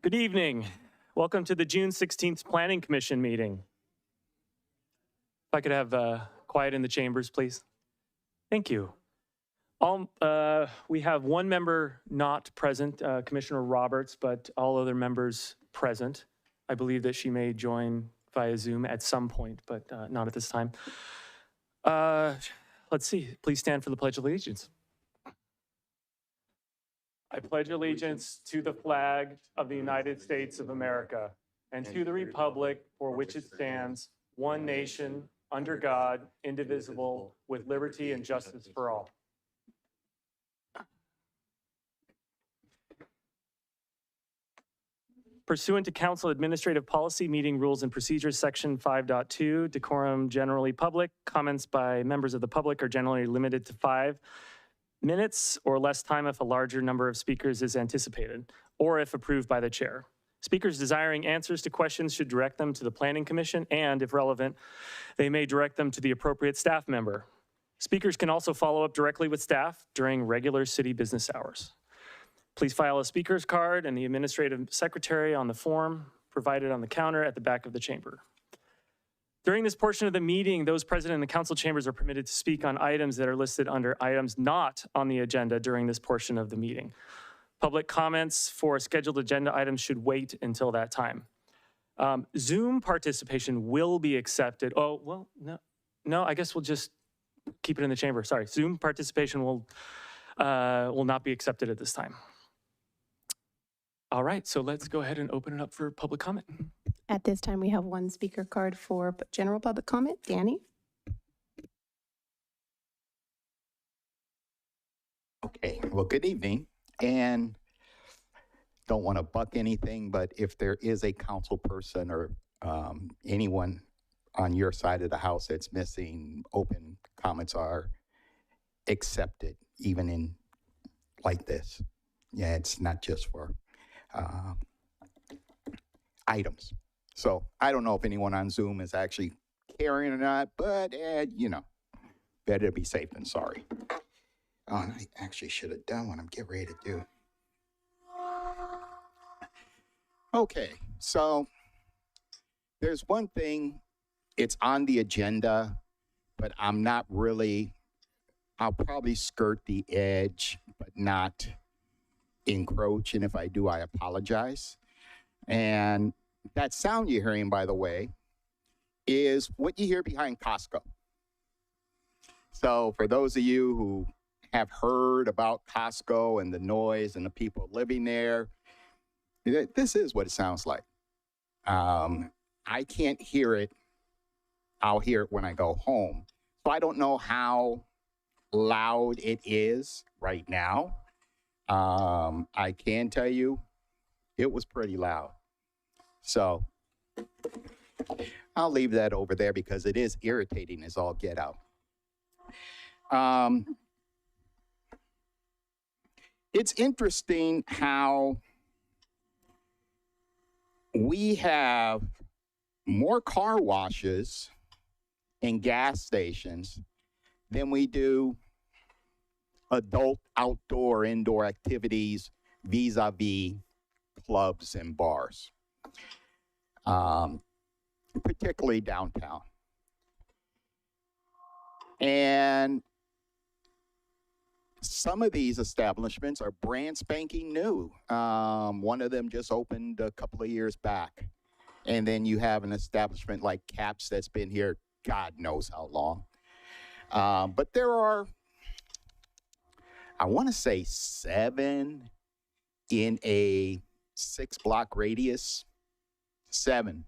Good evening. Welcome to the June 16th Planning Commission meeting. If I could have quiet in the chambers, please. Thank you. We have one member not present, Commissioner Roberts, but all other members present. I believe that she may join via Zoom at some point, but not at this time. Let's see. Please stand for the Pledge of Allegiance. I pledge allegiance to the flag of the United States of America and to the republic for which it stands, one nation, under God, indivisible, with liberty and justice for all. Pursuant to Council Administrative Policy Meeting Rules and Procedures, Section 5.2, decorum generally public, comments by members of the public are generally limited to 5 minutes or less time if a larger number of speakers is anticipated, or if approved by the chair. Speakers desiring answers to questions should direct them to the Planning Commission, and if relevant, they may direct them to the appropriate staff member. Speakers can also follow up directly with staff during regular city business hours. Please file a speaker's card and the administrative secretary on the form provided on the counter at the back of the chamber. During this portion of the meeting, those present in the council chambers are permitted to speak on items that are listed under items not on the agenda during this portion of the meeting. Public comments for scheduled agenda items should wait until that time. Zoom participation will be accepted. Oh, well, no, I guess we'll just keep it in the chamber. Sorry, Zoom participation will not be accepted at this time. All right, so let's go ahead and open it up for public comment. At this time, we have one speaker card for general public comment. Danny? Okay, well, good evening. And don't want to buck anything, but if there is a council person or anyone on your side of the house that's missing, open comments are accepted, even in like this. Yeah, it's not just for items. So I don't know if anyone on Zoom is actually caring or not, but you know, better to be safe than sorry. Oh, and I actually should have done what I'm getting ready to do. Okay, so there's one thing, it's on the agenda, but I'm not really, I'll probably skirt the edge, but not encroach, and if I do, I apologize. And that sound you're hearing, by the way, is what you hear behind Costco. So for those of you who have heard about Costco and the noise and the people living there, this is what it sounds like. I can't hear it. I'll hear it when I go home. So I don't know how loud it is right now. I can tell you it was pretty loud. So I'll leave that over there because it is irritating as all get out. It's interesting how we have more car washes and gas stations than we do adult outdoor indoor activities vis-a-vis clubs and bars, particularly downtown. And some of these establishments are brand spanking new. One of them just opened a couple of years back. And then you have an establishment like Caps that's been here God knows how long. But there are, I want to say 7 in a 6-block radius. 7.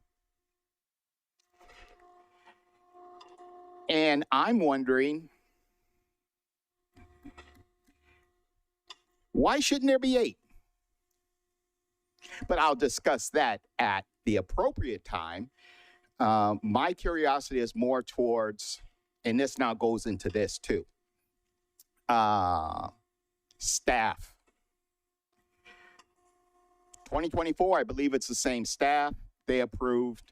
And I'm wondering, why shouldn't there be 8? But I'll discuss that at the appropriate time. My curiosity is more towards, and this now goes into this too, staff. 2024, I believe it's the same staff. They approved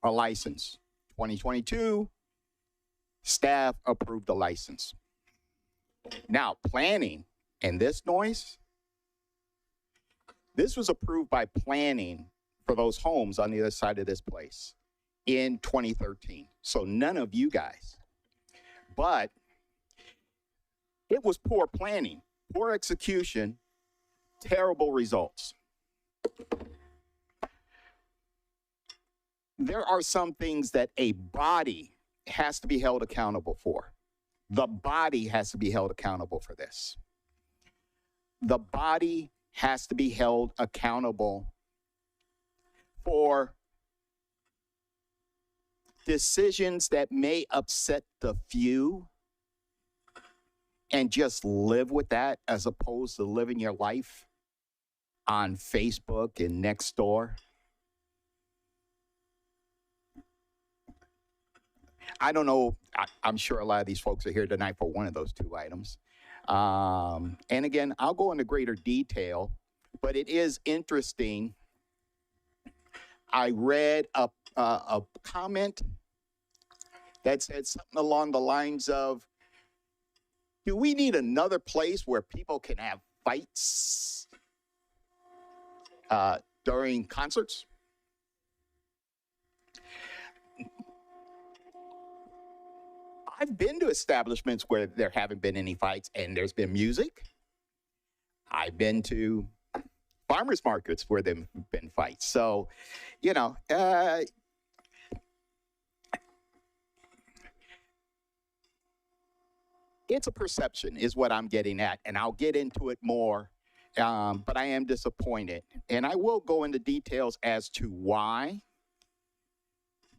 a license. 2022, staff approved a license. Now, planning and this noise, This was approved by planning for those homes on the other side of this place in 2013. So none of you guys. But it was poor planning, poor execution, terrible results. There are some things that a body has to be held accountable for. The body has to be held accountable for this. The body has to be held accountable for decisions that may upset the few and just live with that as opposed to living your life on Facebook and Nextdoor. I don't know. I'm sure a lot of these folks are here tonight for one of those two items. And again, I'll go into greater detail, but it is interesting. I read a comment that said something along the lines of, do we need another place where people can have fights during concerts? I've been to establishments where there haven't been any fights and there's been music. I've been to farmers markets where there've been fights. So, you know, it's a perception is what I'm getting at, and I'll get into it more, but I am disappointed. And I will go into details as to why,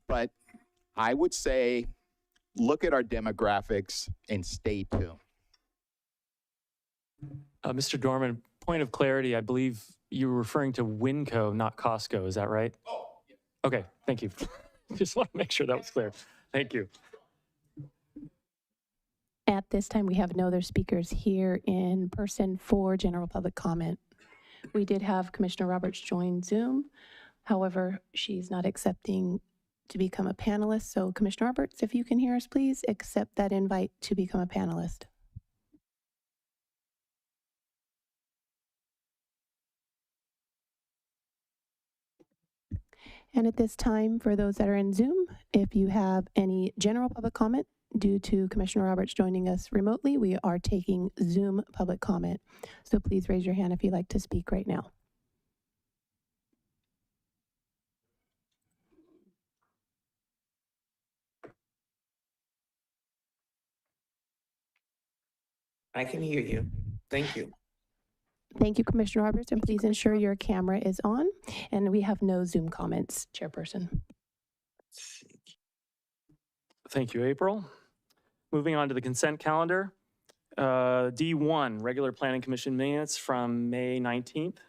but I would say look at our demographics and stay tuned. Mr. Dorman, point of clarity, I believe you were referring to Winco, not Costco. Is that right? Oh, yeah. Okay, thank you. Just want to make sure that was clear. Thank you. At this time, we have no other speakers here in person for general public comment. We did have Commissioner Roberts join Zoom. However, she's not accepting to become a panelist. So Commissioner Roberts, if you can hear us, please accept that invite to become a panelist. And at this time, for those that are in Zoom, if you have any general public comment, due to Commissioner Roberts joining us remotely, we are taking Zoom public comment. So please raise your hand if you'd like to speak right now. I can hear you. Thank you. Thank you, Commissioner Roberts, and please ensure your camera is on. And we have no Zoom comments, Chairperson. Thank you, April. Moving on to the consent calendar. D1, regular planning commission minutes from May 19th.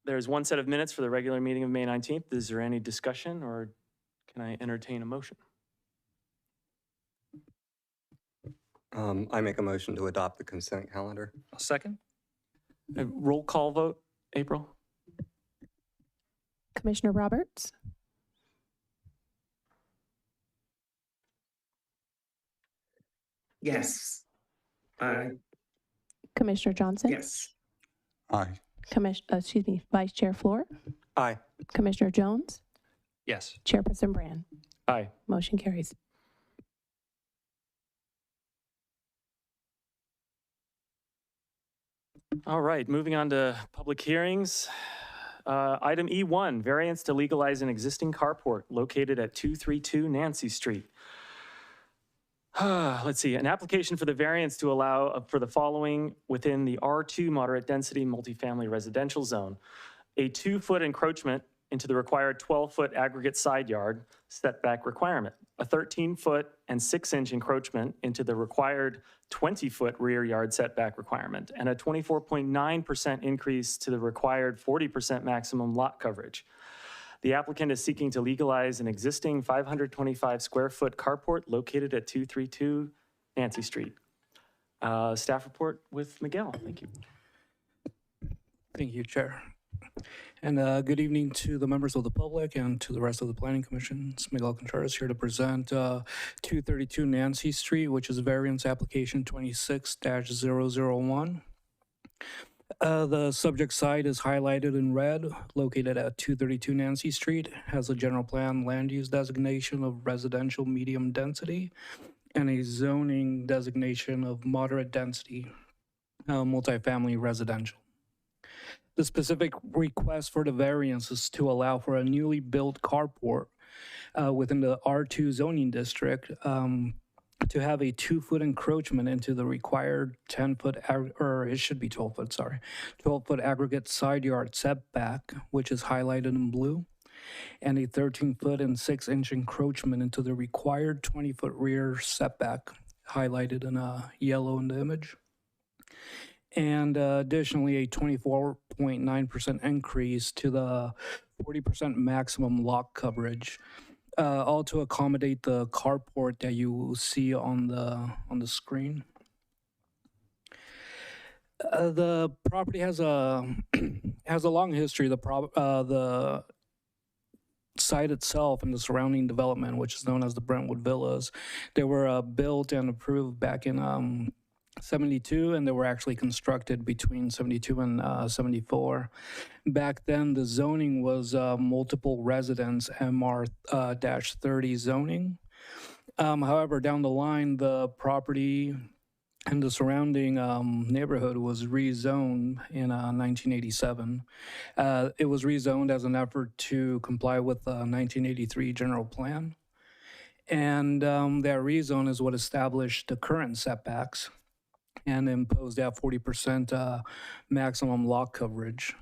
There's one set of minutes for the regular meeting of May 19th. Is there any discussion or can I entertain a motion? I make a motion to adopt the consent calendar. A second. A roll call vote, April? Commissioner Roberts? Yes. Commissioner Johnson? Yes. Aye. Vice Chair Floor? Aye. Commissioner Jones? Yes. Chairperson Brand? Aye. Motion carries. All right, moving on to public hearings. Item E1, variance to legalize an existing carport located at 232 Nancy Street. Let's see, an application for the variance to allow for the following within the R2 moderate density multifamily residential zone. A 2-foot encroachment into the required 12-foot aggregate side yard setback requirement, a 13-foot and 6-inch encroachment into the required 20-foot rear yard setback requirement, and a 24.9% increase to the required 40% maximum lot coverage. The applicant is seeking to legalize an existing 525 square foot carport located at 232 Nancy Street. Staff report with Miguel. Thank you. Thank you, Chair. And good evening to the members of the public and to the rest of the Planning Commission. It's Miguel Contreras here to present 232 Nancy Street, which is variance application 26-001. The subject site is highlighted in red, located at 232 Nancy Street, has a general plan land use designation of residential medium density and a zoning designation of moderate density, multifamily residential. The specific request for the variance is to allow for a newly built carport within the R2 zoning district to have a 2-foot encroachment into the required 10-foot, or it should be 12-foot, sorry, 12-foot aggregate side yard setback, which is highlighted in blue, and a 13-foot and 6-inch encroachment into the required 20-foot rear setback, highlighted in yellow in the image. And additionally, a 24.9% increase to the 40% maximum lot coverage, all to accommodate the carport that you will see on the screen. The property has a has a long history. The site itself and the surrounding development, which is known as the Brentwood Villas, they were built and approved back in 72, and they were actually constructed between 72 and 74. Back then, the zoning was multiple residence MR-30 zoning. However, down the line, the property and the surrounding neighborhood was rezoned in 1987. It was rezoned as an effort to comply with the 1983 general plan. And that rezone is what established the current setbacks and imposed that 40% maximum lot coverage.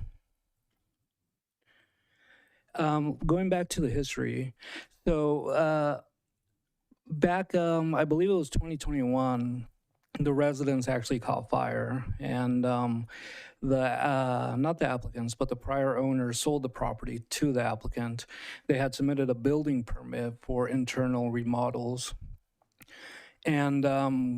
Going back to the history, so back, I believe it was 2021, the residents actually caught fire, and not the applicants, but the prior owners sold the property to the applicant. They had submitted a building permit for internal remodels. And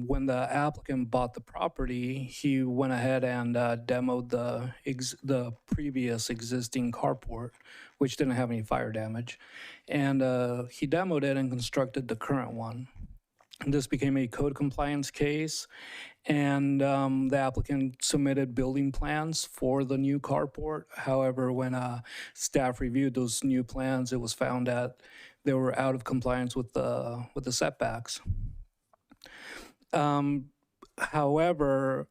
when the applicant bought the property, he went ahead and demoed the previous existing carport, which didn't have any fire damage. And he demoed it and constructed the current one. And this became a code compliance case, and the applicant submitted building plans for the new carport. However, when staff reviewed those new plans, it was found that they were out of compliance with the setbacks. However,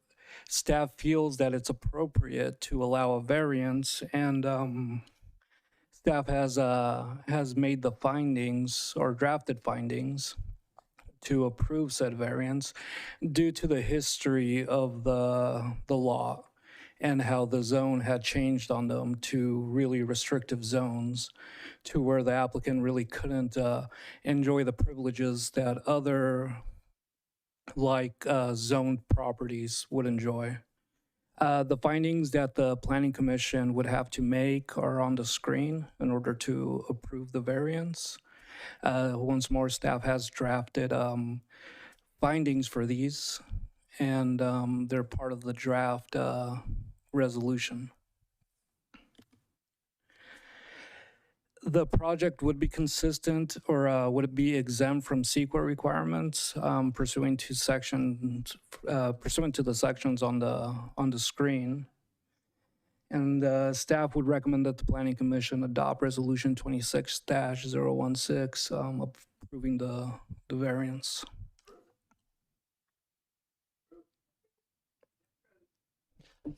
staff feels that it's appropriate to allow a variance, and staff has made the findings or drafted findings to approve said variance due to the history of the law and how the zone had changed on them to really restrictive zones, to where the applicant really couldn't enjoy the privileges that other zoned properties would enjoy. The findings that the Planning Commission would have to make are on the screen in order to approve the variance. Once more, staff has drafted findings for these, and they're part of the draft resolution. The project would be consistent, or would it be exempt from CEQA requirements pursuant to the sections on the screen. And staff would recommend that the Planning Commission adopt Resolution 26-016, approving the variance.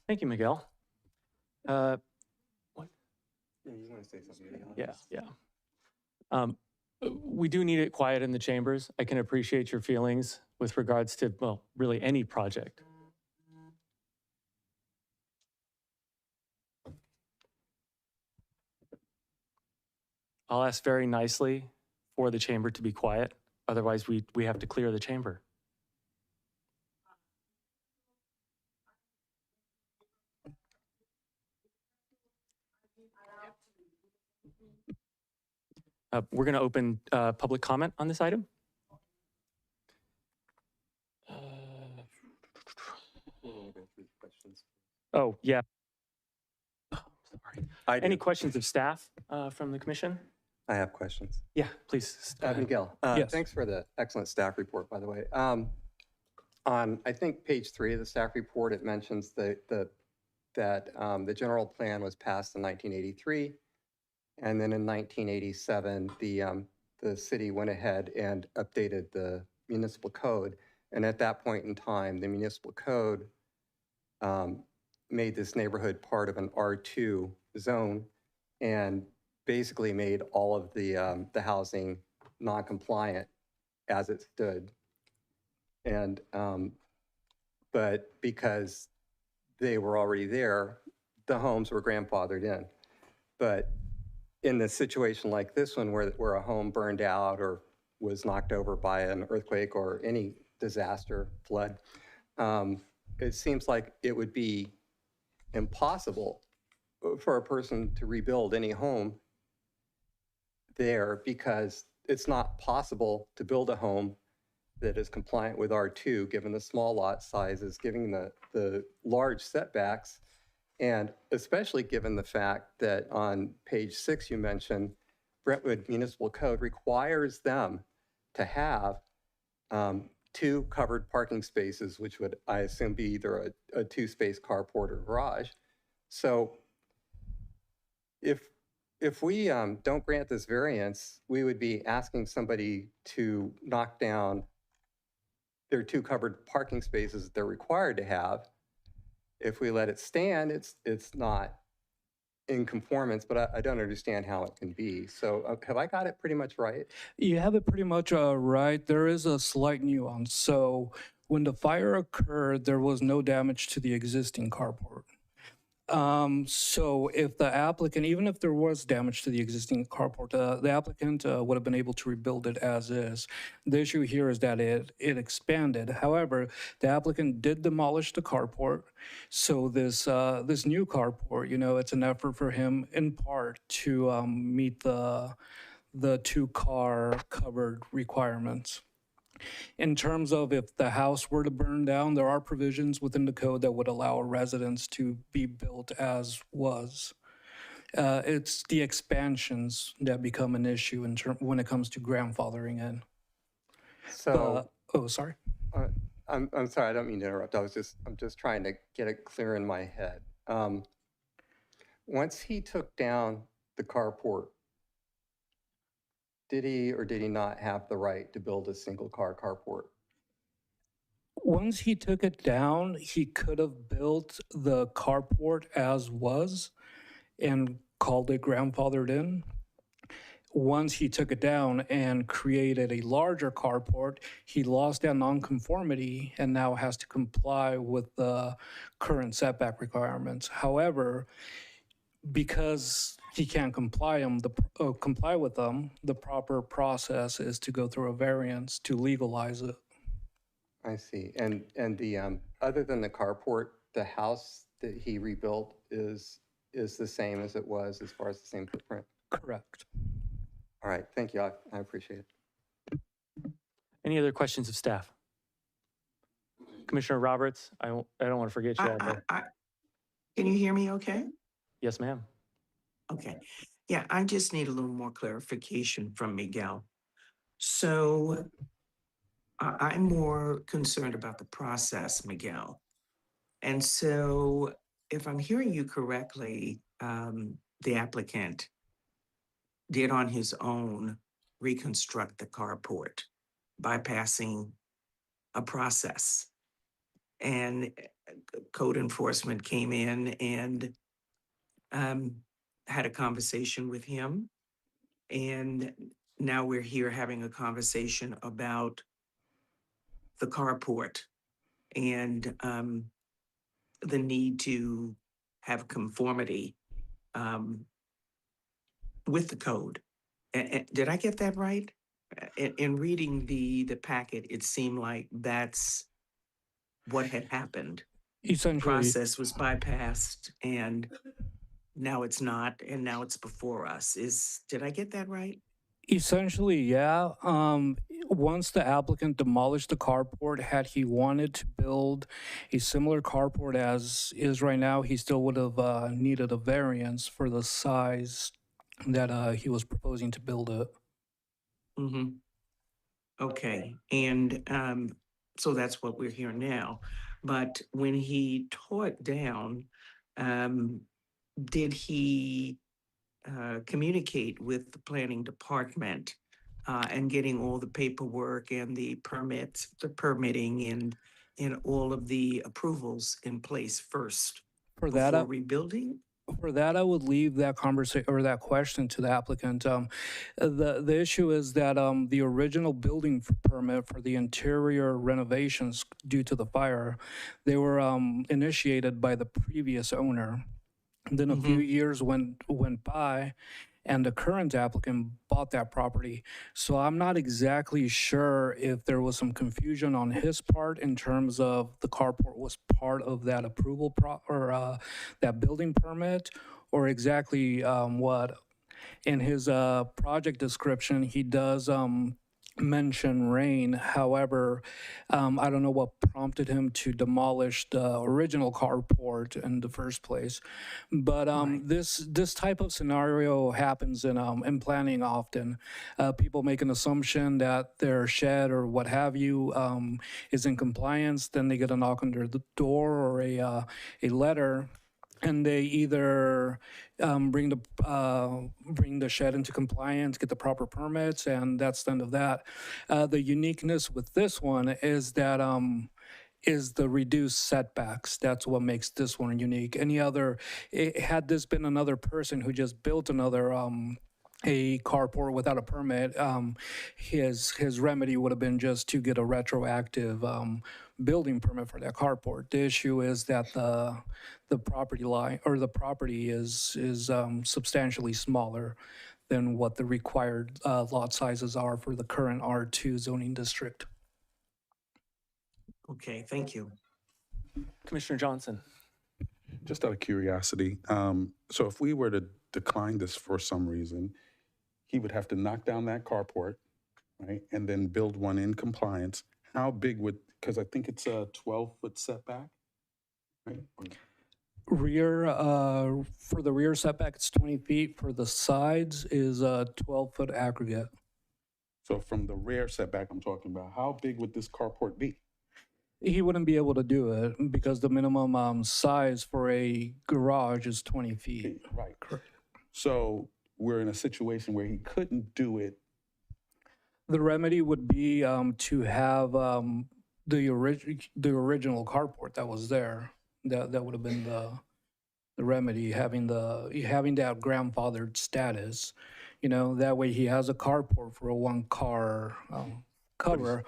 Thank you, Miguel. Yeah, you want to say something? Yeah. We do need it quiet in the chambers. I can appreciate your feelings with regards to, well, really any project. I'll ask very nicely for the chamber to be quiet. Otherwise, we have to clear the chamber. We're going to open public comment on this item. Oh, yeah. Sorry. Any questions of staff from the commission? I have questions. Yeah, please. Miguel, Yes. thanks for the excellent staff report, by the way. On, I think, page 3 of the staff report, it mentions the that the general plan was passed in 1983. And then in 1987, the city went ahead and updated the municipal code. And at that point in time, the municipal code made this neighborhood part of an R2 zone and basically made all of the housing non-compliant as it stood. And, but because they were already there, the homes were grandfathered in. But in a situation like this one, where a home burned out or was knocked over by an earthquake or any disaster, flood, it seems like it would be impossible for a person to rebuild any home there, because it's not possible to build a home that is compliant with R2, given the small lot sizes, given the large setbacks, and especially given the fact that on page 6 you mentioned, Brentwood Municipal Code requires them to have 2 covered parking spaces, which would, I assume, be either a 2-space carport or garage. So if we don't grant this variance, we would be asking somebody to knock down their 2 covered parking spaces that they're required to have. If we let it stand, it's not in conformance, but I don't understand how it can be. So have I got it pretty much right? You have it pretty much right. There is a slight nuance. So when the fire occurred, there was no damage to the existing carport. So if the applicant, even if there was damage to the existing carport, the applicant would have been able to rebuild it as is. The issue here is that it expanded. However, the applicant did demolish the carport. So this new carport, it's an effort for him in part to meet the 2-car covered requirements. In terms of if the house were to burn down, there are provisions within the code that would allow a residence to be built as was. It's the expansions that become an issue when it comes to grandfathering in. So Oh, sorry. I'm sorry, I don't mean to interrupt. I'm just trying to get it clear in my head. Once he took down the carport, did he or did he not have the right to build a single-car carport? Once he took it down, he could have built the carport as was and called it grandfathered in. Once he took it down and created a larger carport, he lost that nonconformity and now has to comply with the current setback requirements. However, because he can't comply with them, the proper process is to go through a variance to legalize it. I see. And the other than the carport, the house that he rebuilt is the same as it was as far as the same footprint? Correct. All right, thank you. I appreciate it. Any other questions of staff? Commissioner Roberts, I don't want to forget you. Can you hear me okay? Yes, ma'am. Okay. Yeah, I just need a little more clarification from Miguel. So I'm more concerned about the process, Miguel. And so if I'm hearing you correctly, the applicant did on his own reconstruct the carport, bypassing a process. And code enforcement came in and had a conversation with him. And now we're here having a conversation about the carport and the need to have conformity with the code. Did I get that right? In reading the packet, it seemed like that's what had happened. Essentially, Process was bypassed and now it's not, and now it's before us. Did I get that right? Essentially, yeah. Once the applicant demolished the carport, had he wanted to build a similar carport as is right now, he still would have needed a variance for the size that he was proposing to build it. Mm-hmm. Okay, and so that's what we're hearing now. But when he tore it down, Did he communicate with the planning department and getting all the paperwork and the permits, the permitting and all of the approvals in place first For that, before rebuilding? I would leave that conversation or that question to the applicant. The issue is that the original building permit for the interior renovations due to the fire, they were initiated by the previous owner. Then a few years went by, and the current applicant bought that property. So I'm not exactly sure if there was some confusion on his part in terms of the carport was part of that approval or that building permit, or exactly what. In his project description, he does mention rain. However, I don't know what prompted him to demolish the original carport in the first place. But this type of scenario happens in planning often. People make an assumption that their shed or what have you is in compliance. Then they get a knock on their door or a letter, and they either bring the shed into compliance, get the proper permits, and that's the end of that. The uniqueness with this one is that is the reduced setbacks. That's what makes this one unique. Had this been another person who just built another a carport without a permit, his remedy would have been just to get a retroactive building permit for that carport. The issue is that the property line or the property is substantially smaller than what the required lot sizes are for the current R2 zoning district. Okay, thank you. Commissioner Johnson. Just out of curiosity, so if we were to decline this for some reason, he would have to knock down that carport, right, and then build one in compliance. How big would, because I think it's a 12-foot setback, right? Rear, for the rear setback, it's 20 feet. For the sides is a 12-foot aggregate. So from the rear setback I'm talking about, how big would this carport be? He wouldn't be able to do it because the minimum size for a garage is 20 feet. Right. So we're in a situation where he couldn't do it. The remedy would be to have the original carport that was there. That would have been the remedy, having that grandfathered status. You know, that way he has a carport for a one-car cover,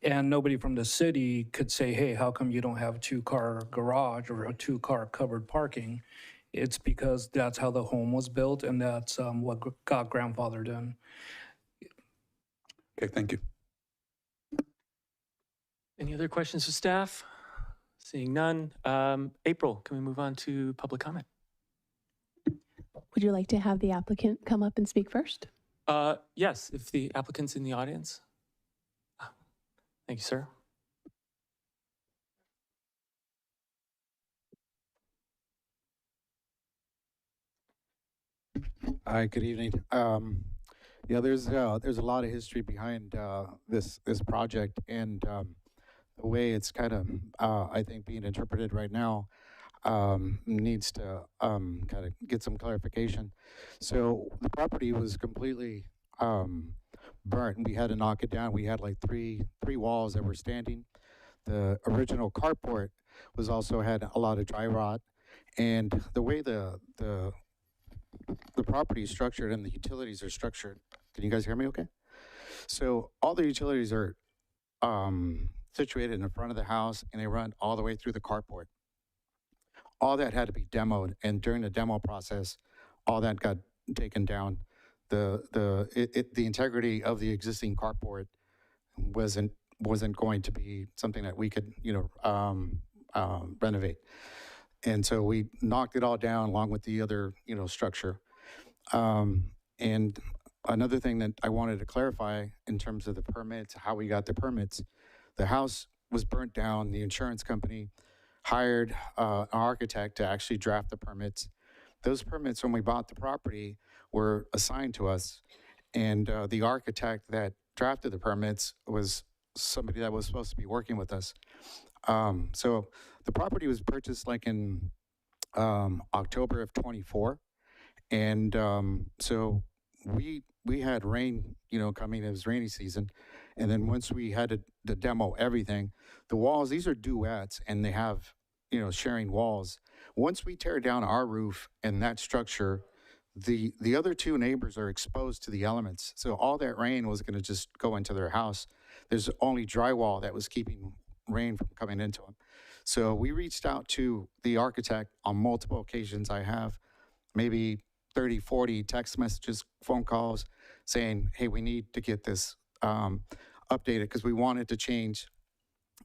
and nobody from the city could say, hey, how come you don't have a two-car garage or a two-car covered parking? It's because that's how the home was built, and that's what got grandfathered in. Okay, thank you. Any other questions for staff? Seeing none. April, can we move on to public comment? Would you like to have the applicant come up and speak first? Yes, if the applicant's in the audience. Thank you, sir. Hi, good evening. Yeah, there's a lot of history behind this project, and the way it's kind of I think being interpreted right now needs to kind of get some clarification. So the property was completely burnt, and we had to knock it down. We had like three walls that were standing. The original carport was also had a lot of dry rot, and the way the property is structured and the utilities are structured. Can you guys hear me okay? So all the utilities are situated in the front of the house, and they run all the way through the carport. All that had to be demoed, and during the demo process, all that got taken down. The integrity of the existing carport wasn't going to be something that we could renovate. And so we knocked it all down along with the other, structure. And another thing that I wanted to clarify in terms of the permits, how we got the permits, the house was burnt down. The insurance company hired an architect to actually draft the permits. Those permits, when we bought the property, were assigned to us. And the architect that drafted the permits was somebody that was supposed to be working with us. So the property was purchased like in October of 24. And so we had rain, coming. It was rainy season. And then once we had to demo everything, the walls, these are duets and they have, sharing walls. Once we tear down our roof and that structure, the other two neighbors are exposed to the elements. So all that rain was going to just go into their house. There's only drywall that was keeping rain from coming into them. So we reached out to the architect on multiple occasions. I have maybe 30, 40 text messages, phone calls saying, hey, we need to get this updated because we wanted to change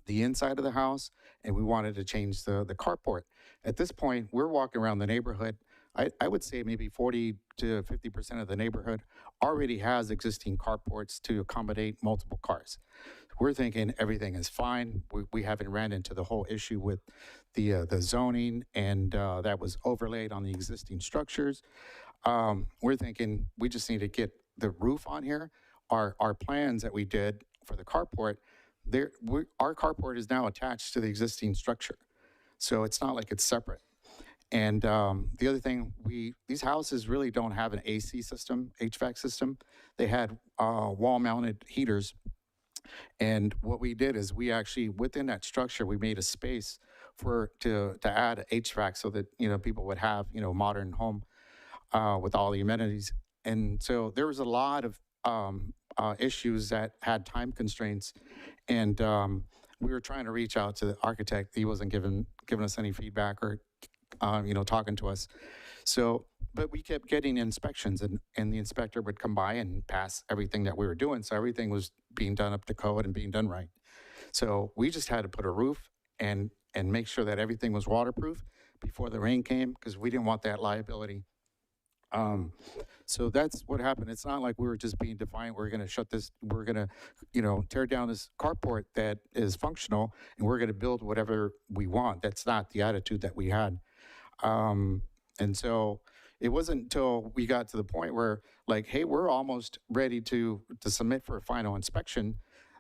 the inside of the house and we wanted to change the carport. At this point, we're walking around the neighborhood. I would say maybe 40 to 50% of the neighborhood already has existing carports to accommodate multiple cars. We're thinking everything is fine. We haven't ran into the whole issue with the zoning and that was overlaid on the existing structures. We're thinking we just need to get the roof on here. Our plans that we did for the carport, our carport is now attached to the existing structure. So it's not like it's separate. And the other thing, these houses really don't have an AC system, HVAC system. They had wall-mounted heaters. And what we did is we actually, within that structure, we made a space to add HVAC so that, people would have, modern home with all the amenities. And so there was a lot of issues that had time constraints. And we were trying to reach out to the architect. He wasn't giving us any feedback or, talking to us. So, but we kept getting inspections and the inspector would come by and pass everything that we were doing. So everything was being done up to code and being done right. So we just had to put a roof and make sure that everything was waterproof before the rain came because we didn't want that liability. So that's what happened. It's not like we were just being defiant. We're going to shut this, we're going to, tear down this carport that is functional and we're going to build whatever we want. That's not the attitude that we had. And so it wasn't until we got to the point where like, hey, we're almost ready to submit for a final inspection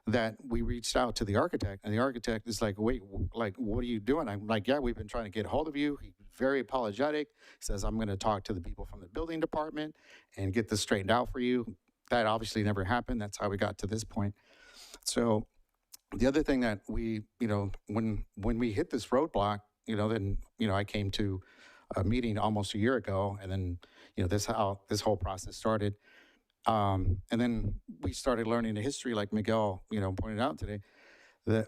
that we reached out to the architect and the architect is like, wait, like, what are you doing? I'm like, yeah, we've been trying to get a hold of you. He's very apologetic. He says, I'm going to talk to the people from the building department and get this straightened out for you. That obviously never happened. That's how we got to this point. So the other thing that we, when we hit this roadblock, then, I came to a meeting almost a year ago and then, this how this whole process started. And then we started learning the history, like Miguel, pointed out today,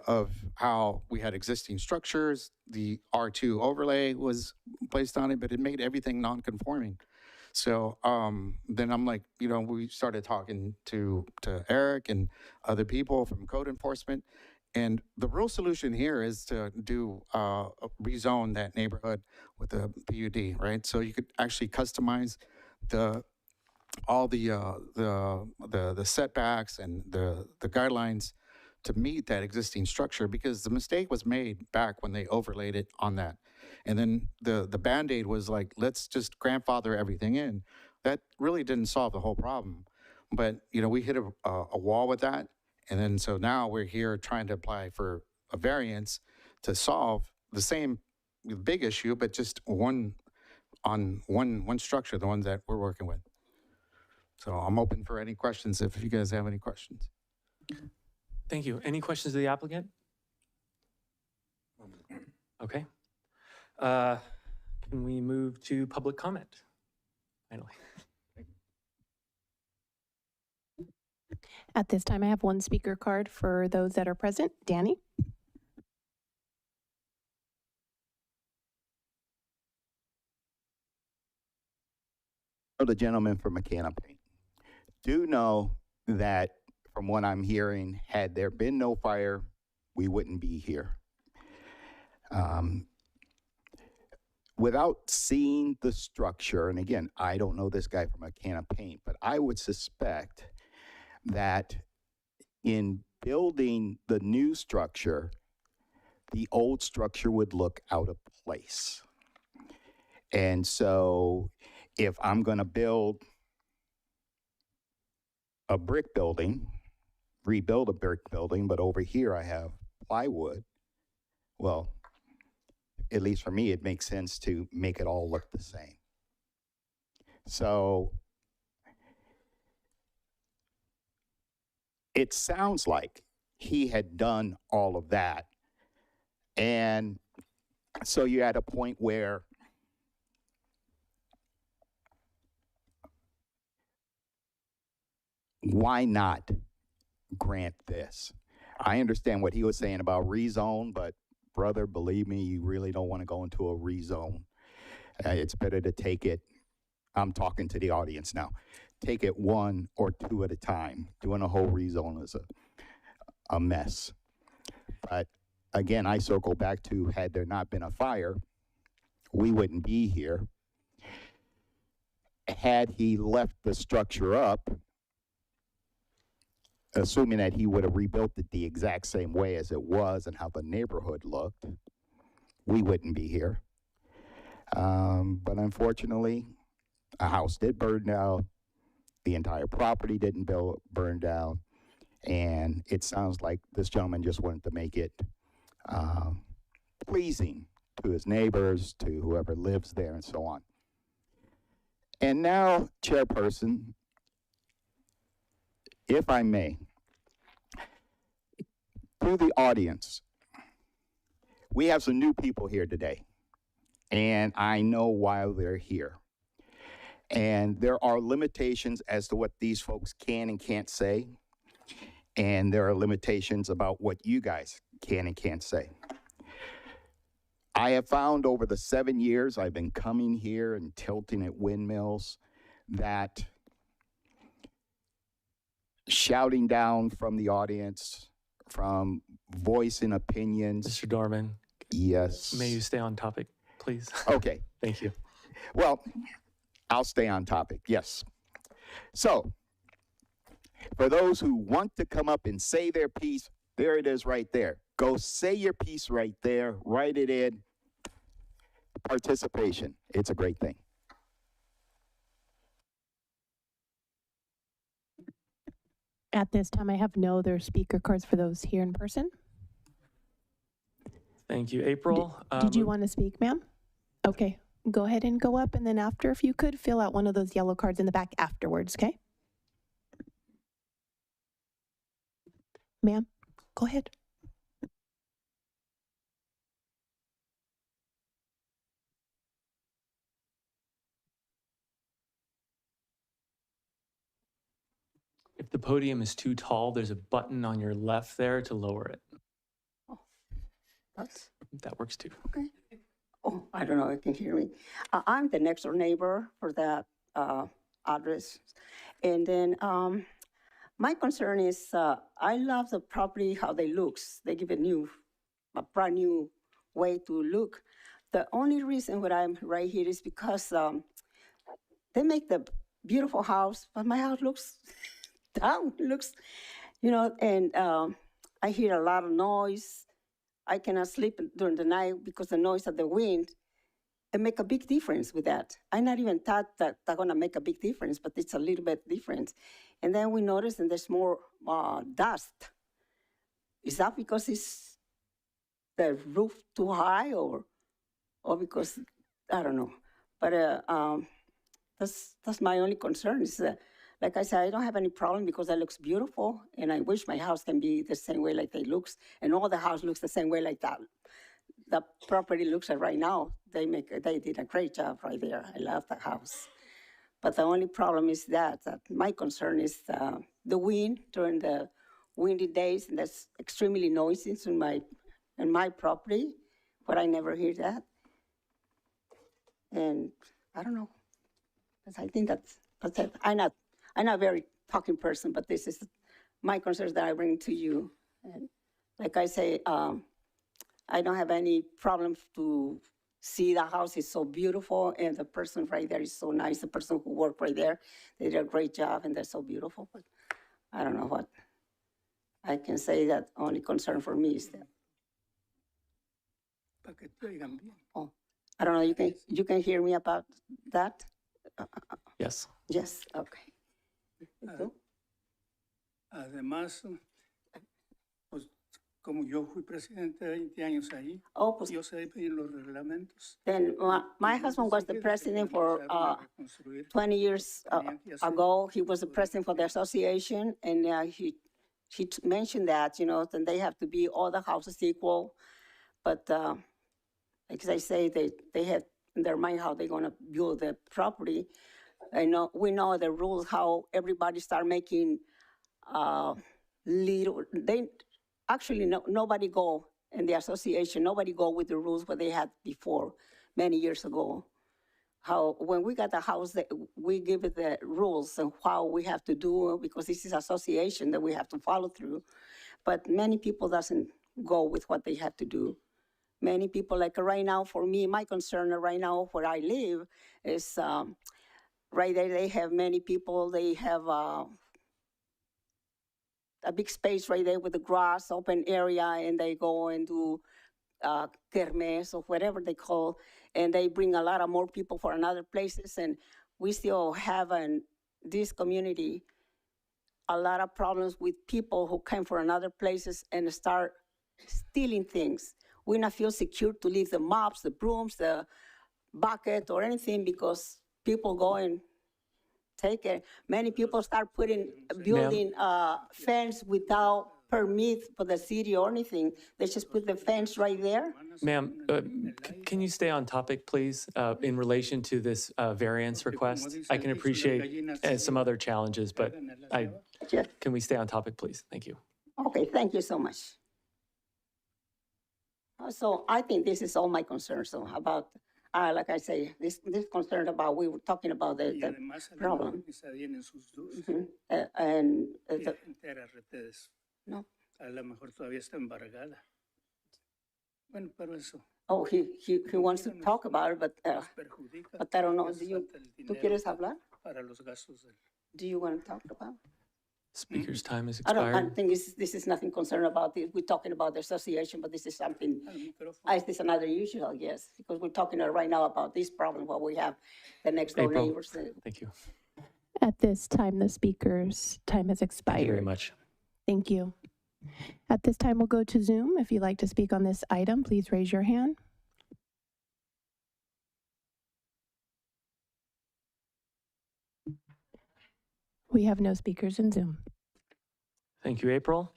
of how we had existing structures. The R2 overlay was placed on it, but it made everything non-conforming. So then I'm like, we started talking to Eric and other people from code enforcement. And the real solution here is to do rezone that neighborhood with the PUD, right? So you could actually customize all the setbacks and the guidelines to meet that existing structure because the mistake was made back when they overlaid it on that. And then the Band-Aid was like, let's just grandfather everything in. That really didn't solve the whole problem. But, we hit a wall with that. And then so now we're here trying to apply for a variance to solve the same big issue, but just one structure, the ones that we're working with. So I'm open for any questions if you guys have any questions. Thank you. Any questions of the applicant? Okay. Can we move to public comment? Finally. At this time, I have one speaker card for those that are present. Danny? The gentleman from McCann Paint. Do know that from what I'm hearing, had there been no fire, we wouldn't be here. Without seeing the structure, and again, I don't know this guy from McCann Paint, but I would suspect that in building the new structure, the old structure would look out of place. And so if I'm going to build a brick building, rebuild a brick building, but over here I have plywood, well, at least for me, it makes sense to make it all look the same. So it sounds like he had done all of that. And so you're at a point where why not grant this? I understand what he was saying about rezone, but brother, believe me, you really don't want to go into a rezone. It's better to take it. I'm talking to the audience now. Take it one or two at a time. Doing a whole rezone is a mess. But again, I circle back to, had there not been a fire, we wouldn't be here. Had he left the structure up, assuming that he would have rebuilt it the exact same way as it was and how the neighborhood looked, we wouldn't be here. But unfortunately, a house did burn down. The entire property didn't burn down. And it sounds like this gentleman just wanted to make it pleasing to his neighbors, to whoever lives there, and so on. And now, Chairperson, if I may, to the audience, we have some new people here today, and I know why they're here. And there are limitations as to what these folks can and can't say, and there are limitations about what you guys can and can't say. I have found over the 7 years I've been coming here and tilting at windmills that shouting down from the audience, from voicing opinions. Mr. Dorman, Yes. may you stay on topic, please? Okay. Thank you. Well, I'll stay on topic, yes. So, for those who want to come up and say their piece, there it is right there. Go say your piece right there, write it in. Participation, it's a great thing. At this time, I have no other speaker cards for those here in person. Thank you, April. Did you want to speak, ma'am? Okay, go ahead and go up, and then after, if you could, fill out one of those yellow cards in the back afterwards, okay? Ma'am, go ahead. If the podium is too tall, there's a button on your left there to lower it. That's That works too. okay. Oh, I don't know if you can hear me. I'm the next door neighbor for that address. And then my concern is I love the property, how they looks. They give a brand new way to look. The only reason why I'm right here is because they make the beautiful house, but my house looks down, and I hear a lot of noise. I cannot sleep during the night because the noise of the wind, it make a big difference with that. I not even thought that they're gonna make a big difference, but it's a little bit different. And then we notice that there's more dust. Is that because it's the roof too high or because, I don't know. But that's my only concern is like I said, I don't have any problem because it looks beautiful, and I wish my house can be the same way like they looks, and all the house looks the same way like that. The property looks at right now. They did a great job right there. I love the house. But the only problem is that my concern is the wind during the windy days, and that's extremely noisy in my property, but I never hear that. And I don't know. I think that's it. I'm not a very talking person, but this is my concerns that I bring to you. And like I say, I don't have any problem to see the house is so beautiful, and the person right there is so nice. The person who worked right there, they did a great job, and they're so beautiful. But I don't know what I can say. That only concern for me is that. Oh, I don't know. You can hear me about that. Yes. Yes. Okay. Además, pues, como yo fui presidente 20 años ahí, Oh, pues, yo sé bien los reglamentos. then my husband was the president for 20 years ago. He was the president for the association, and he mentioned that, you know, then they have to be all the houses equal. But like I say, they have in their mind how they're going to build the property. I know we know the rules how everybody start making little. They actually nobody go in the association. Nobody go with the rules what they had before many years ago. How when we got the house, that we give it the rules and how we have to do because this is association that we have to follow through. But many people doesn't go with what they have to do. Many people, like right now, for me, my concern right now where I live is right there. They have many people. They have a big space right there with the grass, open area, and they go and do kermes or whatever they call, and they bring a lot of more people from other places, and we still have in this community a lot of problems with people who came from other places and start stealing things. We not feel secure to leave the mops, the brooms, the bucket, or anything because people go and take it. Many people start building fence without permit for the city or anything. They just put the fence right there. Ma'am, can you stay on topic, please, in relation to this variance request? I can appreciate some other challenges, but can we stay on topic, please? Thank you. Okay, thank you so much. So I think this is all my concerns so about, like I say, this concern about, we were talking about the problem. And no. A lo mejor todavía está embargada. Bueno, pero eso. Oh, he wants to talk about it, but I don't know. ¿Tú quieres hablar? Para los gastos Do you want to talk about? Speaker's time is I expired. think this is nothing concerned about it. We're talking about the association, but this is something, this is another issue, I guess, because we're talking right now about this problem, what we have, the next door April, neighbors. Thank you. At this time, the speaker's time has expired. Thank you very much. Thank you. At this time, we'll go to Zoom. If you'd like to speak on this item, please raise your hand. We have no speakers in Zoom. Thank you, April.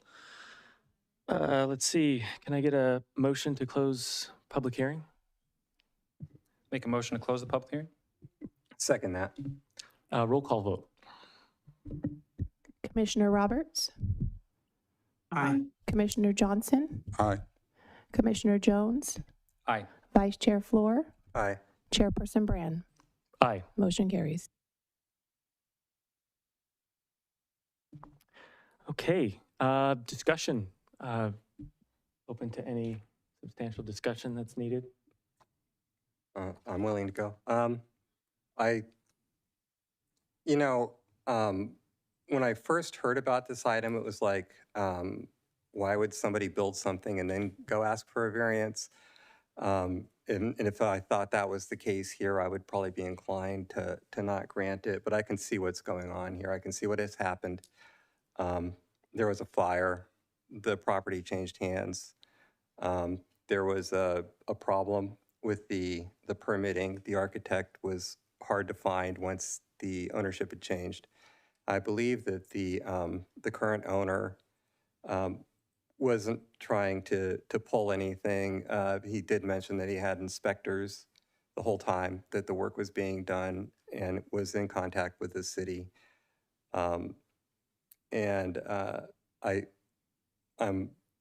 Let's see, can I get a motion to close public hearing? Make a motion to close the public hearing? Second that. Roll call vote. Commissioner Roberts? Aye. Commissioner Johnson? Aye. Commissioner Jones? Aye. Vice Chair Floor? Aye. Chairperson Brand? Aye. Motion carries. Okay, discussion. Open to any substantial discussion that's needed. I'm willing to go. When I first heard about this item, it was like, why would somebody build something and then go ask for a variance? And if I thought that was the case here, I would probably be inclined to not grant it. But I can see what's going on here. I can see what has happened. There was a fire. The property changed hands. There was a problem with the permitting. The architect was hard to find once the ownership had changed. I believe that the current owner wasn't trying to pull anything. He did mention that he had inspectors the whole time that the work was being done and was in contact with the city. I'm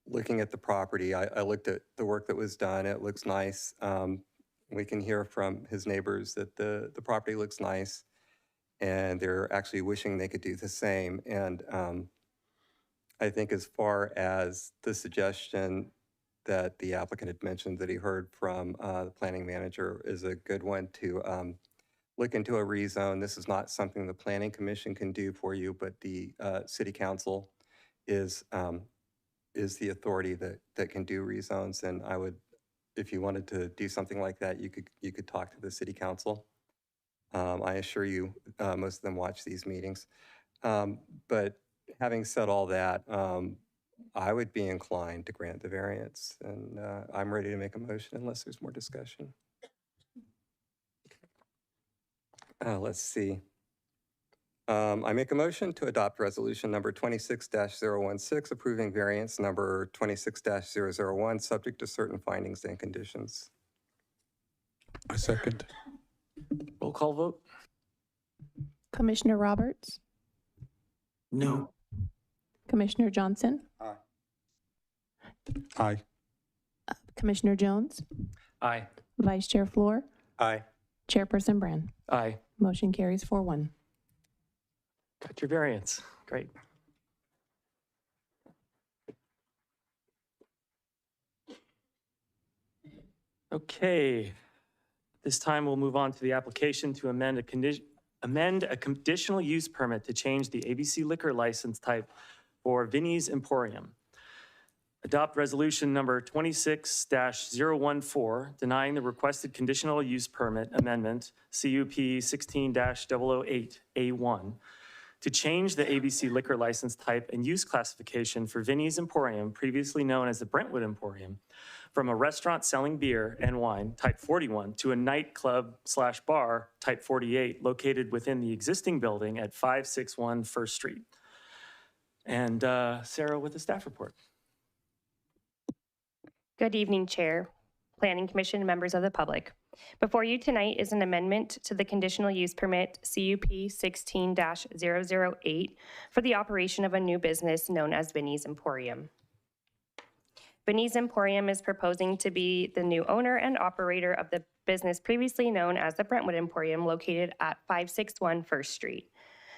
looking at the property. I looked at the work that was done. It looks nice. We can hear from his neighbors that the property looks nice, and they're actually wishing they could do the same. And I think as far as the suggestion that the applicant had mentioned that he heard from the planning manager is a good one to look into a rezone. This is not something the planning commission can do for you, but the city council is the authority that can do rezones. And I would, if you wanted to do something like that, you could talk to the city council. I assure you, most of them watch these meetings. But having said all that, I would be inclined to grant the variance, and I'm ready to make a motion unless there's more discussion. Let's see. I make a motion to adopt resolution number 26-016, approving variance number 26-001, subject to certain findings and conditions. I second. Roll call vote? Commissioner Roberts, No. Commissioner Johnson, Aye. Commissioner Jones, Aye. Vice Chair Floor, Aye. Chairperson Brand. Aye. Motion carries 4-1. Got your variance. Great. Okay. This time we'll move on to the application to amend a conditional use permit to change the ABC liquor license type for Vinnie's Emporium. Adopt resolution number 26-014, denying the requested conditional use permit amendment, CUP 16-008A1, to change the ABC liquor license type and use classification for Vinnie's Emporium, previously known as the Brentwood Emporium, from a restaurant selling beer and wine, type 41, to a nightclub/bar, type 48, located within the existing building at 561 First Street. And Sarah with the staff report. Good evening, Chair, Planning Commission, and members of the public. Before you tonight is an amendment to the conditional use permit CUP 16-008 for the operation of a new business known as Vinnie's Emporium. Vinnie's Emporium is proposing to be the new owner and operator of the business previously known as the Brentwood Emporium, located at 561 First Street.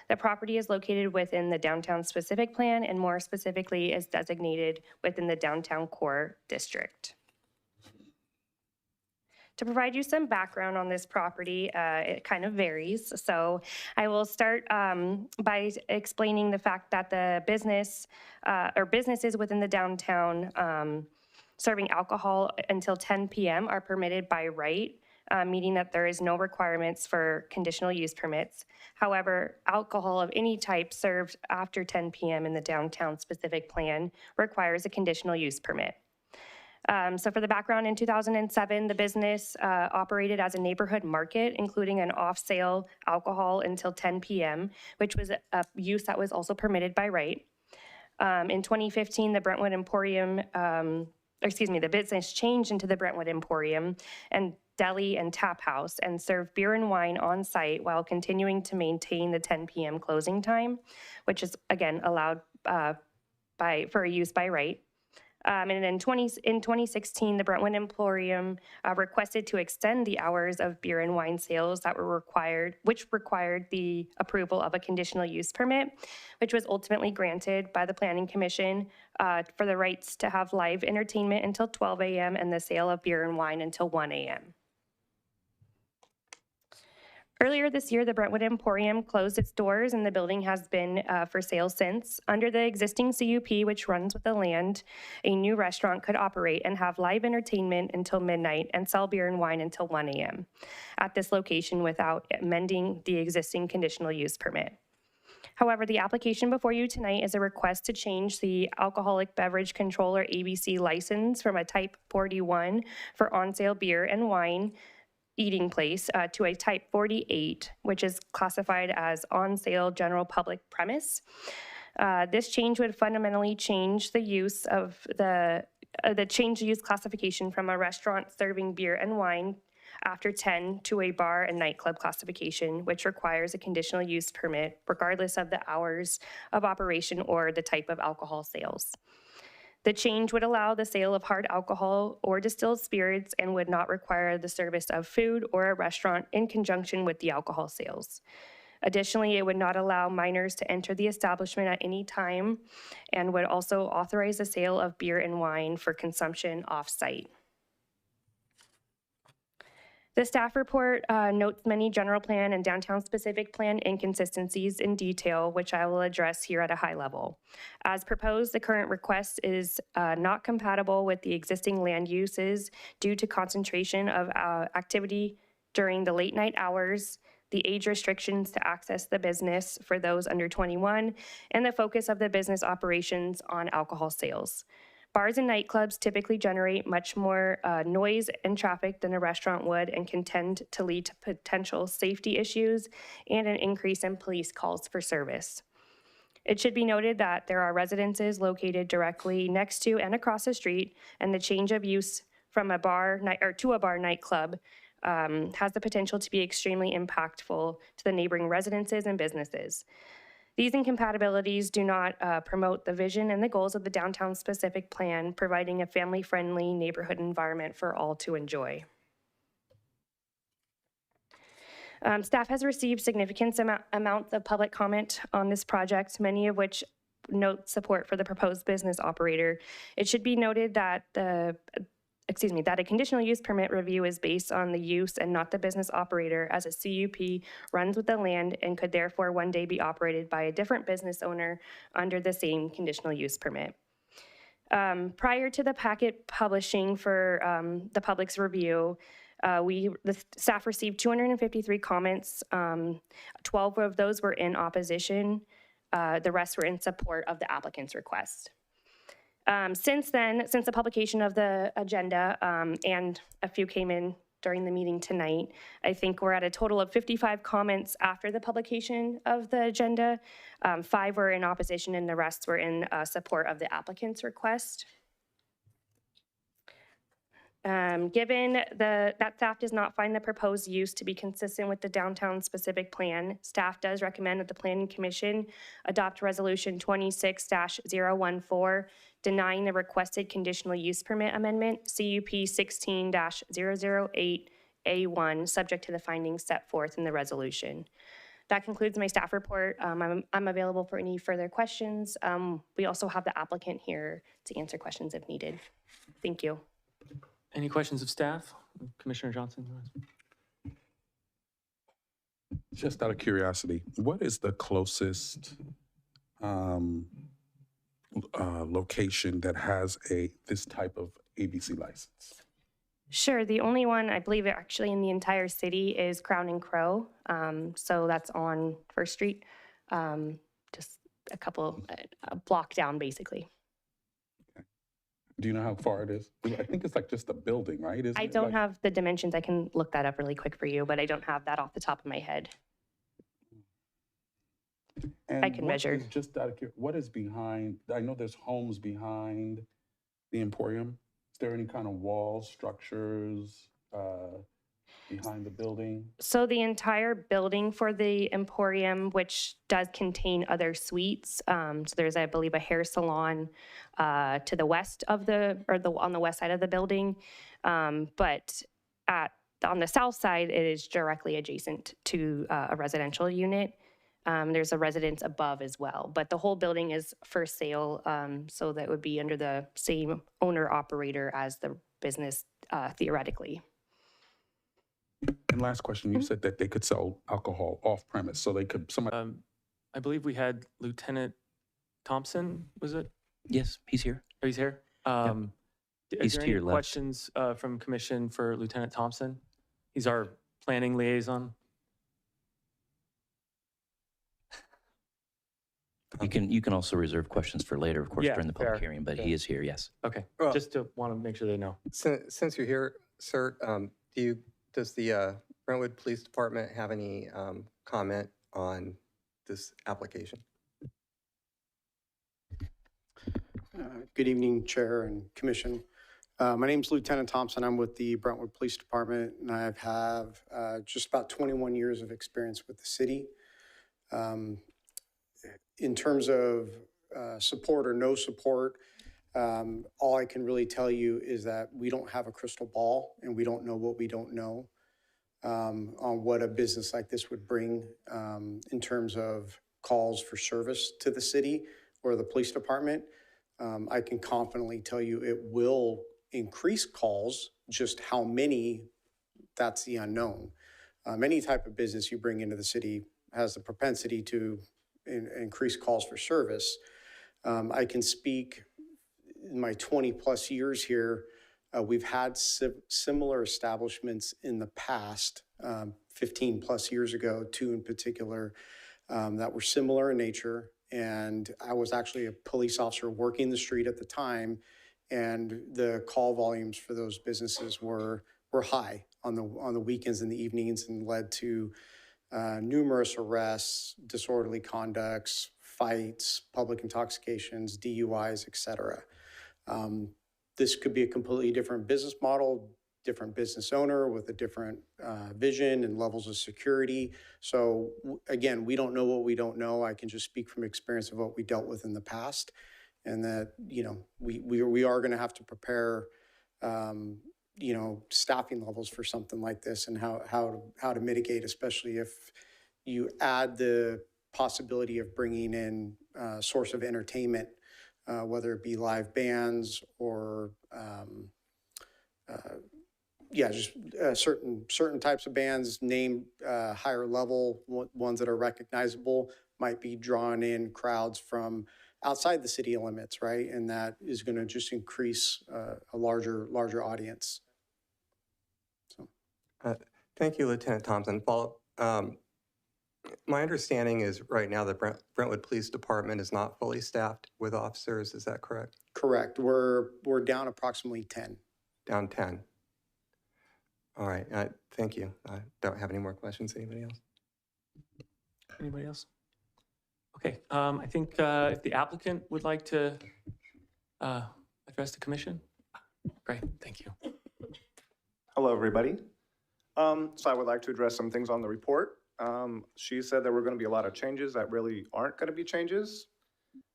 The property is located within the downtown specific plan, and more specifically is designated within the downtown core district. To provide you some background on this property, it kind of varies. So I will start by explaining the fact that the business or businesses within the downtown serving alcohol until 10 p.m. are permitted by right, meaning that there is no requirements for conditional use permits. However, alcohol of any type served after 10 p.m. in the downtown specific plan requires a conditional use permit. So for the background, in 2007, the business operated as a neighborhood market, including an off-sale alcohol until 10 p.m., which was a use that was also permitted by right. In 2015, the Brentwood Emporium, the business changed into the Brentwood Emporium and deli and tap house and served beer and wine on site while continuing to maintain the 10 p.m. closing time, which is again allowed for a use by right. And in 2016, the Brentwood Emporium requested to extend the hours of beer and wine sales that were which required the approval of a conditional use permit, which was ultimately granted by the Planning Commission for the rights to have live entertainment until 12 a.m. and the sale of beer and wine until 1 a.m. Earlier this year, the Brentwood Emporium closed its doors and the building has been for sale since. Under the existing CUP, which runs with the land, a new restaurant could operate and have live entertainment until midnight and sell beer and wine until 1 a.m. at this location without amending the existing conditional use permit. However, the application before you tonight is a request to change the Alcoholic Beverage Controller ABC license from a Type 41 for on-sale beer and wine eating place to a Type 48, which is classified as on-sale general public premise. This change would fundamentally change the use of the use classification from a restaurant serving beer and wine after 10 to a bar and nightclub classification, which requires a conditional use permit regardless of the hours of operation or the type of alcohol sales. The change would allow the sale of hard alcohol or distilled spirits and would not require the service of food or a restaurant in conjunction with the alcohol sales. Additionally, it would not allow minors to enter the establishment at any time and would also authorize the sale of beer and wine for consumption off-site. The staff report notes many general plan and downtown specific plan inconsistencies in detail, which I will address here at a high level. As proposed, the current request is not compatible with the existing land uses due to concentration of activity during the late night hours, the age restrictions to access the business for those under 21, and the focus of the business operations on alcohol sales. Bars and nightclubs typically generate much more noise and traffic than a restaurant would and can tend to lead to potential safety issues and an increase in police calls for service. It should be noted that there are residences located directly next to and across the street, and the change of use from a bar to a bar nightclub has the potential to be extremely impactful to the neighboring residences and businesses. These incompatibilities do not promote the vision and the goals of the downtown specific plan, providing a family-friendly neighborhood environment for all to enjoy. Staff has received significant amounts of public comment on this project, many of which note support for the proposed business operator. It should be noted that that a conditional use permit review is based on the use and not the business operator, as a CUP runs with the land and could therefore one day be operated by a different business owner under the same conditional use permit. Prior to the packet publishing for the public's review, the staff received 253 comments. 12 of those were in opposition. The rest were in support of the applicant's request. Since the publication of the agenda, and a few came in during the meeting tonight, I think we're at a total of 55 comments after the publication of the agenda. 5 were in opposition and the rest were in support of the applicant's request. Given that staff does not find the proposed use to be consistent with the downtown specific plan, staff does recommend that the Planning Commission adopt Resolution 26-014, denying the requested conditional use permit amendment, CUP 16-008A1, subject to the findings set forth in the resolution. That concludes my staff report. I'm available for any further questions. We also have the applicant here to answer questions if needed. Thank you. Any questions of staff? Commissioner Johnson? Just out of curiosity, what is the closest location that has this type of ABC license? Sure. The only one I believe actually in the entire city is Crown and Crow. So that's on First Street, just a block down basically. Do you know how far it is? I think it's like just a building, right? I don't have the dimensions. I can look that up really quick for you, but I don't have that off the top of my head. And I can measure. Just out of curiosity, what is behind? I know there's homes behind the Emporium. Is there any kind of walls, structures behind the building? So the entire building for the Emporium, which does contain other suites, so there's, I believe, a hair salon to the west of on the west side of the building, but on the south side, it is directly adjacent to a residential unit. There's a residence above as well, but the whole building is for sale, so that would be under the same owner-operator as the business, theoretically. And last question, you said that they could sell alcohol off premise, so they could, somebody. I believe we had Lieutenant Thompson, was it? Yes, he's here. Oh, he's here? He's Is there to your any left. questions from Commission for Lieutenant Thompson? He's our planning liaison. You can also reserve questions for later, of course, Yeah, during the public fair, hearing, but fair. he is here, yes. Okay, Well- just to want to make sure they know. Since you're here, sir, does the Brentwood Police Department have any comment on this application? Good evening, Chair and Commission. My name's Lieutenant Thompson. I'm with the Brentwood Police Department, and I have just about 21 years of experience with the city. In terms of support or no support, all I can really tell you is that we don't have a crystal ball, and we don't know what we don't know on what a business like this would bring in terms of calls for service to the city or the police department. I can confidently tell you it will increase calls. Just how many, that's the unknown. Any type of business you bring into the city has the propensity to increase calls for service. I can speak in my 20 plus years here, we've had similar establishments in the past 15 plus years ago, two in particular, that were similar in nature. And I was actually a police officer working the street at the time, and the call volumes for those businesses were high on the weekends and the evenings, and led to numerous arrests, disorderly conducts, fights, public intoxications, DUIs, et cetera. This could be a completely different business model, different business owner with a different vision and levels of security. So again, we don't know what we don't know. I can just speak from experience of what we dealt with in the past, and that, you know, we are going to have to prepare, you know, staffing levels for something like this, and how to mitigate, especially if you add the possibility of bringing in a source of entertainment, whether it be live bands or just certain types of bands, named higher level ones that are recognizable, might be drawing in crowds from outside the city limits, right? And that is going to just increase a larger audience. So, thank you, Lieutenant Thompson. My understanding is right now the Brentwood Police Department is not fully staffed with officers. Is that correct? Correct. We're down approximately 10. Down 10. All right. Thank you. I don't have any more questions. Anybody else? Anybody else? Okay, I think if the applicant would like to address the commission. Great, thank you. Hello, everybody. So I would like to address some things on the report. She said there were going to be a lot of changes that really aren't going to be changes.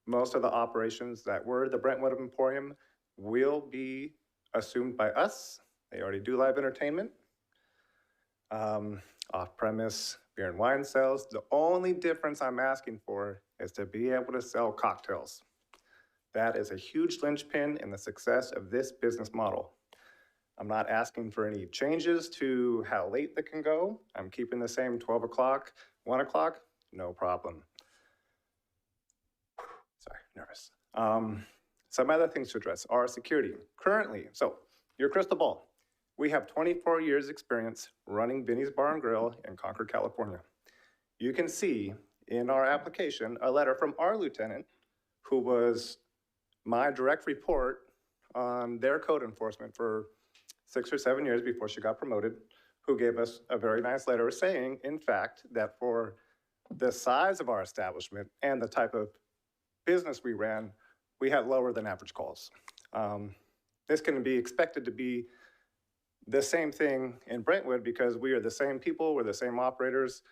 Most of the operations that were the Brentwood Emporium will be assumed by us. They already do live entertainment, off-premise beer and wine sales. The only difference I'm asking for is to be able to sell cocktails. That is a huge linchpin in the success of this business model. I'm not asking for any changes to how late they can go. I'm keeping the same 12 o'clock, 1 o'clock, no problem. Sorry, nervous. Some other things to address are security. Currently, so your crystal ball. We have 24 years experience running Benny's Bar and Grill in Concord, California. You can see in our application a letter from our lieutenant, who was my direct report on their code enforcement for 6 or 7 years before she got promoted, who gave us a very nice letter saying, in fact, that for the size of our establishment and the type of business we ran, we had lower than average calls. This can be expected to be the same thing in Brentwood because we are the same people, we're the same operators,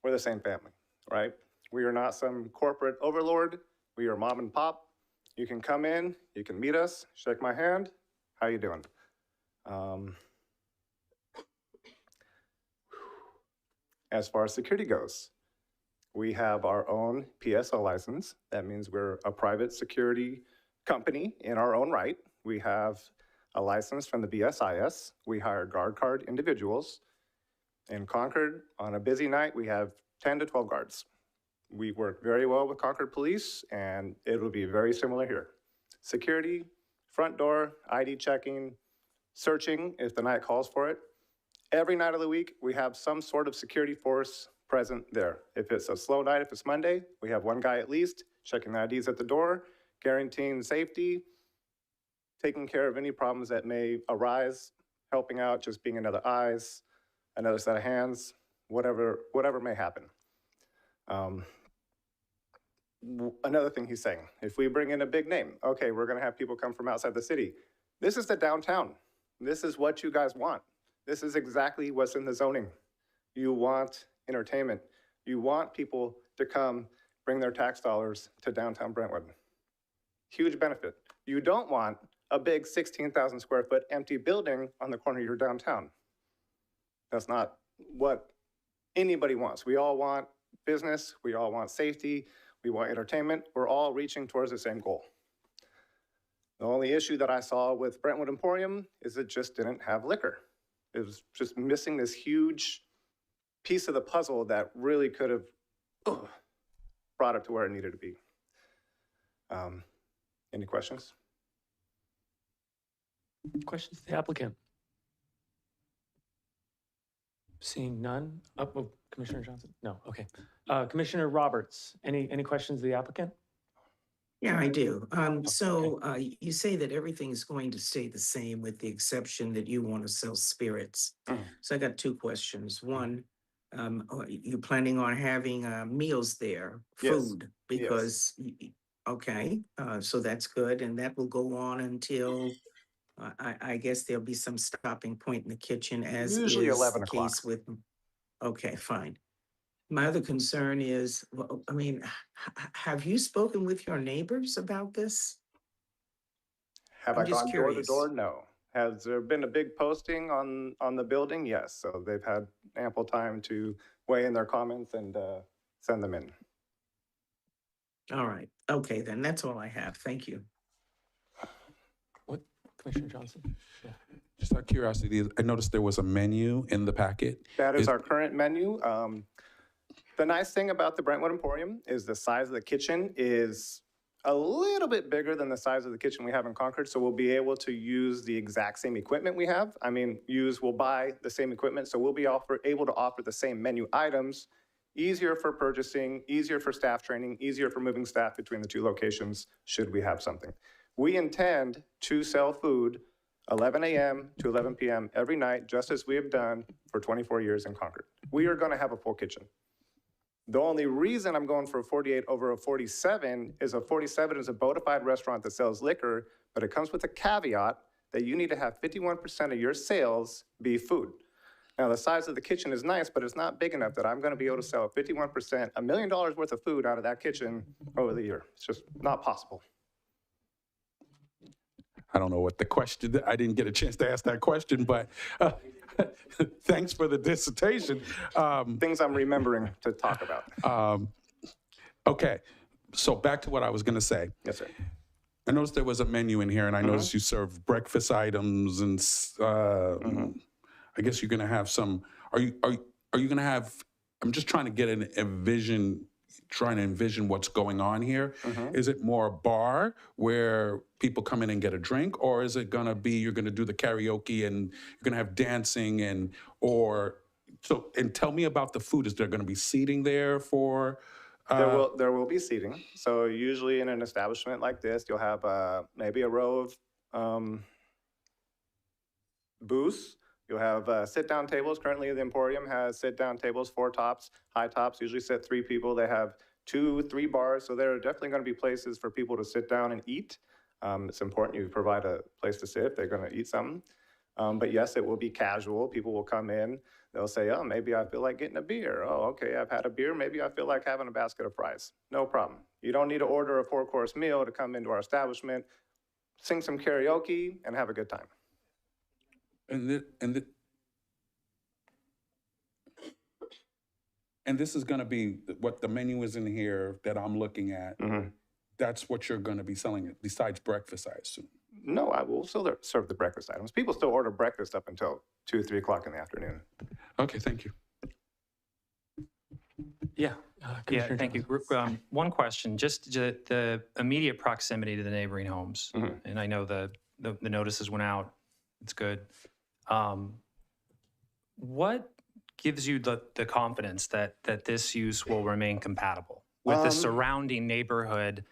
we're the same family, right? We are not some corporate overlord. We are mom and pop. You can come in, you can meet us, shake my hand. How you doing? As far as security goes, we have our own PSO license. That means we're a private security company in our own right. We have a license from the BSIS. We hire guard card individuals. In Concord, on a busy night, we have 10 to 12 guards. We work very well with Concord Police, and it will be very similar here. Security, front door, ID checking, searching if the night calls for it. Every night of the week, we have some sort of security force present there. If it's a slow night, if it's Monday, we have one guy at least checking the IDs at the door, guaranteeing safety, taking care of any problems that may arise, helping out, just being another eyes, another set of hands, whatever may happen. Another thing he's saying, if we bring in a big name, okay, we're gonna have people come from outside the city. This is the downtown. This is what you guys want. This is exactly what's in the zoning. You want entertainment. You want people to come bring their tax dollars to downtown Brentwood. Huge benefit. You don't want a big 16,000 square foot empty building on the corner of your downtown. That's not what anybody wants. We all want business. We all want safety. We want entertainment. We're all reaching towards the same goal. The only issue that I saw with Brentwood Emporium is it just didn't have liquor. It was just missing this huge piece of the puzzle that really could have brought it to where it needed to be. Any questions? Questions to the applicant? Seeing none. Oh, Commissioner Johnson? No, okay. Commissioner Roberts, any questions of the applicant? Yeah, I do. You say that everything is going to stay the same with the exception that you want to sell spirits. So I got two questions. One, are you planning on having meals there, Yes, food? Because, okay, so that's good. And that will go on until, I guess there'll be some stopping point in the kitchen as Usually is 11 the o'clock. case with, okay, fine. My other concern is, well, I mean, have you spoken with your neighbors about this? Have I'm I just gone door to curious. door? No. Has there been a big posting on the building? Yes. So they've had ample time to weigh in their comments and send them in. All right, okay, then that's all I have. Thank you. What, Commissioner Johnson? Yeah. Just out of curiosity, I noticed there was a menu in the packet. That is our current menu. The nice thing about the Brentwood Emporium is the size of the kitchen is a little bit bigger than the size of the kitchen we have in Concord, so we'll be able to use the exact same equipment we have. I mean, we'll buy the same equipment, so we'll be able to offer the same menu items, easier for purchasing, easier for staff training, easier for moving staff between the two locations, should we have something. We intend to sell food 11 a.m. to 11 p.m. every night, just as we have done for 24 years in Concord. We are going to have a full kitchen. The only reason I'm going for a 48 over a 47 is a 47 is a bona fide restaurant that sells liquor, but it comes with a caveat that you need to have 51% of your sales be food. Now, the size of the kitchen is nice, but it's not big enough that I'm going to be able to sell 51%, $1 million worth of food out of that kitchen over the year. It's just not possible. I don't know what the question, I didn't get a chance to ask that question, but thanks for the dissertation. Things I'm remembering to talk about. Okay, so back to what I was going to say. Yes, sir. I noticed there was a menu in here, and I noticed you serve breakfast items, and I guess you're going to have some. Are you going to have? I'm just trying to get trying to envision what's going on here. Is it more a bar where people come in and get a drink, or is it going to be you're going to do the karaoke and you're going to have dancing and tell me about the food. Is there going to be seating there for? There will be seating. So usually in an establishment like this, you'll have maybe a row of booths. You'll have sit-down tables. Currently, the Emporium has sit-down tables, 4 tops, high tops, usually sit 3 people. They have 2, 3 bars, so there are definitely going to be places for people to sit down and eat. It's important you provide a place to sit if they're going to eat something. But yes, it will be casual. People will come in. They'll say, oh, maybe I feel like getting a beer. Oh, okay, I've had a beer. Maybe I feel like having a basket of fries. No problem. You don't need to order a 4-course meal to come into our establishment, sing some karaoke, and have a good time. And this is going to be what the menu is in here that I'm looking at. That's what you're going to be selling besides breakfast, I assume. No, I will still serve the breakfast items. People still order breakfast up until 2, 3 o'clock in the afternoon. Okay, thank you. Yeah. Yeah, thank you. One question, just the immediate proximity to the neighboring homes. And I know the notices went out. It's good. What gives you the confidence that this use will remain compatible with the surrounding neighborhood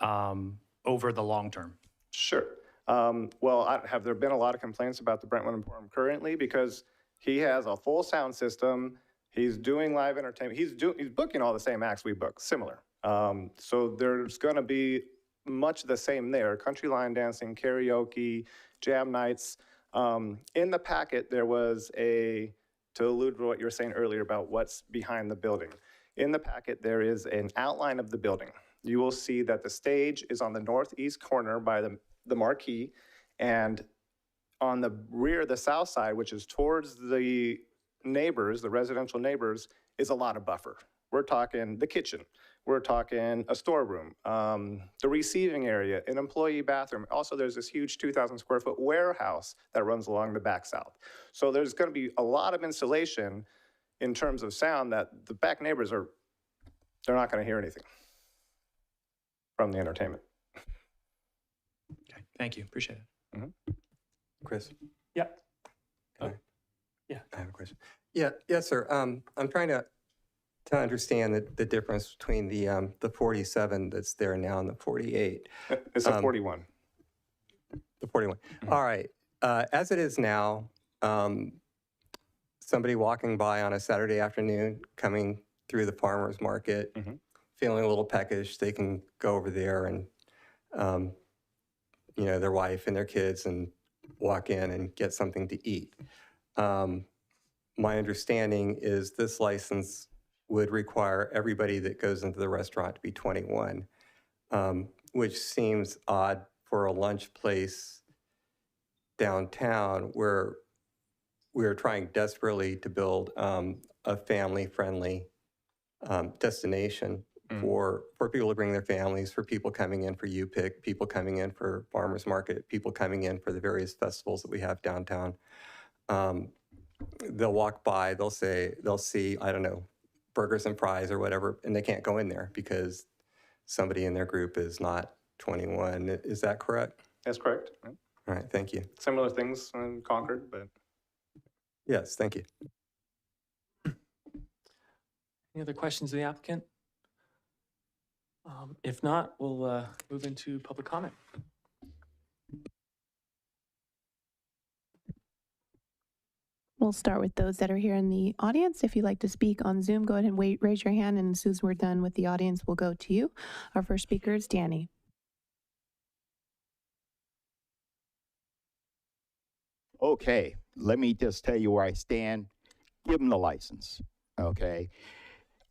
over the long term? Sure. Have there been a lot of complaints about the Brentwood Emporium currently? Because he has a full sound system. He's doing live entertainment. He's booking all the same acts we book, similar. So there's going to be much the same there. Country line dancing, karaoke, jam nights. In the packet, there was to allude to what you were saying earlier about what's behind the building. In the packet, there is an outline of the building. You will see that the stage is on the northeast corner by the marquee, and on the rear, the south side, which is towards the neighbors, the residential neighbors, is a lot of buffer. We're talking the kitchen. We're talking a storeroom, the receiving area, an employee bathroom. Also, there's this huge 2,000 square foot warehouse that runs along the back south. So there's going to be a lot of insulation in terms of sound that the back neighbors they're not going to hear anything from the entertainment. Okay, thank you. Appreciate it. Chris? Yeah. Can I? Yeah. I have a question. Yeah, yes, sir. I'm trying to understand the difference between the 47 that's there now and the 48. It's a 41. The 41. All right. As it is now, somebody walking by on a Saturday afternoon, coming through the farmer's market, feeling a little peckish, they can go over there and, their wife and their kids and walk in and get something to eat. My understanding is this license would require everybody that goes into the restaurant to be 21, which seems odd for a lunch place downtown where we're trying desperately to build a family-friendly destination for people to bring their families, for people coming in for U-Pick, people coming in for farmers market, people coming in for the various festivals that we have downtown. They'll walk by, they'll see, I don't know, burgers and fries or whatever, and they can't go in there because somebody in their group is not 21. Is that correct? That's correct. Right. All right, thank you. Similar things in Concord, but. Yes, thank you. Any other questions of the applicant? If not, we'll move into public comment. We'll start with those that are here in the audience. If you'd like to speak on Zoom, go ahead and raise your hand, and as soon as we're done with the audience, we'll go to you. Our first speaker is Danny. Okay, let me just tell you where I stand. Give them the license, okay?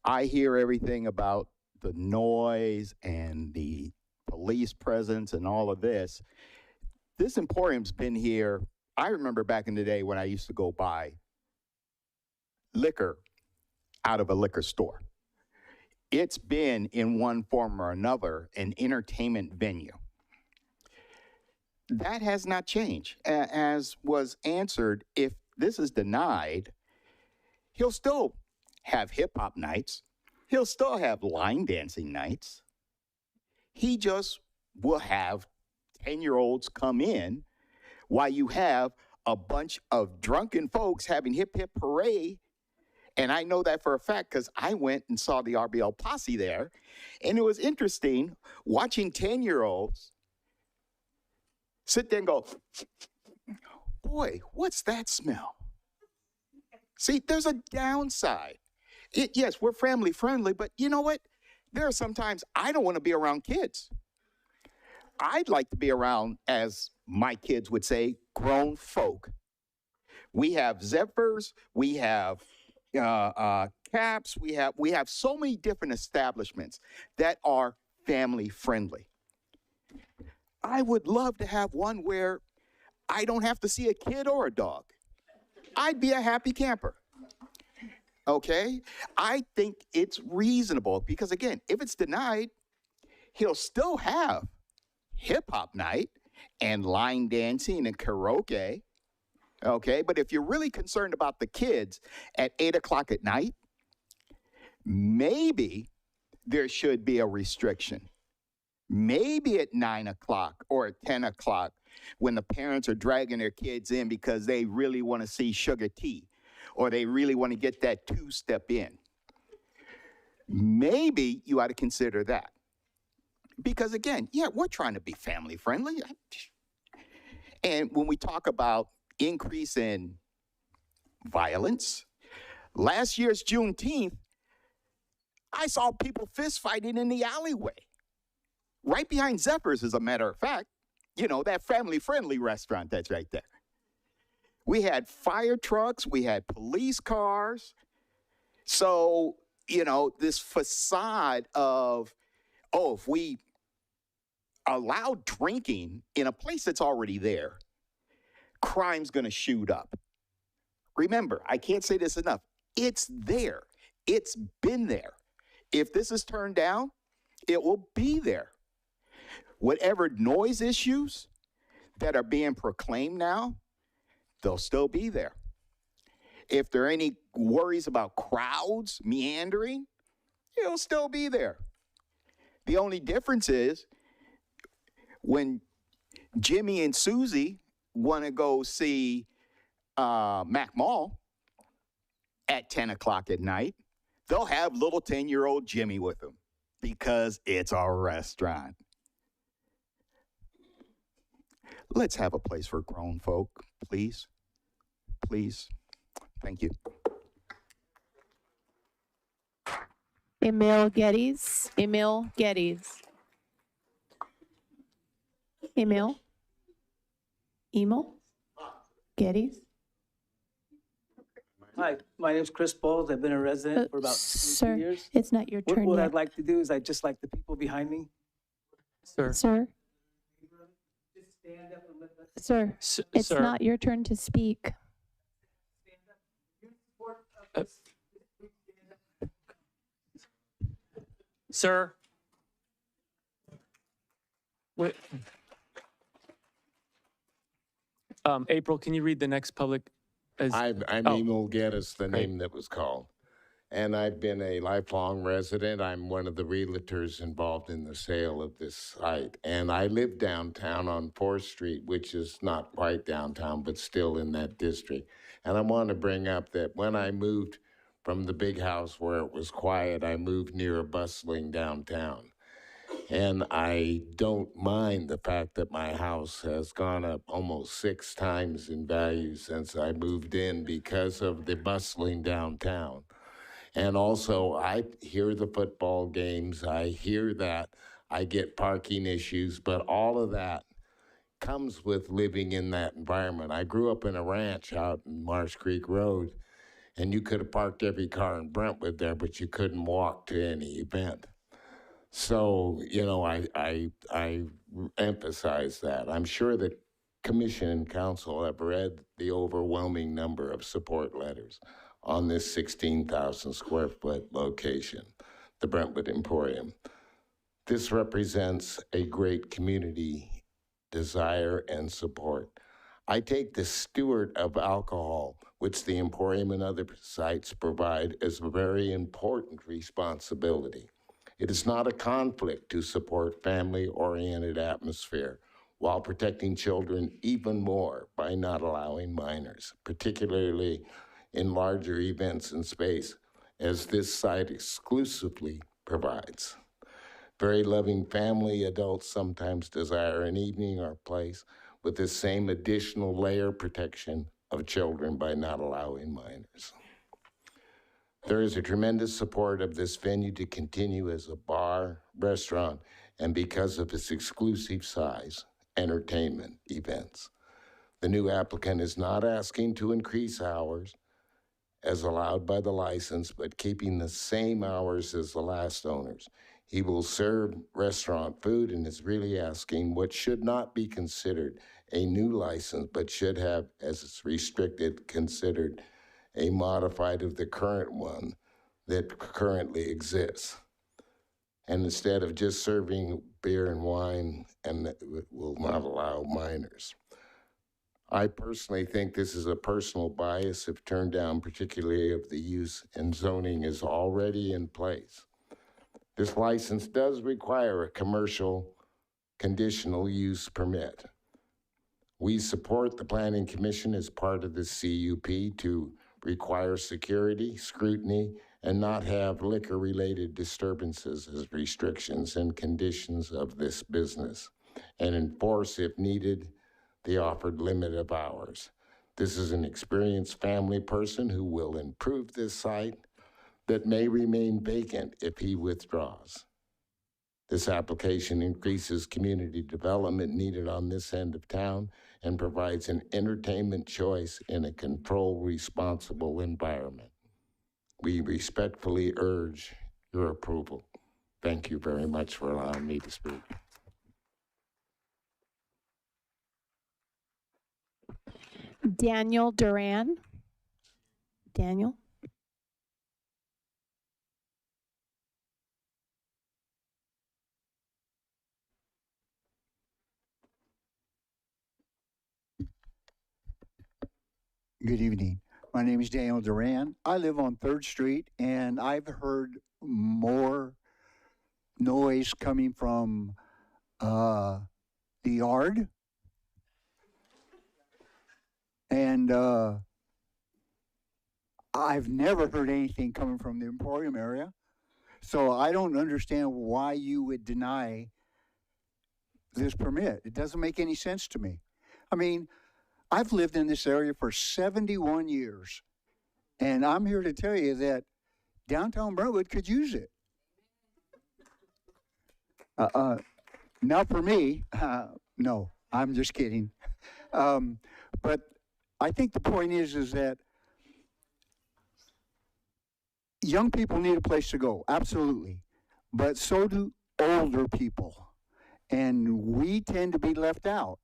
I hear everything about the noise and the police presence and all of this. This Emporium's been here. I remember back in the day when I used to go buy liquor out of a liquor store. It's been, in one form or another, an entertainment venue. That has not changed. As was answered, if this is denied, he'll still have hip-hop nights. He'll still have line dancing nights. He just will have 10-year-olds come in while you have a bunch of drunken folks having hip-hip hooray. And I know that for a fact because I went and saw the RBL posse there. And it was interesting watching 10-year-olds sit there and go, boy, what's that smell? See, there's a downside. Yes, we're family friendly, but you know what? There are sometimes I don't want to be around kids. I'd like to be around, as my kids would say, grown folk. We have Zephyrs, we have Caps, we have so many different establishments that are family friendly. I would love to have one where I don't have to see a kid or a dog. I'd be a happy camper. Okay? I think it's reasonable because, again, if it's denied, he'll still have hip-hop night and line dancing and karaoke. Okay? But if you're really concerned about the kids at 8 o'clock at night, maybe there should be a restriction. Maybe at 9 o'clock or at 10 o'clock when the parents are dragging their kids in because they really want to see Sugar T or they really want to get that two-step in. Maybe you ought to consider that. Because again, yeah, we're trying to be family friendly. And when we talk about increase in violence, last year's Juneteenth, I saw people fist fighting in the alleyway. Right behind Zephyrs, as a matter of fact. You know, that family-friendly restaurant that's right there. We had fire trucks. We had police cars. So, you know, this facade of, oh, if we allow drinking in a place that's already there, crime's going to shoot up. Remember, I can't say this enough. It's there. It's been there. If this is turned down, it will be there. Whatever noise issues that are being proclaimed now, they'll still be there. If there are any worries about crowds meandering, it'll still be there. The only difference is when Jimmy and Susie want to go see Mac Mall, at 10 o'clock at night, they'll have little 10-year-old Jimmy with them because it's a restaurant. Let's have a place for grown folk, please. Please. Thank you. Emil Geddes. Emil Geddes. Emil? Emil? Geddes? Hi, my name's Chris Bowles. I've been a resident for about 22 Sir, years. it's not your turn What yet. I'd like to do is I'd just like the people behind me. Sir. Sir? Sir, it's Sir. not your turn to speak. Sir. Wait. April, can you read the next public? I'm Emil Geddes, the name that was called. And I've been a lifelong resident. I'm one of the realtors involved in the sale of this site. And I live downtown on 4th Street, which is not quite downtown, but still in that district. And I want to bring up that when I moved from the big house where it was quiet, I moved near a bustling downtown. And I don't mind the fact that my house has gone up almost 6 times in value since I moved in because of the bustling downtown. And also, I hear the football games. I hear that. I get parking issues, but all of that comes with living in that environment. I grew up in a ranch out in Marsh Creek Road, and you could have parked every car in Brentwood there, but you couldn't walk to any event. So, you know, I emphasize that. I'm sure the commission and council have read the overwhelming number of support letters on this 16,000 square foot location, the Brentwood Emporium. This represents a great community desire and support. I take the steward of alcohol, which the Emporium and other sites provide, as a very important responsibility. It is not a conflict to support family-oriented atmosphere while protecting children even more by not allowing minors, particularly in larger events in space, as this site exclusively provides. Very loving family adults sometimes desire an evening or place with the same additional layer protection of children by not allowing minors. There is a tremendous support of this venue to continue as a bar, restaurant, and because of its exclusive size, entertainment events. The new applicant is not asking to increase hours as allowed by the license, but keeping the same hours as the last owners. He will serve restaurant food and is really asking what should not be considered a new license, but should have, as it's restricted, considered a modified of the current one that currently exists. And instead of just serving beer and wine, and it will not allow minors. I personally think this is a personal bias if turned down, particularly if the use and zoning is already in place. This license does require a commercial conditional use permit. We support the Planning Commission as part of the CUP to require security, scrutiny, and not have liquor-related disturbances as restrictions and conditions of this business, and enforce, if needed, the offered limit of hours. This is an experienced family person who will improve this site that may remain vacant if he withdraws. This application increases community development needed on this end of town and provides an entertainment choice in a controlled, responsible environment. We respectfully urge your approval. Thank you very much for allowing me to speak. Daniel Duran. Daniel? Good evening. My name is Daniel Duran. I live on 3rd Street, and I've heard more noise coming from the yard. And I've never heard anything coming from the Emporium area. So I don't understand why you would deny this permit. It doesn't make any sense to me. I mean, I've lived in this area for 71 years, and I'm here to tell you that downtown Brentwood could use it. Now for me, no, I'm just kidding. But I think the point is that young people need a place to go, absolutely. But so do older people. And we tend to be left out.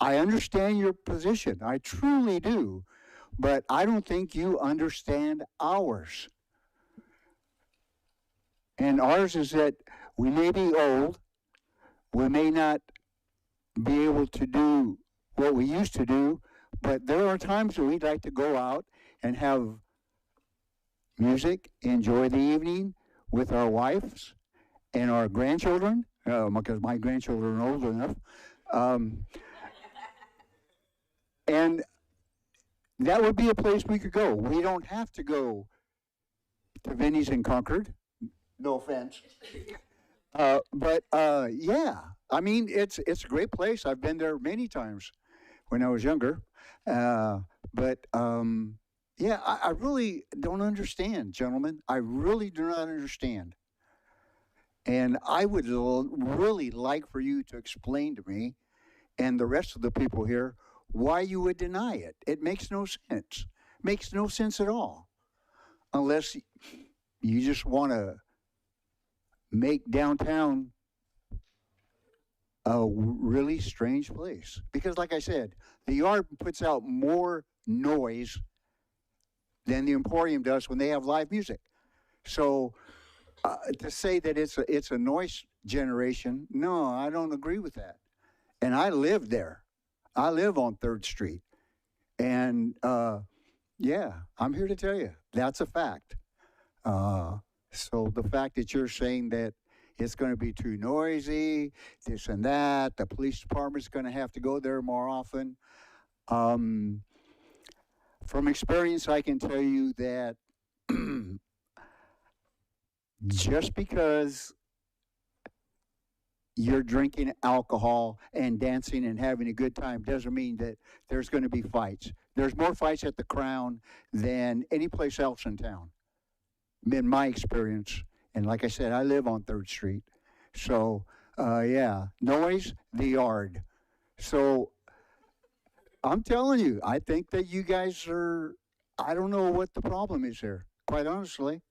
I understand your position, I truly do. But I don't think you understand ours. And ours is that we may be old, we may not be able to do what we used to do, but there are times that we'd like to go out and have music, enjoy the evening with our wives and our grandchildren, because my grandchildren are old enough. And that would be a place we could go. We don't have to go to Vinnie's in Concord. No offense. But yeah, I mean, it's a great place. I've been there many times when I was younger. But yeah, I really don't understand, gentlemen. I really do not understand. And I would really like for you to explain to me and the rest of the people here why you would deny it. It makes no sense. Makes no sense at all. Unless you just want to make downtown a really strange place. Because like I said, the Yard puts out more noise than the Emporium does when they have live music. So to say that it's a noise generation, no, I don't agree with that. And I live there. I live on 3rd Street. And yeah, I'm here to tell you, that's a fact. So the fact that you're saying that it's going to be too noisy, this and that, the police department's going to have to go there more often. From experience, I can tell you that just because you're drinking alcohol and dancing and having a good time doesn't mean that there's going to be fights. There's more fights at the Crown than any place else in town, in my experience. And like I said, I live on 3rd Street. So, yeah, noise, the Yard. So, I'm telling you, I think that you guys are, I don't know what the problem is here, quite honestly.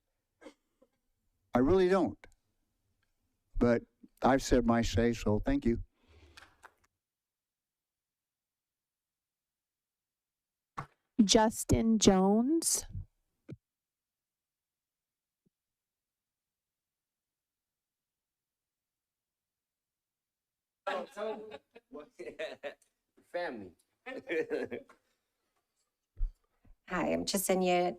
I really don't. But I've said my say, so thank you. Justin Jones. Family. Hi, I'm Jasenia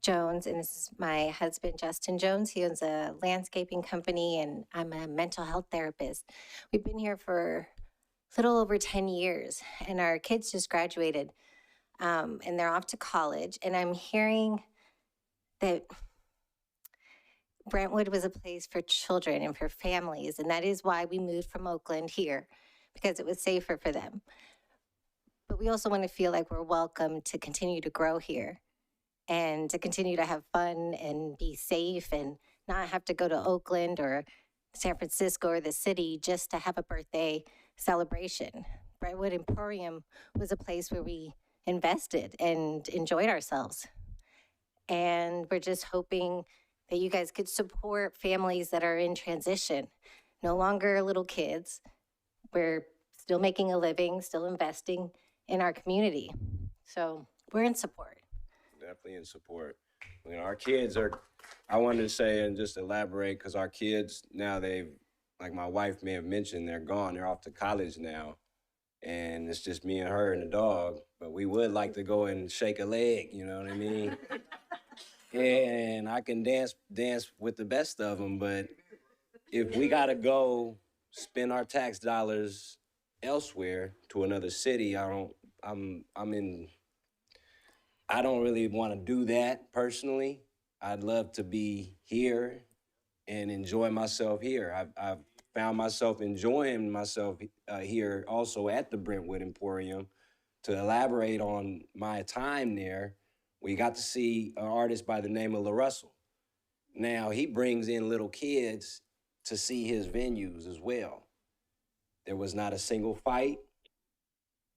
Jones, and this is my husband, Justin Jones. He owns a landscaping company, and I'm a mental health therapist. We've been here for a little over 10 years, and our kids just graduated, and they're off to college. And I'm hearing that Brentwood was a place for children and for families, and that is why we moved from Oakland here, because it was safer for them. But we also want to feel like we're welcome to continue to grow here and to continue to have fun and be safe and not have to go to Oakland or San Francisco or the city just to have a birthday celebration. Brentwood Emporium was a place where we invested and enjoyed ourselves. And we're just hoping that you guys could support families that are in transition, no longer little kids. We're still making a living, still investing in our community. So we're in support. Definitely in support. You know, our kids are, I wanted to say and just elaborate, because our kids now, like my wife may have mentioned, they're gone. They're off to college now. And it's just me and her and the dog. But we would like to go and shake a leg, you know what I mean? And I can dance with the best of them. But if we got to go spend our tax dollars elsewhere to another city, I I don't really want to do that personally. I'd love to be here and enjoy myself here. I've found myself enjoying myself here also at the Brentwood Emporium. To elaborate on my time there, we got to see an artist by the name of La Russell. Now, he brings in little kids to see his venues as well. There was not a single fight.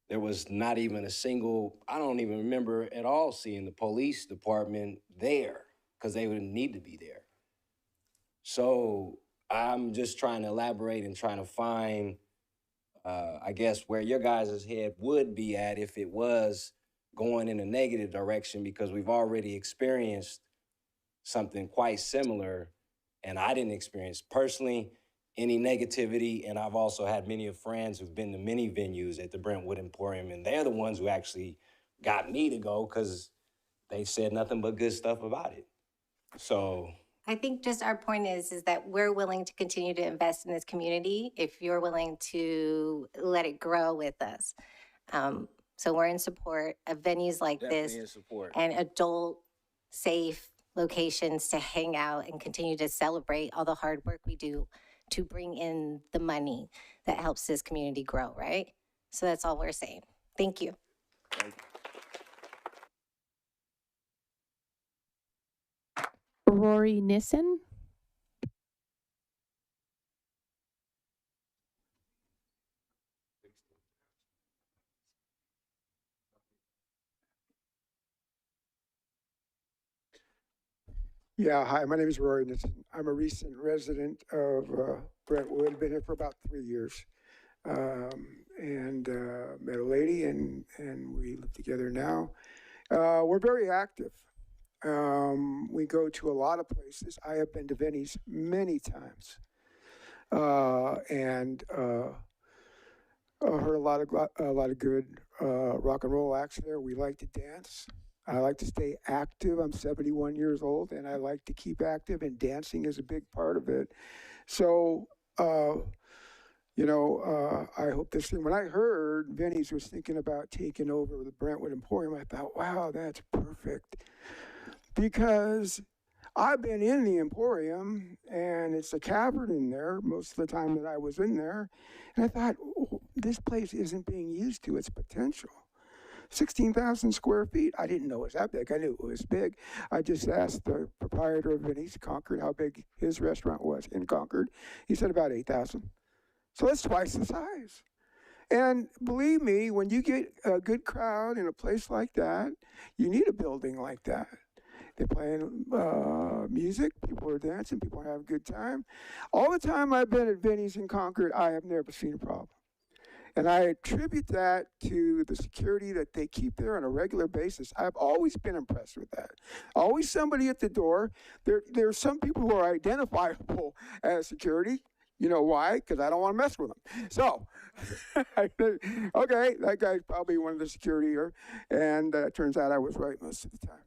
There was not even a single, I don't even remember at all seeing the police department there because they wouldn't need to be there. So I'm just trying to elaborate and trying to find, I guess, where your guys' head would be at if it was going in a negative direction, because we've already experienced something quite similar, and I didn't experience personally any negativity, and I've also had many of friends who've been to many venues at the Brentwood Emporium, and they're the ones who actually got me to go because they said nothing but good stuff about it. So I think just our point is that we're willing to continue to invest in this community if you're willing to let it grow with us. So we're in support of venues like definitely in this support. and adult safe locations to hang out and continue to celebrate all the hard work we do to bring in the money that helps this community grow, right? So that's all we're saying. Thank you. Rory Nissen. Yeah, hi, my name is Rory Nissen. I'm a recent resident of Brentwood, been here for about 3 years. And met a lady and we live together now. We're very active. We go to a lot of places. I have been to Vinny's many times. And heard a lot of good rock and roll acts there. We like to dance. I like to stay active. I'm 71 years old, and I like to keep active, and dancing is a big part of it. So, I hope this thing, when I heard Vinny's was thinking about taking over the Brentwood Emporium, I thought, wow, that's perfect. Because I've been in the Emporium, and it's a cavern in there most of the time that I was in there. And I thought, oh, this place isn't being used to its potential. 16,000 square feet. I didn't know it was that big. I knew it was big. I just asked the proprietor of Vinny's Concord how big his restaurant was in Concord. He said about 8,000. So that's twice the size. And believe me, when you get a good crowd in a place like that, you need a building like that. They're playing music, people are dancing, people are having a good time. All the time I've been at Vinny's in Concord, I have never seen a problem. And I attribute that to the security that they keep there on a regular basis. I've always been impressed with that. Always somebody at the door. There are some people who are identifiable as security. You know why? Because I don't want to mess with them. So, okay, that guy's probably one of the security here. And turns out I was right most of the time.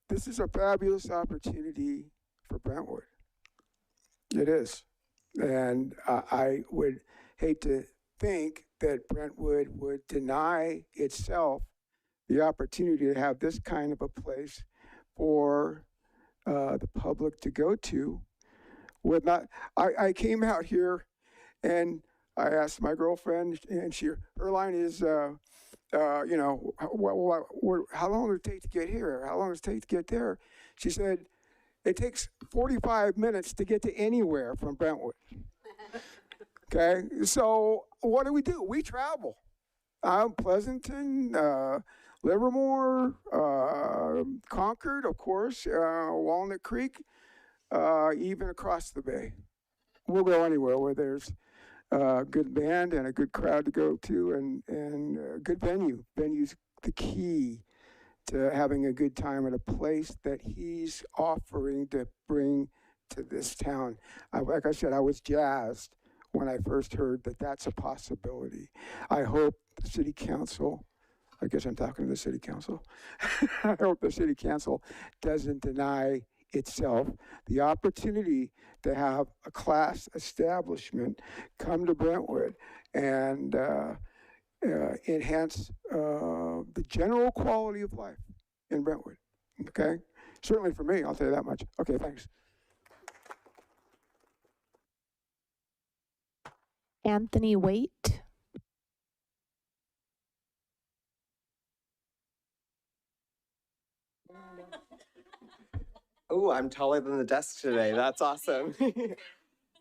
This is a fabulous opportunity for Brentwood. It is. And I would hate to think that Brentwood would deny itself the opportunity to have this kind of a place for the public to go to. I came out here and I asked my girlfriend, and her line is, how long would it take to get here? How long does it take to get there? She said, it takes 45 minutes to get to anywhere from Brentwood. Okay, so what do? We travel. Pleasanton, Livermore, Concord, of course, Walnut Creek, even across the bay. We'll go anywhere where there's a good band and a good crowd to go to and a good venue. Venue's the key to having a good time at a place that he's offering to bring to this town. Like I said, I was jazzed when I first heard that that's a possibility. I hope the city council, I guess I'm talking to the city council, I hope the city council doesn't deny itself the opportunity to have a class establishment come to Brentwood and enhance the general quality of life in Brentwood. Okay? Certainly for me, I'll tell you that much. Okay, thanks. Anthony Waite. Oh, I'm taller than the desk today. That's awesome.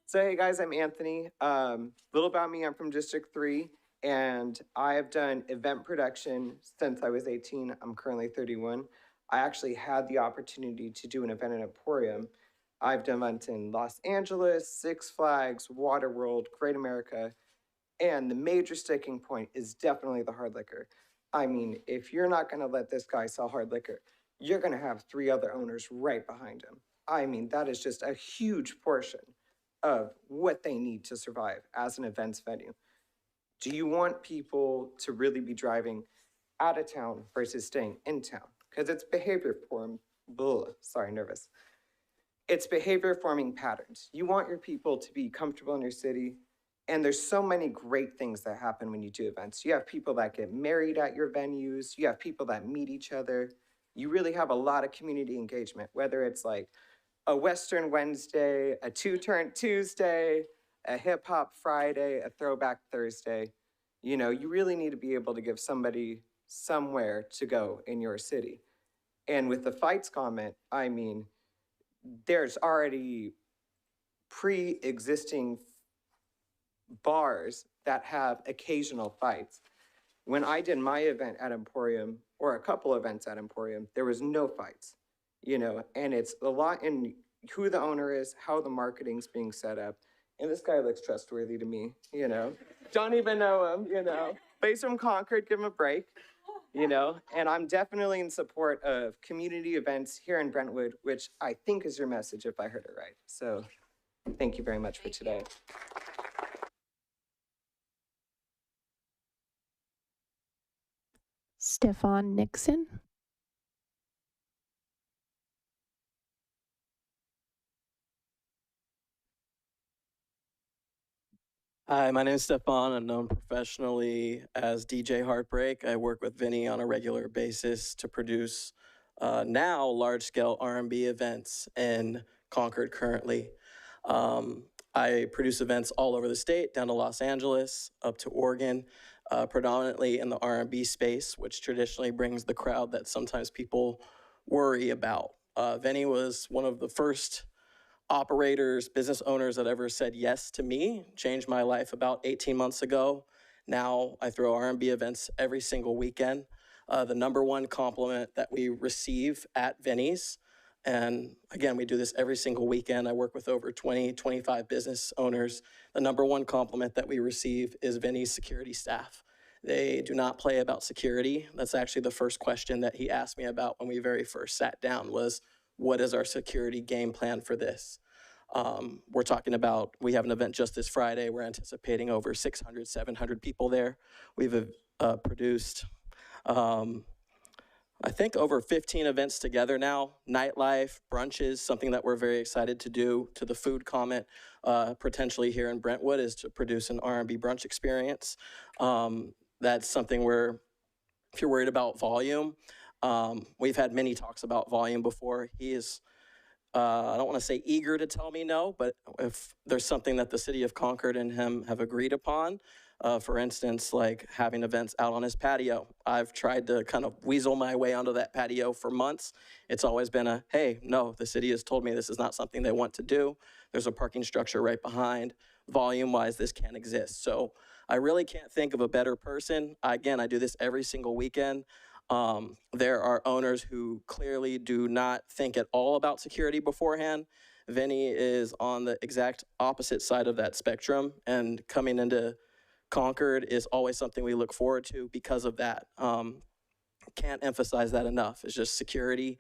So, hey guys, I'm Anthony. Little about me, I'm from District 3, and I have done event production since I was 18. I'm currently 31. I actually had the opportunity to do an event in Emporium. I've done events in Los Angeles, Six Flags, Waterworld, Great America, and the major sticking point is definitely the hard liquor. I mean, if you're not gonna let this guy sell hard liquor, you're gonna have 3 other owners right behind him. I mean, that is just a huge portion of what they need to survive as an events venue. Do you want people to really be driving out of town versus staying in town? Because it's behavior form, sorry, nervous. It's behavior forming patterns. You want your people to be comfortable in your city. And there's so many great things that happen when you do events. You have people that get married at your venues. You have people that meet each other. You really have a lot of community engagement, whether it's like a Western Wednesday, a two-turn Tuesday, a hip hop Friday, a throwback Thursday. You know, you really need to be able to give somebody somewhere to go in your city. And with the fights comment, I mean, there's already pre-existing bars that have occasional fights. When I did my event at Emporium, or a couple events at Emporium, there was no fights, you know, and it's a lot in who the owner is, how the marketing's being set up. And this guy looks trustworthy to me, you know. Don't even know him, you know. But he's from Concord, give him a break, you know. And I'm definitely in support of community events here in Brentwood, which I think is your message if I heard it right. So thank you very much for today. Stefan Nixon. Hi, my name is Stefan. I'm known professionally as DJ Heartbreak. I work with Vinny on a regular basis to produce now large-scale R&B events in Concord currently. I produce events all over the state, down to Los Angeles, up to Oregon, predominantly in the R&B space, which traditionally brings the crowd that sometimes people worry about. Vinny was one of the first operators, business owners that ever said yes to me, changed my life about 18 months ago. Now I throw R&B events every single weekend. The #1 compliment that we receive at Vinny's, and again, we do this every single weekend. I work with over 20, 25 business owners. The #1 compliment that we receive is Vinny's security staff. They do not play about security. That's actually the first question that he asked me about when we very first sat down was, what is our security game plan for this? We're talking about, we have an event just this Friday. We're anticipating over 600, 700 people there. We've produced, I think, over 15 events together now. Nightlife, brunches, something that we're very excited to do. To the food comment, potentially here in Brentwood, is to produce an R&B brunch experience. That's something where, if you're worried about volume, we've had many talks about volume before. He is, I don't want to say eager to tell me no, but if there's something that the city of Concord and him have agreed upon, for instance, like having events out on his patio. I've tried to kind of weasel my way onto that patio for months. It's always been a, hey, no, the city has told me this is not something they want to do. There's a parking structure right behind. Volume-wise, this can't exist. So I really can't think of a better person. Again, I do this every single weekend. There are owners who clearly do not think at all about security beforehand. Vinny is on the exact opposite side of that spectrum, and coming into Concord is always something we look forward to because of that. Can't emphasize that enough. It's just security.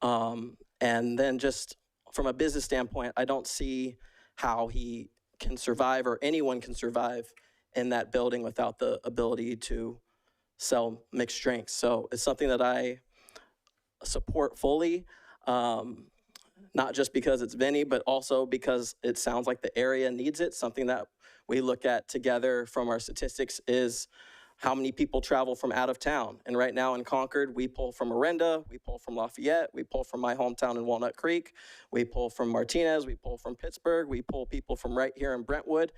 And then just from a business standpoint, I don't see how he can survive, or anyone can survive in that building without the ability to sell mixed drinks. So it's something that I support fully, not just because it's Vinny, but also because it sounds like the area needs it. Something that we look at together from our statistics is how many people travel from out of town. And right now in Concord, we pull from Orinda, we pull from Lafayette, we pull from my hometown in Walnut Creek, we pull from Martinez, we pull from Pittsburgh, we pull people from right here in Brentwood.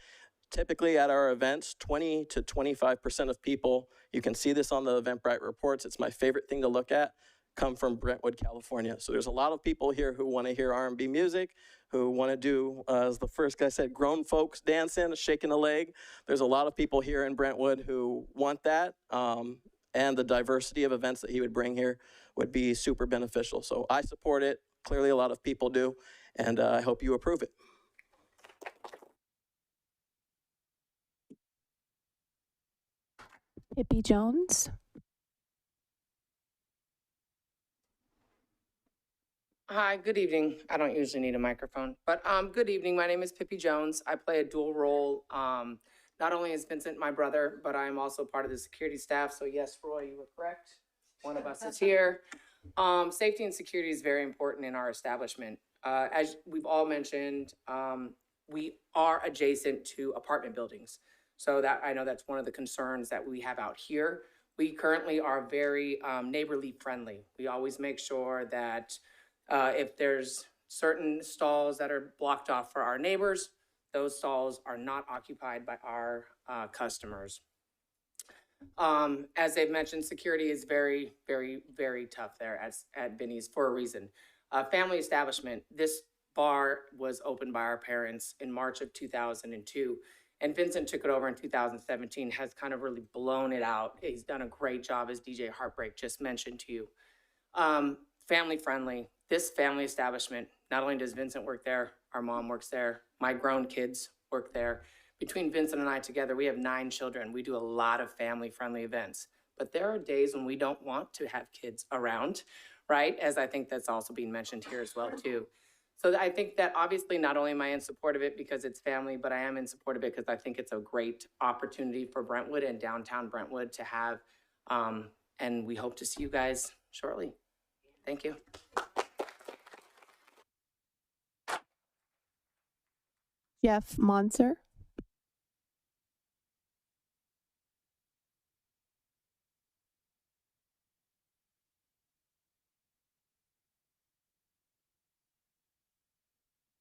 Typically at our events, 20 to 25% of people, you can see this on the Eventbrite reports, it's my favorite thing to look at, come from Brentwood, California. So there's a lot of people here who want to hear R&B music, who want to do, as the first guy said, grown folks dancing, shaking a leg. There's a lot of people here in Brentwood who want that, and the diversity of events that he would bring here would be super beneficial. So I support it. Clearly a lot of people do, and I hope you approve it. Pippi Jones. Hi, good evening. I don't usually need a microphone, but good evening. My name is Pippi Jones. I play a dual role. Not only is Vincent my brother, but I'm also part of the security staff. So yes, Roy, you were correct. One of us is here. Safety and security is very important in our establishment. As we've all mentioned, we are adjacent to apartment buildings. So that I know that's one of the concerns that we have out here. We currently are very neighborly friendly. We always make sure that if there's certain stalls that are blocked off for our neighbors, those stalls are not occupied by our customers. As they've mentioned, security is very, very, very tough there at Binny's for a reason. Family establishment, this bar was opened by our parents in March of 2002. And Vincent took it over in 2017, has kind of really blown it out. He's done a great job, as DJ Heartbreak just mentioned to you. Family friendly. This family establishment, not only does Vincent work there, our mom works there, my grown kids work there. Between Vincent and I together, we have 9 children. We do a lot of family friendly events. But there are days when we don't want to have kids around, right? As I think that's also being mentioned here as well too. So I think that obviously not only am I in support of it because it's family, but I am in support of it because I think it's a great opportunity for Brentwood and downtown Brentwood to have, and we hope to see you guys shortly. Thank you. Jeff Monser.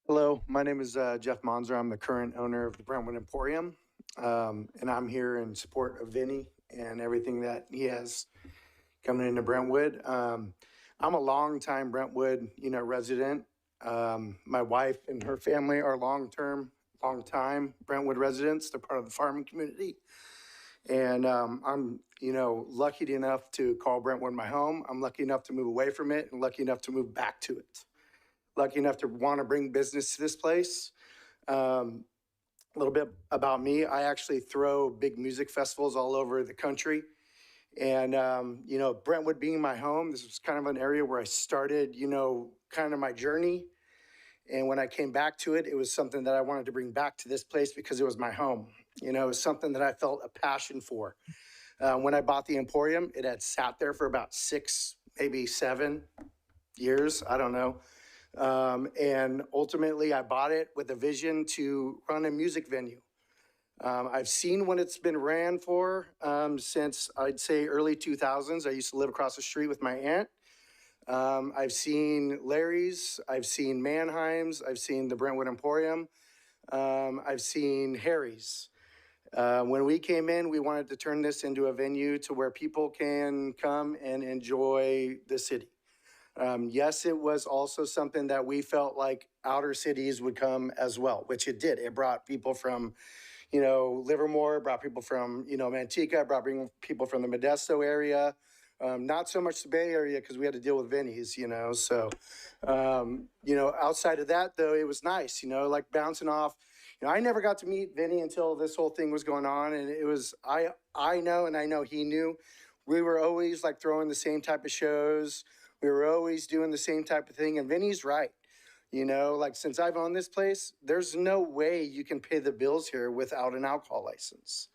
Hello, my name is Jeff Monser. I'm the current owner of the Brentwood Emporium, and I'm here in support of Vinny and everything that he has coming into Brentwood. I'm a longtime Brentwood, resident. My wife and her family are long-time Brentwood residents. They're part of the farming community, and I'm, lucky enough to call Brentwood my home. I'm lucky enough to move away from it, and lucky enough to move back to it. Lucky enough to want to bring business to this place. A little bit about me. I actually throw big music festivals all over the country. And, Brentwood being my home, this was kind of an area where I started, kind of my journey. And when I came back to it, it was something that I wanted to bring back to this place because it was my home. It was something that I felt a passion for. When I bought the Emporium, it had sat there for about 6, maybe 7 years. I don't know. And ultimately I bought it with a vision to run a music venue. I've seen what it's been ran for since I'd say early 2000s. I used to live across the street with my aunt. I've seen Larry's, I've seen Mannheim's, I've seen the Brentwood Emporium, I've seen Harry's. When we came in, we wanted to turn this into a venue to where people can come and enjoy the city. Yes, it was also something that we felt like outer cities would come as well, which it did. It brought people from, Livermore, brought people from, Manteca, brought people from the Modesto area. Not so much the Bay Area because we had to deal with Vinny's, So, outside of that, though, it was nice, like bouncing off. I never got to meet Vinny until this whole thing was going on. And it was, I know, and I know he knew, we were always like throwing the same type of shows. We were always doing the same type of thing. And Vinny's right. Like since I've owned this place, there's no way you can pay the bills here without an alcohol license.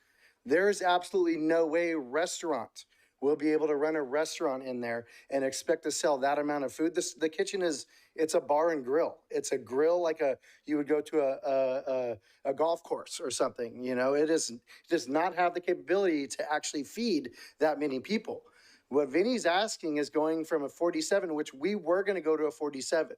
There's absolutely no way restaurant we'll be able to run a restaurant in there and expect to sell that amount of food. The kitchen it's a bar and grill. It's a grill like you would go to a golf course or something. You know, it does not have the capability to actually feed that many people. What Vinny's asking is going from a 47, which we were going to go to a 47.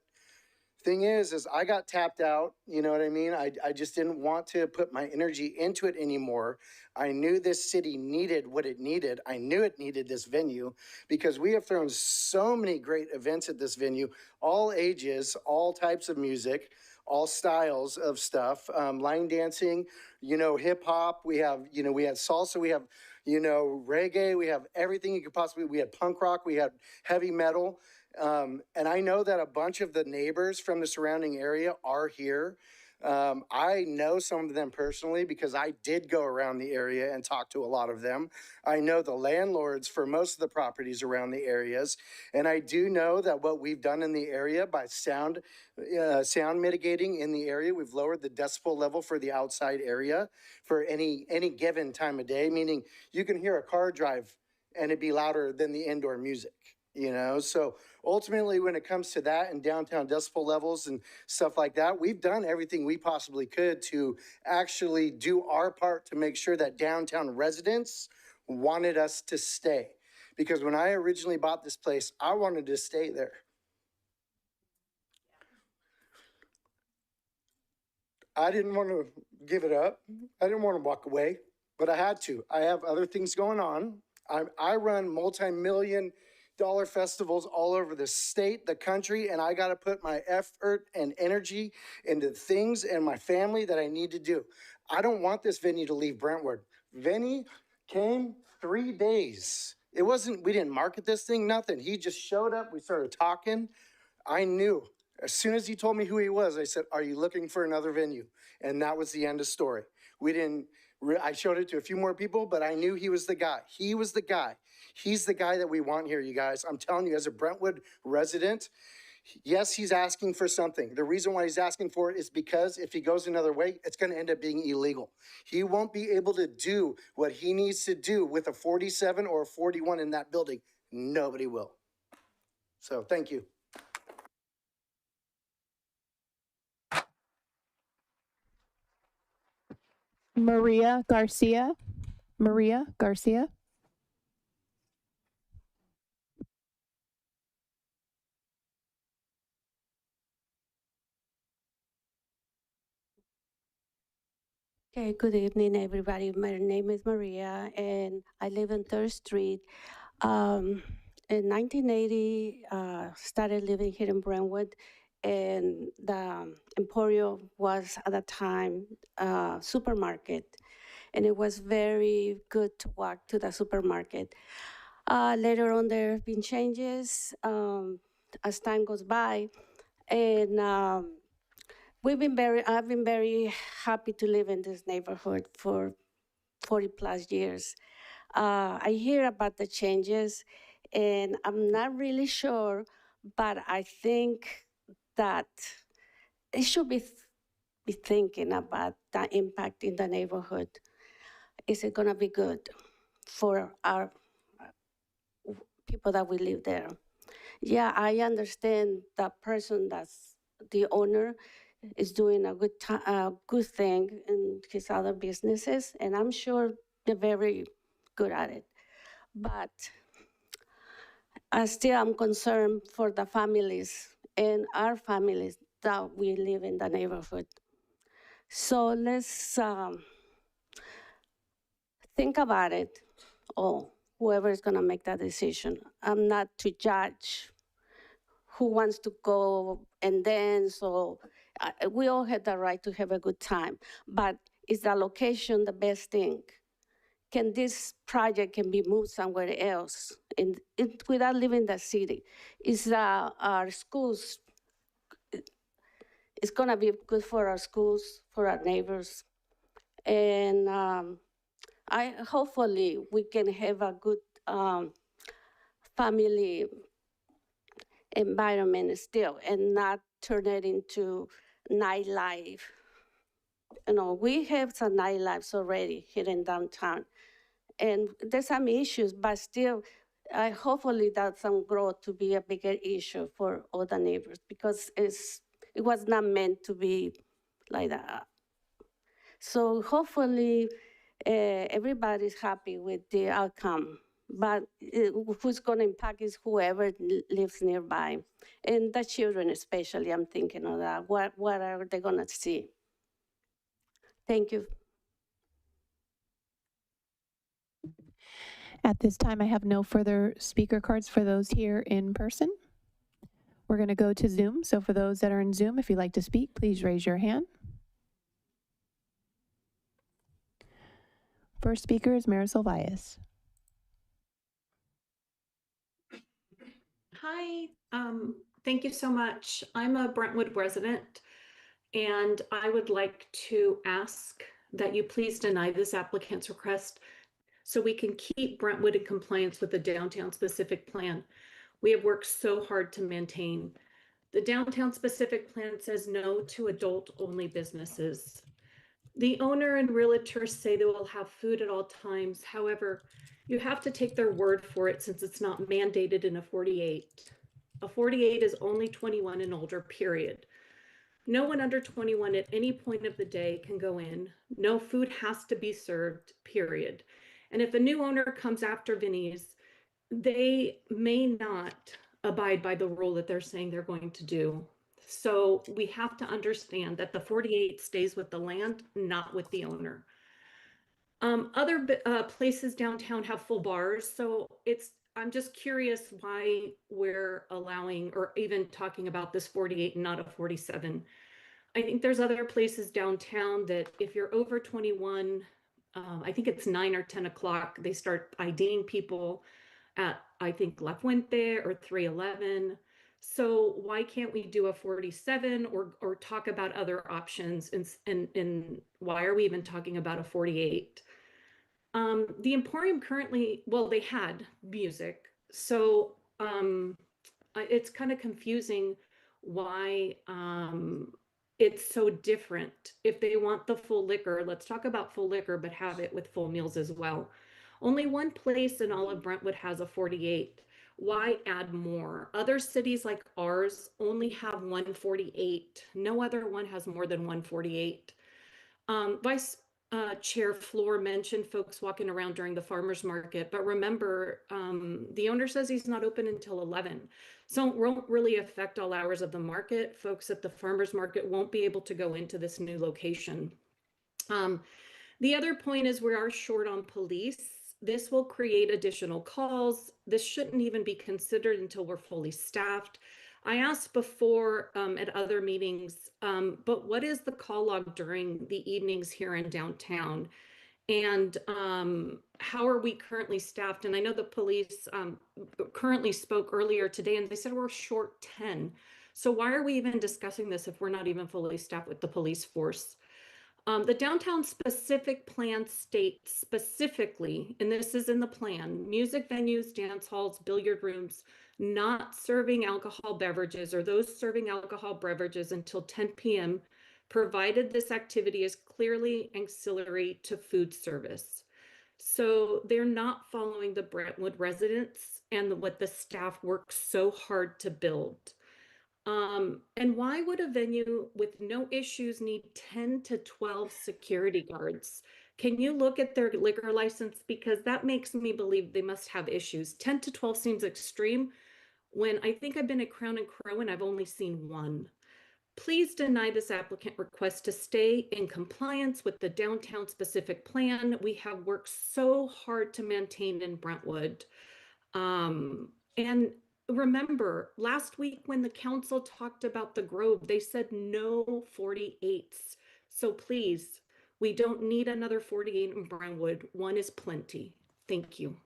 Thing is I got tapped out, you know what I mean? I just didn't want to put my energy into it anymore. I knew this city needed what it needed. I knew it needed this venue because we have thrown so many great events at this venue, all ages, all types of music, all styles of stuff, line dancing, you know, hip hop. We have, you know, we had salsa, we have, you know, reggae, we have everything you could possibly, we had punk rock, we had heavy metal. And I know that a bunch of the neighbors from the surrounding area are here. I know some of them personally because I did go around the area and talk to a lot of them. I know the landlords for most of the properties around the areas. And I do know that what we've done in the area by sound mitigating in the area, we've lowered the decibel level for the outside area for any given time of day, meaning you can hear a car drive and it'd be louder than the indoor music. You know, so ultimately, when it comes to that and downtown decibel levels and stuff like that, we've done everything we possibly could to actually do our part to make sure that downtown residents wanted us to stay. Because when I originally bought this place, I wanted to stay there. I didn't want to give it up. I didn't want to walk away, but I had to. I have other things going on. I run multi-million-dollar festivals all over the state, the country, and I got to put my effort and energy into things and my family that I need to do. I don't want this venue to leave Brentwood. Vinny came 3 days. It wasn't, we didn't market this thing, nothing. He just showed up. We started talking. I knew. As soon as he told me who he was, I said, "Are you looking for another venue?" And that was the end of story. We didn't, I showed it to a few more people, but I knew he was the guy. He was the guy. He's the guy that we want here, you guys. I'm telling you, as a Brentwood resident, yes, he's asking for something. The reason why he's asking for it is because if he goes another way, it's going to end up being illegal. He won't be able to do what he needs to do with a 47 or a 41 in that building. Nobody will. So thank you. Maria Garcia. Maria Garcia. Okay, good evening, everybody. My name is Maria, and I live on 3rd Street. In 1980, started living here in Brentwood, and the Emporio was at the time a supermarket, and it was very good to walk to the supermarket. Later on, there have been changes as time goes by, and I've been very happy to live in this neighborhood for 40 plus years. I hear about the changes, and I'm not really sure, but I think that it should be thinking about the impact in the neighborhood. Is it gonna be good for our people that we live there? Yeah, I understand the person that's the owner is doing a good thing in his other businesses, and I'm sure they're very good at it. But I still am concerned for the families and our families that we live in the neighborhood. So let's think about it, or whoever is gonna make that decision. I'm not to judge who wants to go and dance, or we all have the right to have a good time, but is the location the best thing? Can this project can be moved somewhere else without leaving the city? Is our schools, it's gonna be good for our schools, for our neighbors, and hopefully we can have a good family environment still, and not turn it into nightlife. You know, we have some nightlives already here in downtown, and there's some issues, but still, hopefully that's some growth to be a bigger issue for all the neighbors because it was not meant to be like that. So hopefully everybody's happy with the outcome, but who's going to impact is whoever lives nearby, and the children especially. I'm thinking of that. What are they going to see? Thank you. At this time, I have no further speaker cards for those here in person. We're going to go to Zoom. So for those that are in Zoom, if you'd like to speak, please raise your hand. First speaker is Marisol Valles. Hi, thank you so much. I'm a Brentwood resident, and I would like to ask that you please deny this applicant's request so we can keep Brentwood in compliance with the downtown specific plan. We have worked so hard to maintain. The downtown specific plan says no to adult-only businesses. The owner and realtors say they will have food at all times. However, you have to take their word for it since it's not mandated in a 48. A 48 is only 21 and older, period. No one under 21 at any point of the day can go in. No food has to be served, period. And if a new owner comes after Vinnie's, they may not abide by the rule that they're saying they're going to do. So we have to understand that the 48 stays with the land, not with the owner. Other places downtown have full bars, so I'm just curious why we're allowing or even talking about this 48 and not a 47. I think there's other places downtown that if you're over 21, I think it's 9 or 10 o'clock, they start IDing people at, I think, La Fuente or 311. So why can't we do a 47 or talk about other options? And why are we even talking about a 48? The Emporium currently, well, they had music. So it's kind of confusing why it's so different. If they want the full liquor, let's talk about full liquor, but have it with full meals as well. Only one place in all of Brentwood has a 48. Why add more? Other cities like ours only have 148. No other one has more than 148. Vice Chair Floor mentioned folks walking around during the farmer's market, but remember, the owner says he's not open until 11. So it won't really affect all hours of the market. Folks at the farmer's market won't be able to go into this new location. The other point is we are short on police. This will create additional calls. This shouldn't even be considered until we're fully staffed. I asked before at other meetings, but what is the call log during the evenings here in downtown? And how are we currently staffed? And I know the police currently spoke earlier today and they said we're short 10. So why are we even discussing this if we're not even fully staffed with the police force? The downtown specific plan states specifically, and this is in the plan, music venues, dance halls, billiard rooms, not serving alcohol beverages or those serving alcohol beverages until 10 p.m., provided this activity is clearly ancillary to food service. So they're not following the Brentwood residents and what the staff works so hard to build. And why would a venue with no issues need 10 to 12 security guards? Can you look at their liquor license? Because that makes me believe they must have issues. 10 to 12 seems extreme when I think I've been at Crown and Crow and I've only seen one. Please deny this applicant request to stay in compliance with the downtown specific plan we have worked so hard to maintain in Brentwood. And remember, last week when the council talked about the Grove, they said no 48s. So please, we don't need another 48 in Brentwood. One is plenty. Thank you.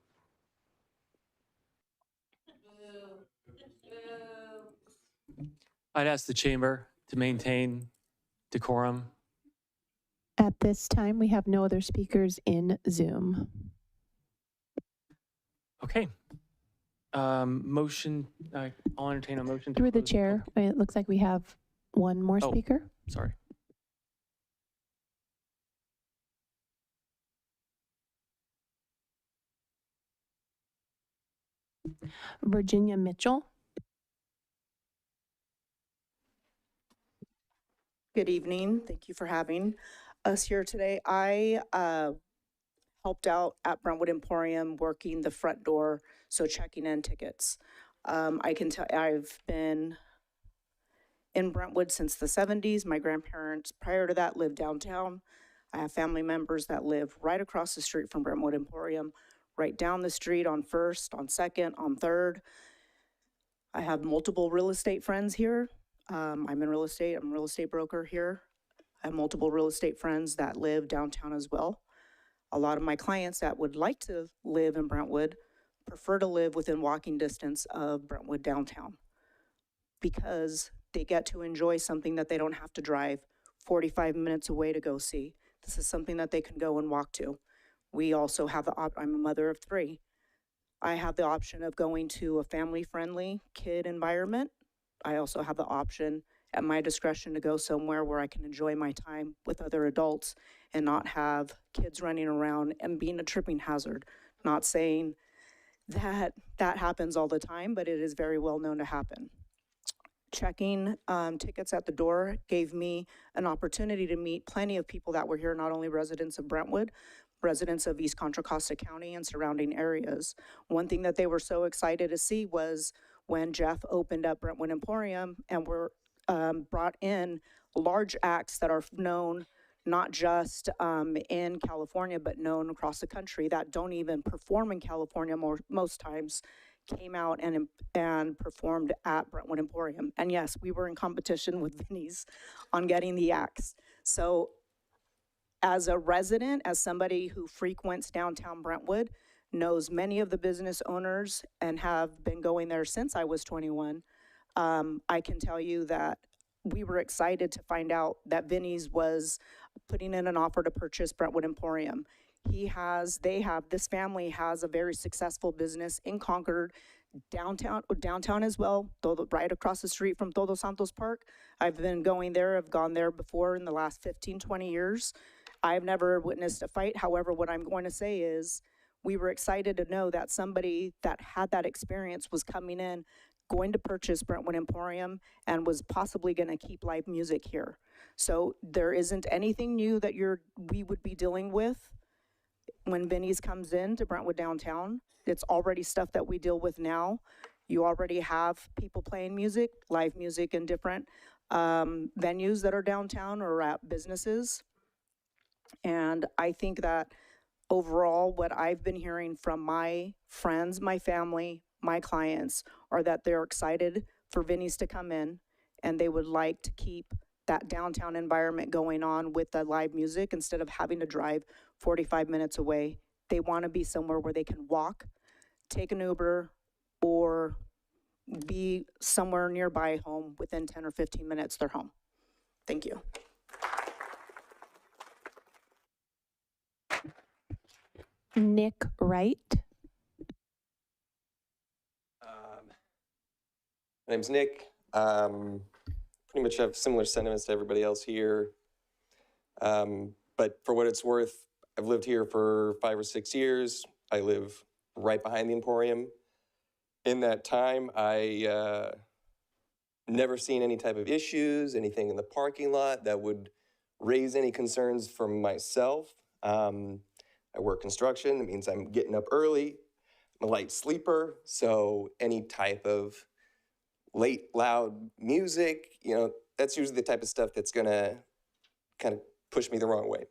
I'd ask the chamber to maintain decorum. At this time, we have no other speakers in Zoom. Okay. Motion, I'll entertain a motion. Through the chair, it looks like we have one more speaker. Sorry. Virginia Mitchell. Good evening. Thank you for having us here today. I helped out at Brentwood Emporium working the front door, so checking in tickets. I can tell I've been in Brentwood since the 70s. My grandparents prior to that lived downtown. I have family members that live right across the street from Brentwood Emporium, right down the street on 1st, on 2nd, on 3rd. I have multiple real estate friends here. I'm in real estate. I'm a real estate broker here. I have multiple real estate friends that live downtown as well. A lot of my clients that would like to live in Brentwood prefer to live within walking distance of Brentwood downtown because they get to enjoy something that they don't have to drive 45 minutes away to go see. This is something that they can go and walk to. We also have I'm a mother of 3. I have the option of going to a family-friendly kid environment. I also have the option at my discretion to go somewhere where I can enjoy my time with other adults and not have kids running around and being a tripping hazard. Not saying that that happens all the time, but it is very well known to happen. Checking tickets at the door gave me an opportunity to meet plenty of people that were here, not only residents of Brentwood, residents of East Contra Costa County and surrounding areas. One thing that they were so excited to see was when Jeff opened up Brentwood Emporium and were brought in large acts that are known not just in California, but known across the country that don't even perform in California most times, came out and performed at Brentwood Emporium. And yes, we were in competition with Vinnie's on getting the acts. So as a resident, as somebody who frequents downtown Brentwood, knows many of the business owners and have been going there since I was 21, I can tell you that we were excited to find out that Vinnie's was putting in an offer to purchase Brentwood Emporium. This family has a very successful business in Concord, downtown as well, right across the street from Todos Santos Park. I've been going there, I've gone there before in the last 15, 20 years. I've never witnessed a fight. However, what I'm going to say is we were excited to know that somebody that had that experience was coming in, going to purchase Brentwood Emporium and was possibly going to keep live music here. So there isn't anything new that we would be dealing with when Vinnie's comes in to Brentwood downtown. It's already stuff that we deal with now. You already have people playing music, live music in different venues that are downtown or at businesses. And I think that overall, what I've been hearing from my friends, my family, my clients, are that they're excited for Vinnie's to come in and they would like to keep that downtown environment going on with the live music instead of having to drive 45 minutes away. They want to be somewhere where they can walk, take an Uber, or be somewhere nearby home within 10 or 15 minutes they're home. Thank you. Nick Wright. My name's Nick. Pretty much have similar sentiments to everybody else here. But for what it's worth, I've lived here for 5 or 6 years. I live right behind the Emporium. In that time, I never seen any type of issues, anything in the parking lot that would raise any concerns for myself. I work construction. It means I'm getting up early. I'm a light sleeper, so any type of late, loud music, that's usually the type of stuff that's gonna kind of push me the wrong way.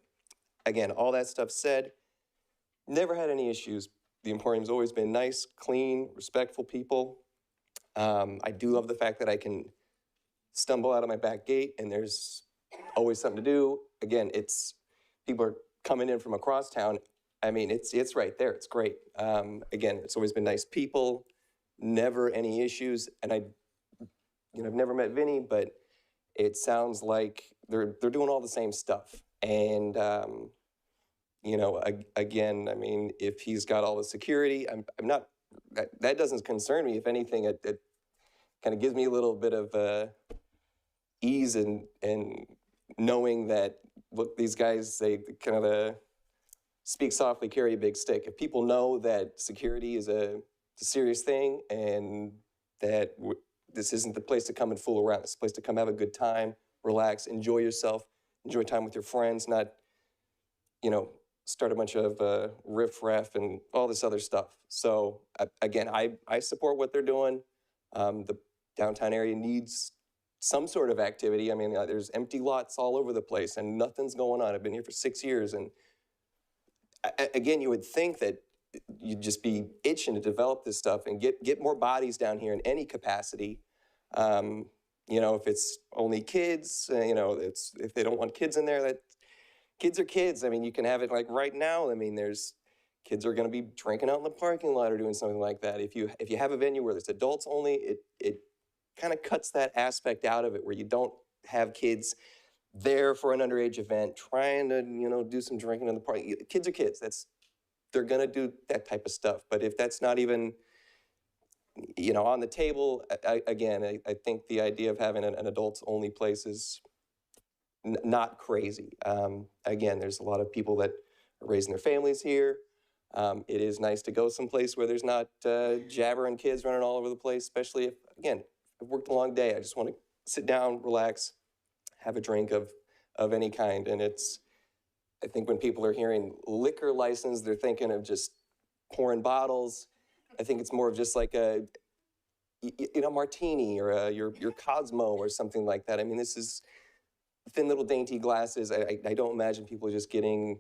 Again, all that stuff said, never had any issues. The Emporium's always been nice, clean, respectful people. I do love the fact that I can stumble out of my back gate and there's always something to do. Again, people are coming in from across town. I mean, it's right there. It's great. Again, it's always been nice people, never any issues. And I've never met Vinnie, but it sounds like they're doing all the same stuff. And again, I mean, if he's got all the security, I'm not. That doesn't concern me. If anything, it kind of gives me a little bit of ease in knowing that, look, these guys, they kind of speak softly, carry a big stick. If people know that security is a it's a serious thing, and that this isn't the place to come and fool around. It's a place to come have a good time, relax, enjoy yourself, enjoy time with your friends, not, you know, start a bunch of riff-raff and all this other stuff. So again, I support what they're doing. The downtown area needs some sort of activity. I mean, there's empty lots all over the place and nothing's going on. I've been here for 6 years, and again, you would think that you'd just be itching to develop this stuff and get more bodies down here in any capacity. You know, if it's only kids, you know, if they don't want kids in there, that kids are kids. I mean, you can have it like right now. I mean, kids are going to be drinking out in the parking lot or doing something like that. If you have a venue where it's adults only, it kind of cuts that aspect out of it, where you don't have kids there for an underage event trying to, you know, do some drinking in the park. Kids are kids. They're going to do that type of stuff. But if that's not even, you know, on the table, I think the idea of having an adults only place is not crazy. Again, there's a lot of people that are raising their families here. It is nice to go someplace where there's not jabbering kids running all over the place, especially if, again, I've worked a long day. I just want to sit down, relax, have a drink of any kind. And I think when people are hearing liquor license, they're thinking of just pouring bottles. I think it's more of just like a, you know, martini or your Cosmo or something like that. I mean, this is thin little dainty glasses. I don't imagine people just getting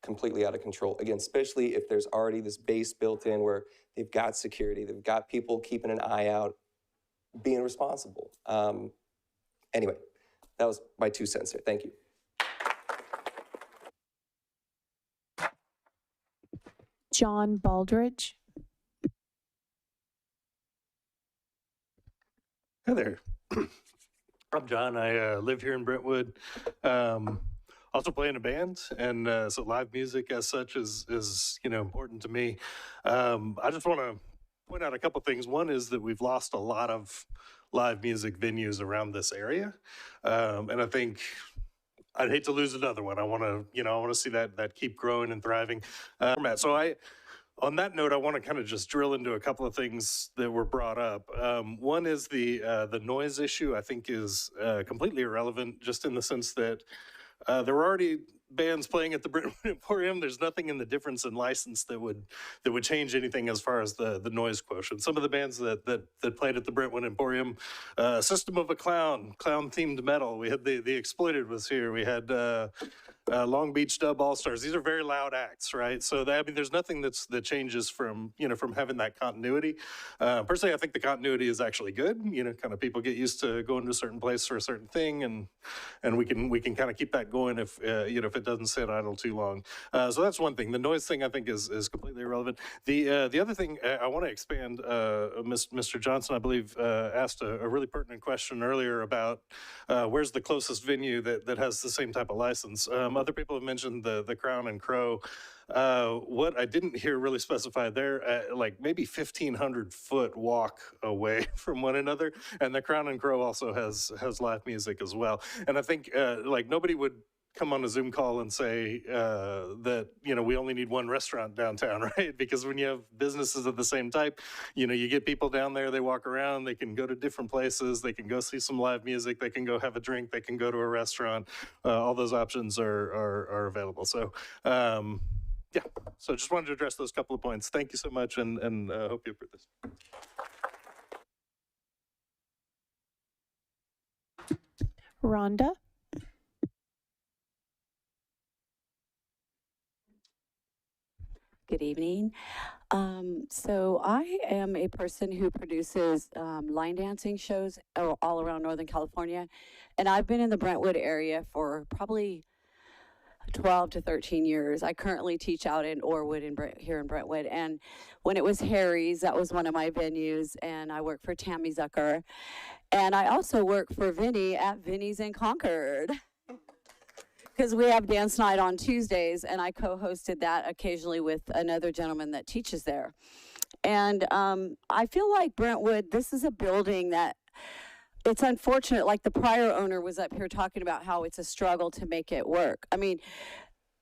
completely out of control. Again, especially if there's already this base built in where they've got security, they've got people keeping an eye out, being responsible. Anyway, that was my 2 cents there. Thank you. John Baldridge. Hi there. I'm John. I live here in Brentwood. Also play in a band, and so live music as such is you know, important to me. I just want to point out a couple things. One is that we've lost a lot of live music venues around this area, and I think I'd hate to lose another one. I want to see that keep growing and thriving. So on that note, I want to kind of just drill into a couple of things that were brought up. One is the noise issue. I think is completely irrelevant, just in the sense that there were already bands playing at the Brentwood Emporium. There's nothing in the difference in license that would change anything as far as the noise quotient. Some of the bands that played at the Brentwood Emporium, System of a Clown themed metal. We had the Exploited was here. We had Long Beach Dub All Stars. These are very loud acts, right? So I mean, there's nothing that changes from having that continuity. Personally, I think the continuity is actually good. You know, kind of people get used to going to a certain place for a certain thing, and we can kind of keep that going if if it doesn't sit idle too long. So that's one thing. The noise thing I think is completely irrelevant. The other thing I want to expand. Mr. Johnson, I believe, asked a really pertinent question earlier about where's the closest venue that has the same type of license. Other people have mentioned the Crown and Crow. What I didn't hear really specified there, like maybe 1,500-foot walk away from one another, and the Crown and Crow also has live music as well. And I think like nobody would come on a Zoom call and say that, we only need one restaurant downtown, right? Because when you have businesses of the same type, you get people down there, they walk around, they can go to different places, they can go see some live music, they can go have a drink, they can go to a restaurant. All those options are available. So, yeah, so just wanted to address those couple of points. Thank you so much, and hope you approve this. Rhonda? Good evening. So I am a person who produces line dancing shows all around Northern California, and I've been in the Brentwood area for probably 12 to 13 years. I currently teach out in Orwood here in Brentwood, and when it was Harry's, that was one of my venues, and I work for Tammy Zucker, and I also work for Vinny at Vinny's in Concord. Because we have dance night on Tuesdays, and I co-hosted that occasionally with another gentleman that teaches there. And I feel like Brentwood, this is a building that, it's unfortunate, like the prior owner was up here talking about how it's a struggle to make it work. I mean,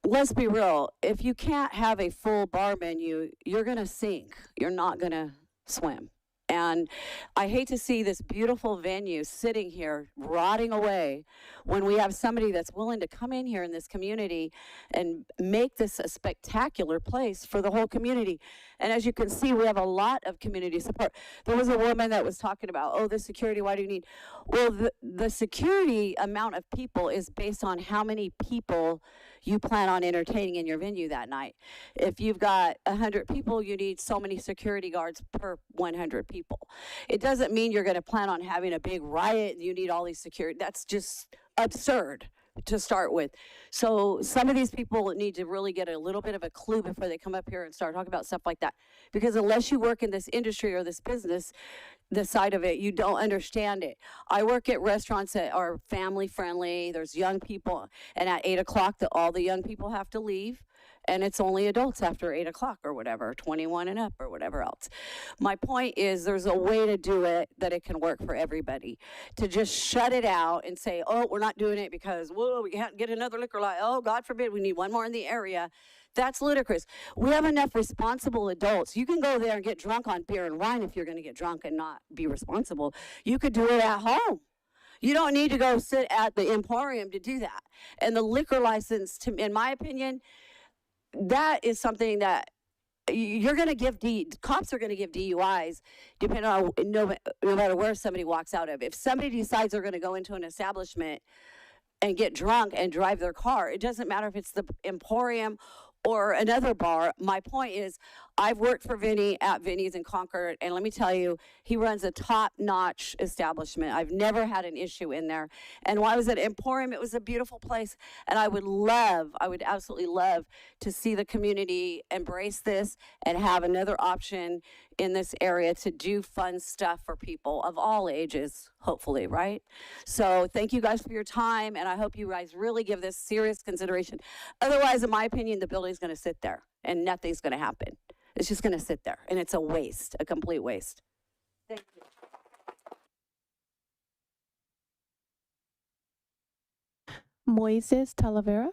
let's be real, if you can't have a full bar menu, you're gonna sink. You're not gonna swim. And I hate to see this beautiful venue sitting here rotting away when we have somebody that's willing to come in here in this community and make this a spectacular place for the whole community. And as you can see, we have a lot of community support. There was a woman that was talking about, oh, the security, why do you need? Well, the security amount of people is based on how many people you plan on entertaining in your venue that night. If you've got 100 people, you need so many security guards per 100 people. It doesn't mean you're going to plan on having a big riot and you need all these security. That's just absurd to start with. So some of these people need to really get a little bit of a clue before they come up here and start talking about stuff like that. Because unless you work in this industry or this business, the side of it, you don't understand it. I work at restaurants that are family friendly. There's young people, and at 8 o'clock, all the young people have to leave, and it's only adults after 8 o'clock or whatever, 21 and up or whatever else. My point is there's a way to do it that it can work for everybody. To just shut it out and say, oh, we're not doing it because, whoa, we can't get another liquor license. Oh, God forbid, we need one more in the area. That's ludicrous. We have enough responsible adults. You can go there and get drunk on beer and wine if you're going to get drunk and not be responsible. You could do it at home. You don't need to go sit at the Emporium to do that. And the liquor license, in my opinion, that is something that you're going to give, cops are going to give DUIs depending on no matter where somebody walks out of. If somebody decides they're going to go into an establishment and get drunk and drive their car, it doesn't matter if it's the Emporium or another bar. My point is, I've worked for Vinny at Vinny's in Concord, and let me tell you, he runs a top-notch establishment. I've never had an issue in there. And while I was at Emporium, it was a beautiful place, and I would absolutely love to see the community embrace this and have another option in this area to do fun stuff for people of all ages, hopefully, right? So thank you guys for your time, and I hope you guys really give this serious consideration. Otherwise, in my opinion, the building's gonna sit there and nothing's gonna happen. It's just gonna sit there, and it's a waste, a complete waste. Thank you. Moises Talavera.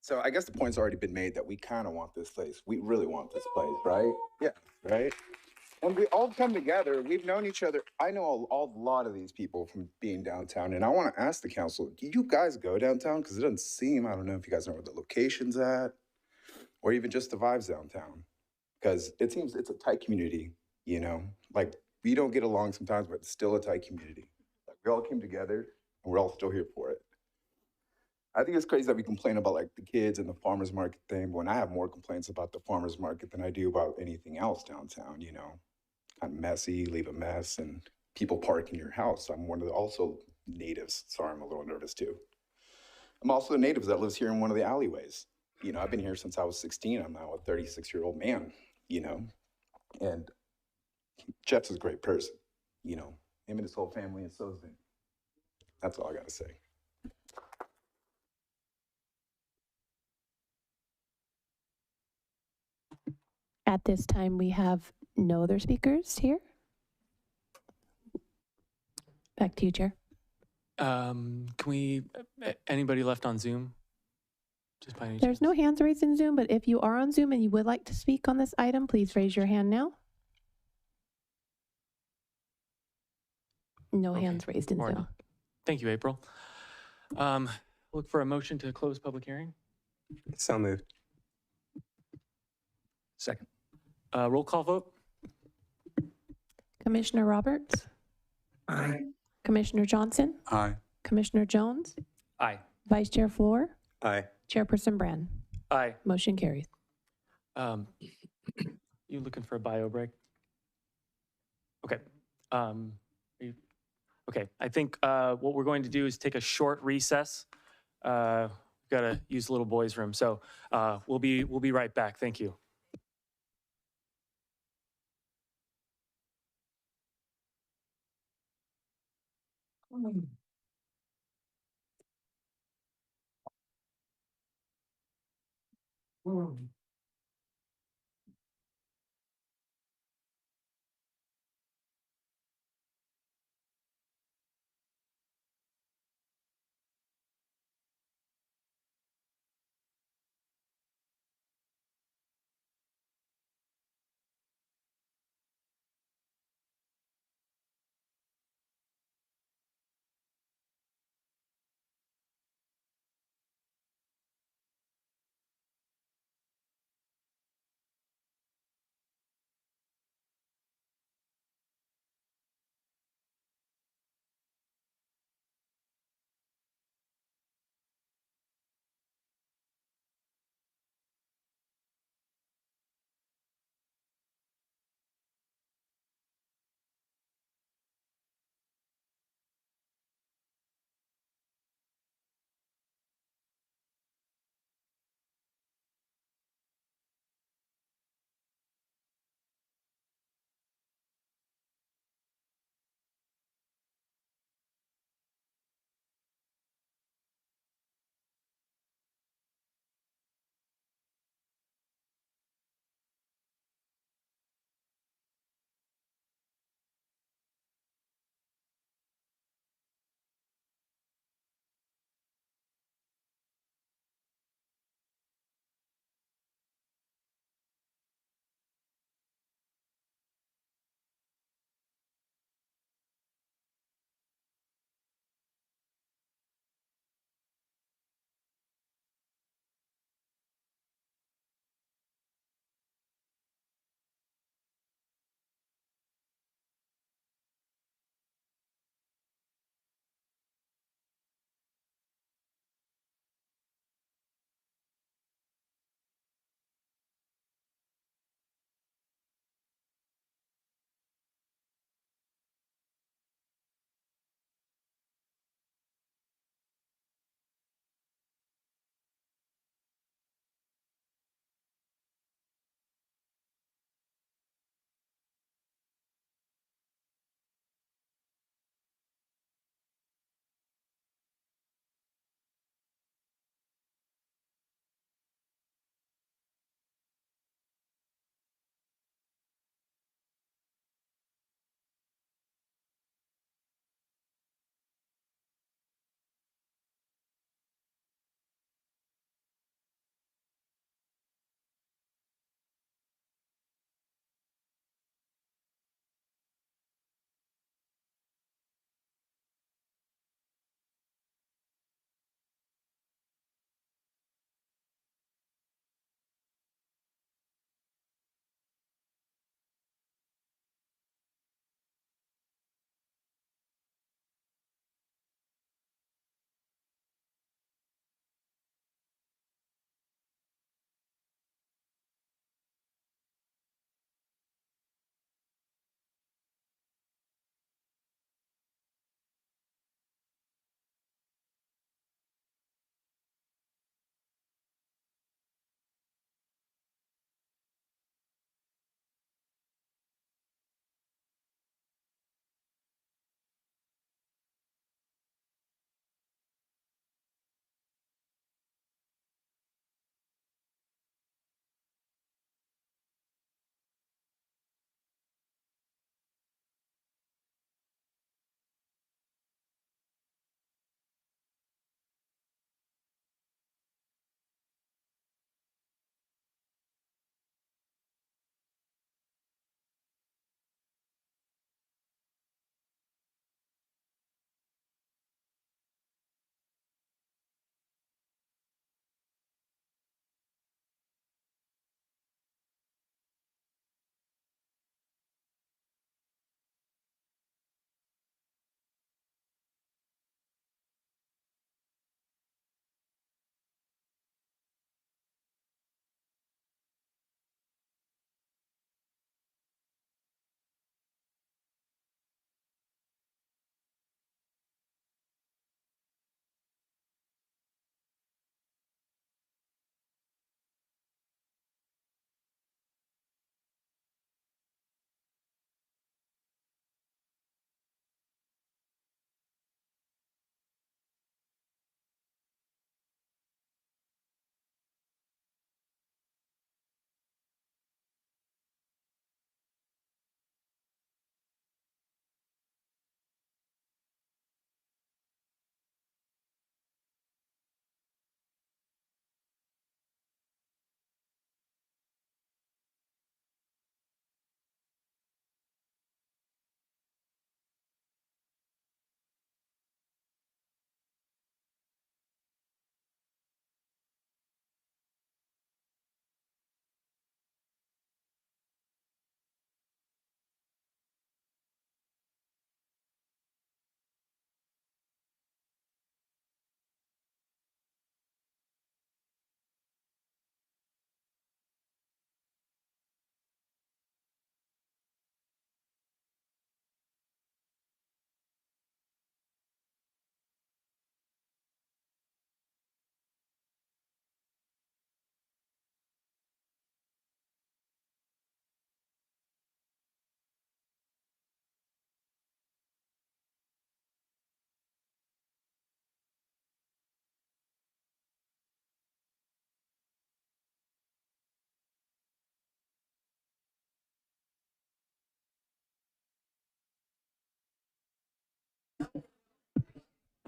So I guess the point's already been made that we kind of want this place. We really want this place, right? Yeah, right? And we all come together. We've known each other. I know a lot of these people from being downtown. And I want to ask the council, do you guys go downtown? Because it doesn't seem, I don't know if you guys know where the location's at or even just the vibes downtown. Because it seems it's a tight community, you know? Like, we don't get along sometimes, but it's still a tight community. Like, we all came together and we're all still here for it. I think it's crazy that we complain about like the kids and the farmer's market thing, but when I have more complaints about the farmer's market than I do about anything else downtown, you know, kind of messy, leave a mess, and people park in your house. I'm one of the also natives. Sorry, I'm a little nervous too. I'm also the natives that lives here in one of the alleyways. You know, I've been here since I was 16. I'm now a 36-year-old man, you know, and Jeff's a great person, you know, him and his whole family, and so is Vin. That's all I got to say. At this time, we have no other speakers here. Back to you, Chair. Can we, anybody left on Zoom? Just by any There's no hands raised in Zoom, but if you are on Zoom and you would like to speak on this item, please raise your hand now. No hands raised in Zoom. Thank you, April. Look for a motion to close public hearing. So moved. Second. Roll call vote. Commissioner Roberts? Aye. Commissioner Johnson? Aye. Commissioner Jones? Aye. Vice Chair Floor? Aye. Chairperson Brand? Aye. Motion carries. You looking for a bio break? Okay. Okay, I think what we're going to do is take a short recess. We've got to use little boy's room, so we'll be right back. Thank you.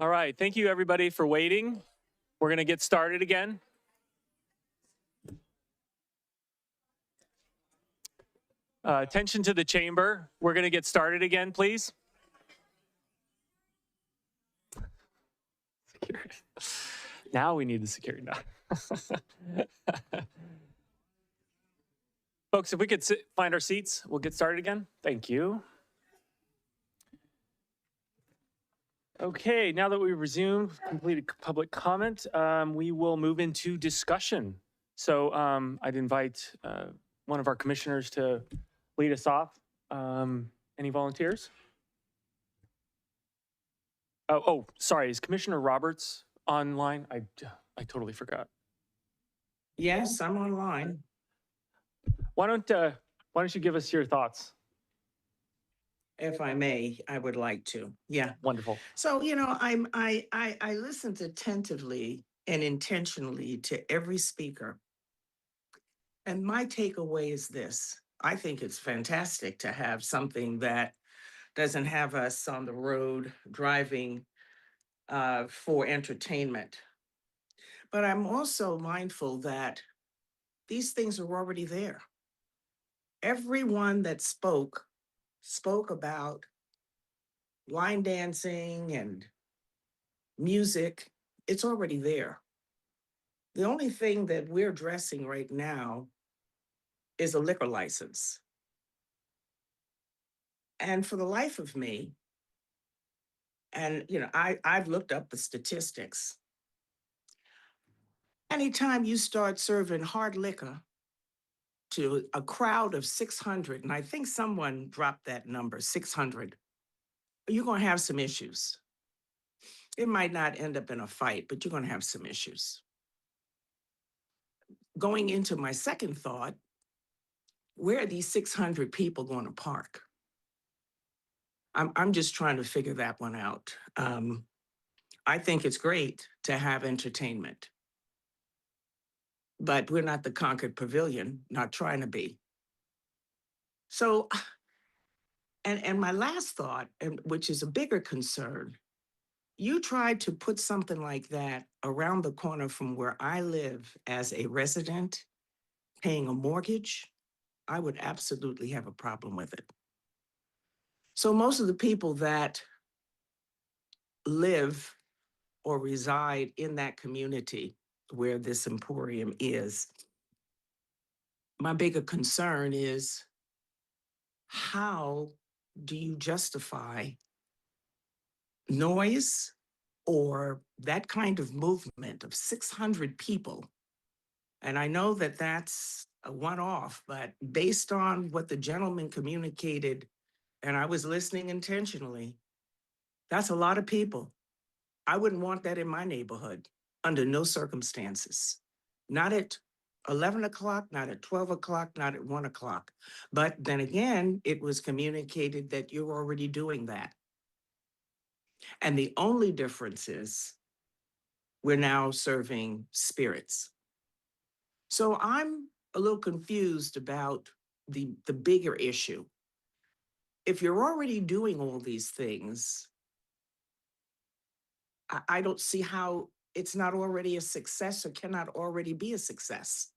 All right, thank you everybody for waiting. We're gonna get started again. Attention to the chamber. We're gonna get started again, please. Security. Now we need the security. Folks, if we could find our seats, we'll get started again. Thank you. Okay, now that we've resumed completed public comment, we will move into discussion. So I'd invite one of our commissioners to lead us off. Any volunteers? Oh, sorry, is Commissioner Roberts online? I totally forgot. Yes, I'm online. Why don't you give us your thoughts? If I may, I would like to. Yeah. Wonderful. So, you know, I listened attentively and intentionally to every speaker. And my takeaway is this. I think it's fantastic to have something that doesn't have us on the road driving for entertainment. But I'm also mindful that these things are already there. Everyone that spoke about line dancing and music. It's already there. The only thing that we're addressing right now is a liquor license. And for the life of me, and you know, I've looked up the statistics. Anytime you start serving hard liquor to a crowd of 600, and I think someone dropped that number, 600, you're going to have some issues. It might not end up in a fight, but you're going to have some issues. Going into my second thought, where are these 600 people going to park? I'm just trying to figure that one out. I think it's great to have entertainment, but we're not the Concord Pavilion, not trying to be. So, and my last thought, and which is a bigger concern, you tried to put something like that around the corner from where I live as a resident, paying a mortgage, I would absolutely have a problem with it. So most of the people that live or reside in that community where this emporium is, my bigger concern is how do you justify noise or that kind of movement of 600 people? And I know that that's a one-off, but based on what the gentleman communicated, and I was listening intentionally, that's a lot of people. I wouldn't want that in my neighborhood under no circumstances. Not at 11 o'clock, not at 12 o'clock, not at 1 o'clock. But then again, it was communicated that you're already doing that. And the only difference is we're now serving spirits. So I'm a little confused about the bigger issue. If you're already doing all these things, I don't see how it's not already a success or cannot already be a success.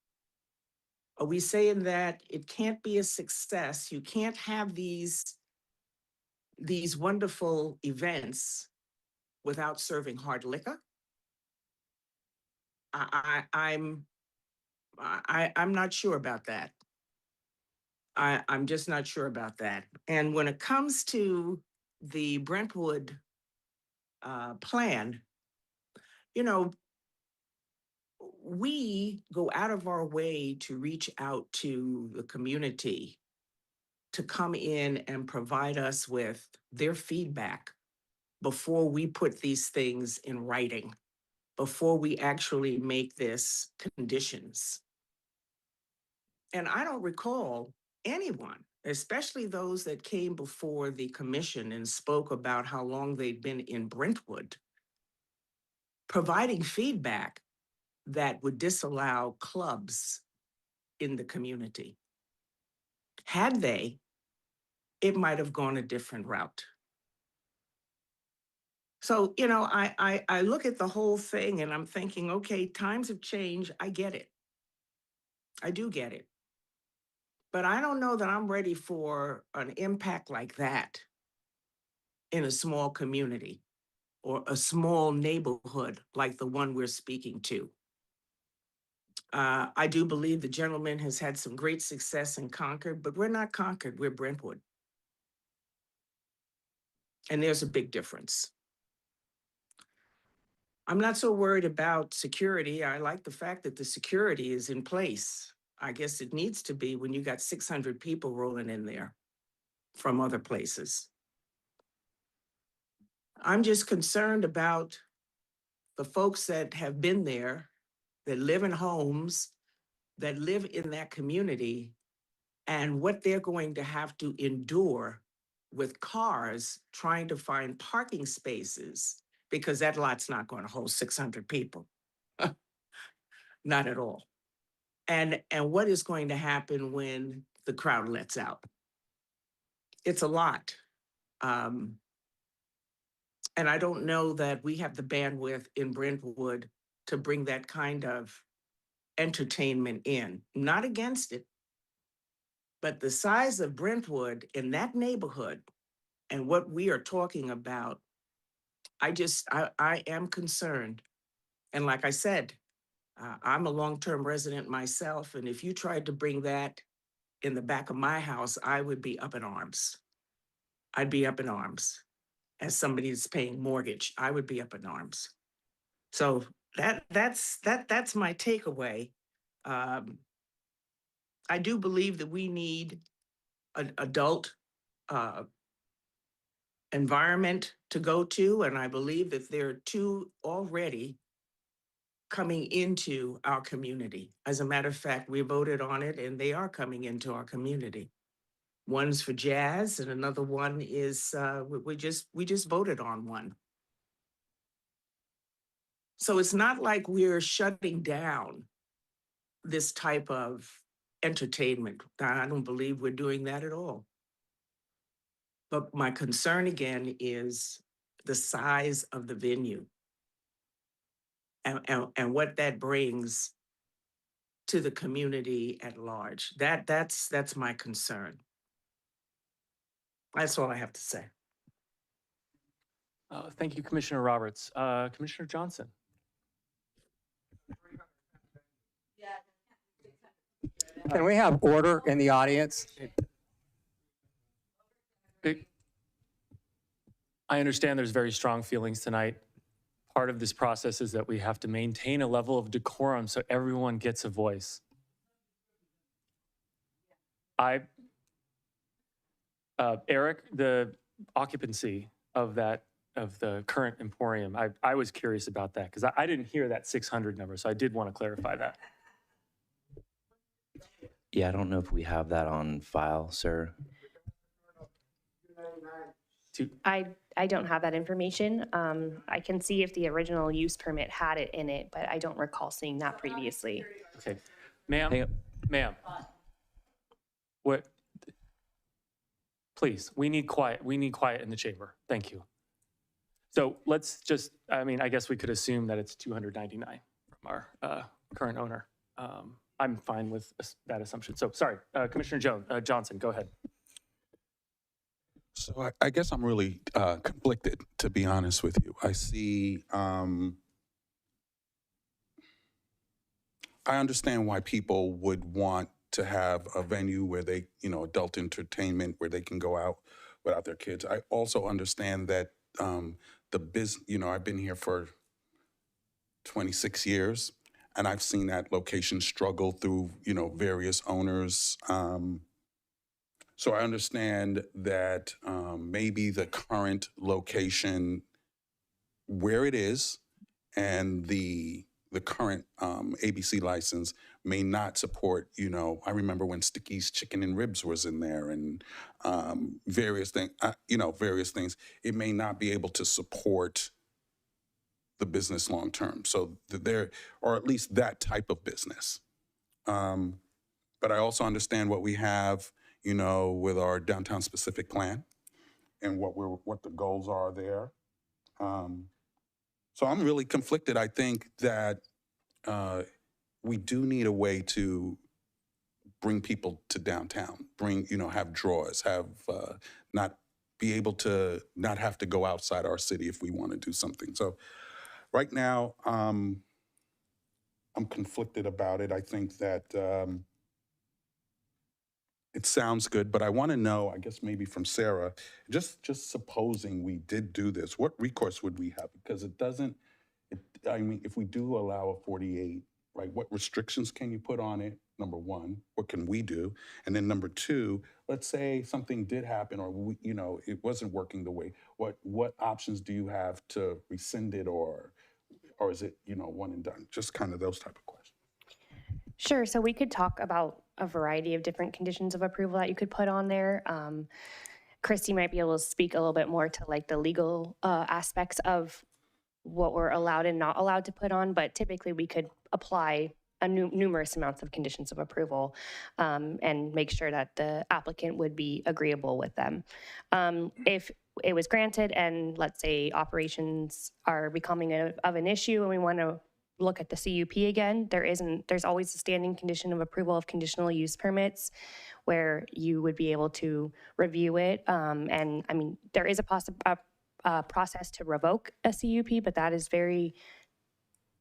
Are we saying that it can't be a success? You can't have these wonderful events without serving hard liquor? I'm not sure about that. I'm just not sure about that. And when it comes to the Brentwood plan, you know, we go out of our way to reach out to the community to come in and provide us with their feedback before we put these things in writing, before we actually make this conditions. And I don't recall anyone, especially those that came before the commission and spoke about how long they'd been in Brentwood, providing feedback that would disallow clubs in the community. Had they, it might have gone a different route. So, you know, I look at the whole thing and I'm thinking, okay, times have changed. I get it. I do get it. But I don't know that I'm ready for an impact like that in a small community or a small neighborhood like the one we're speaking to. I do believe the gentleman has had some great success in Concord, but we're not Concord, we're Brentwood. And there's a big difference. I'm not so worried about security. I like the fact that the security is in place. I guess it needs to be when you got 600 people rolling in there from other places. I'm just concerned about the folks that have been there, that live in homes, that live in that community, and what they're going to have to endure with cars trying to find parking spaces because that lot's not going to hold 600 people. Not at all. And what is going to happen when the crowd lets out? It's a lot. And I don't know that we have the bandwidth in Brentwood to bring that kind of entertainment in. Not against it, but the size of Brentwood in that neighborhood and what we are talking about, I am concerned. And like I said, I'm a long-term resident myself, and if you tried to bring that in the back of my house, I would be up in arms. I'd be up in arms. As somebody that's paying mortgage, I would be up in arms. So that's my takeaway. I do believe that we need an adult environment to go to, and I believe that there are two already coming into our community. As a matter of fact, we voted on it, and they are coming into our community. One's for jazz, and another one is we just voted on one. So it's not like we're shutting down this type of entertainment. I don't believe we're doing that at all. But my concern again is the size of the venue and what that brings to the community at large. That's my concern. That's all I have to say. Thank you, Commissioner Roberts. Commissioner Johnson. Can we have order in the audience? I understand there's very strong feelings tonight. Part of this process is that we have to maintain a level of decorum so everyone gets a voice. Eric, the occupancy of the current Emporium, I was curious about that because I didn't hear that 600 number, so I did want to clarify that. Yeah, I don't know if we have that on file, sir. I don't have that information. I can see if the original use permit had it in it, but I don't recall seeing that previously. Okay, ma'am, what? Please, we need quiet. We need quiet in the chamber. Thank you. So let's just, I guess we could assume that it's 299 from our current owner. I'm fine with that assumption. So sorry, Commissioner Johnson, go ahead. So I guess I'm really conflicted, to be honest with you. I see, I understand why people would want to have a venue where they, adult entertainment, where they can go out without their kids. I also understand that the business, I've been here for 26 years, and I've seen that location struggle through, various owners. So I understand that maybe the current location, where it is, and the current ABC license may not support, I remember when Sticky's Chicken and Ribs was in there and various things, various things. It may not be able to support the business long term. So there, or at least that type of business. But I also understand what we have, with our downtown specific plan and what the goals are there. So I'm really conflicted. I think that we do need a way to bring people to downtown, have draws, not be able to not have to go outside our city if we want to do something. So right now, I'm conflicted about it. I think that it sounds good, but I want to know, I guess maybe from Sarah, just supposing we did do this, what recourse would we have? Because if we do allow a 48, right, what restrictions can you put on it? Number one, what can we do? And then number two, let's say something did happen or it wasn't working the way. What options do you have to rescind it or is it, one and done? Just kind of those type of questions. Sure. So we could talk about a variety of different conditions of approval that you could put on there. Christy might be able to speak a little bit more to like the legal aspects of what we're allowed and not allowed to put on, but typically we could apply numerous amounts of conditions of approval and make sure that the applicant would be agreeable with them. If it was granted and let's say operations are becoming of an issue and we want to look at the CUP again, there's always a standing condition of approval of conditional use permits where you would be able to review it. And I mean, there is a process to revoke a CUP, but that is very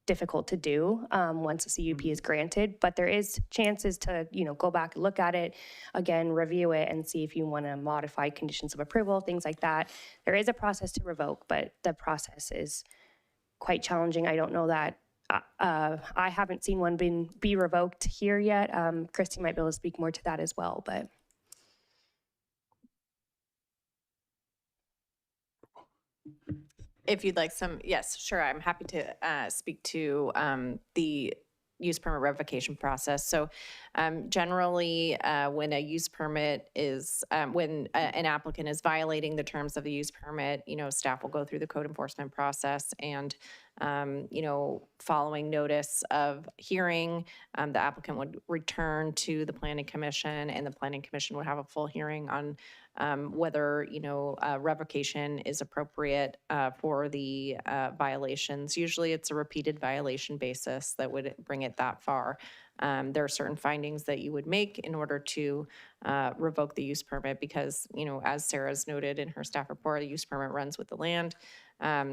difficult to do once a CUP is granted. But there is chances to, go back and look at it again, review it, and see if you want to modify conditions of approval, things like that. There is a process to revoke, but the process is quite challenging. I don't know that I haven't seen one be revoked here yet. Christy might be able to speak more to that as well, but. If you'd like some, yes, sure. I'm happy to speak to the use permit revocation process. So generally, when a use permit is, when an applicant is violating the terms of the use permit, staff will go through the code enforcement process and, following notice of hearing, the applicant would return to the planning commission and the planning commission would have a full hearing on whether, revocation is appropriate for the violations. Usually it's a repeated violation basis that would bring it that far. There are certain findings that you would make in order to revoke the use permit because, as Sarah's noted in her staff report, the use permit runs with the land.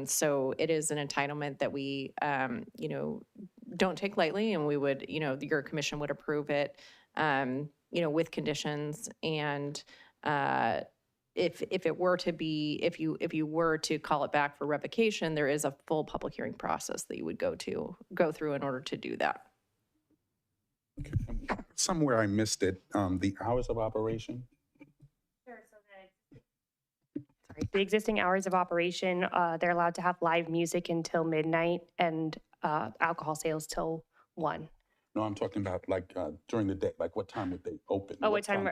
So it is an entitlement that we, don't take lightly, and we would, your commission would approve it, with conditions. And if it were to be, if you were to call it back for revocation, there is a full public hearing process that you would go through in order to do that. Somewhere I missed it, the hours of operation? Sure, the existing hours of operation, they're allowed to have live music until midnight and alcohol sales till 1. No, I'm talking about like during the day, like what time would they open? Oh, what time?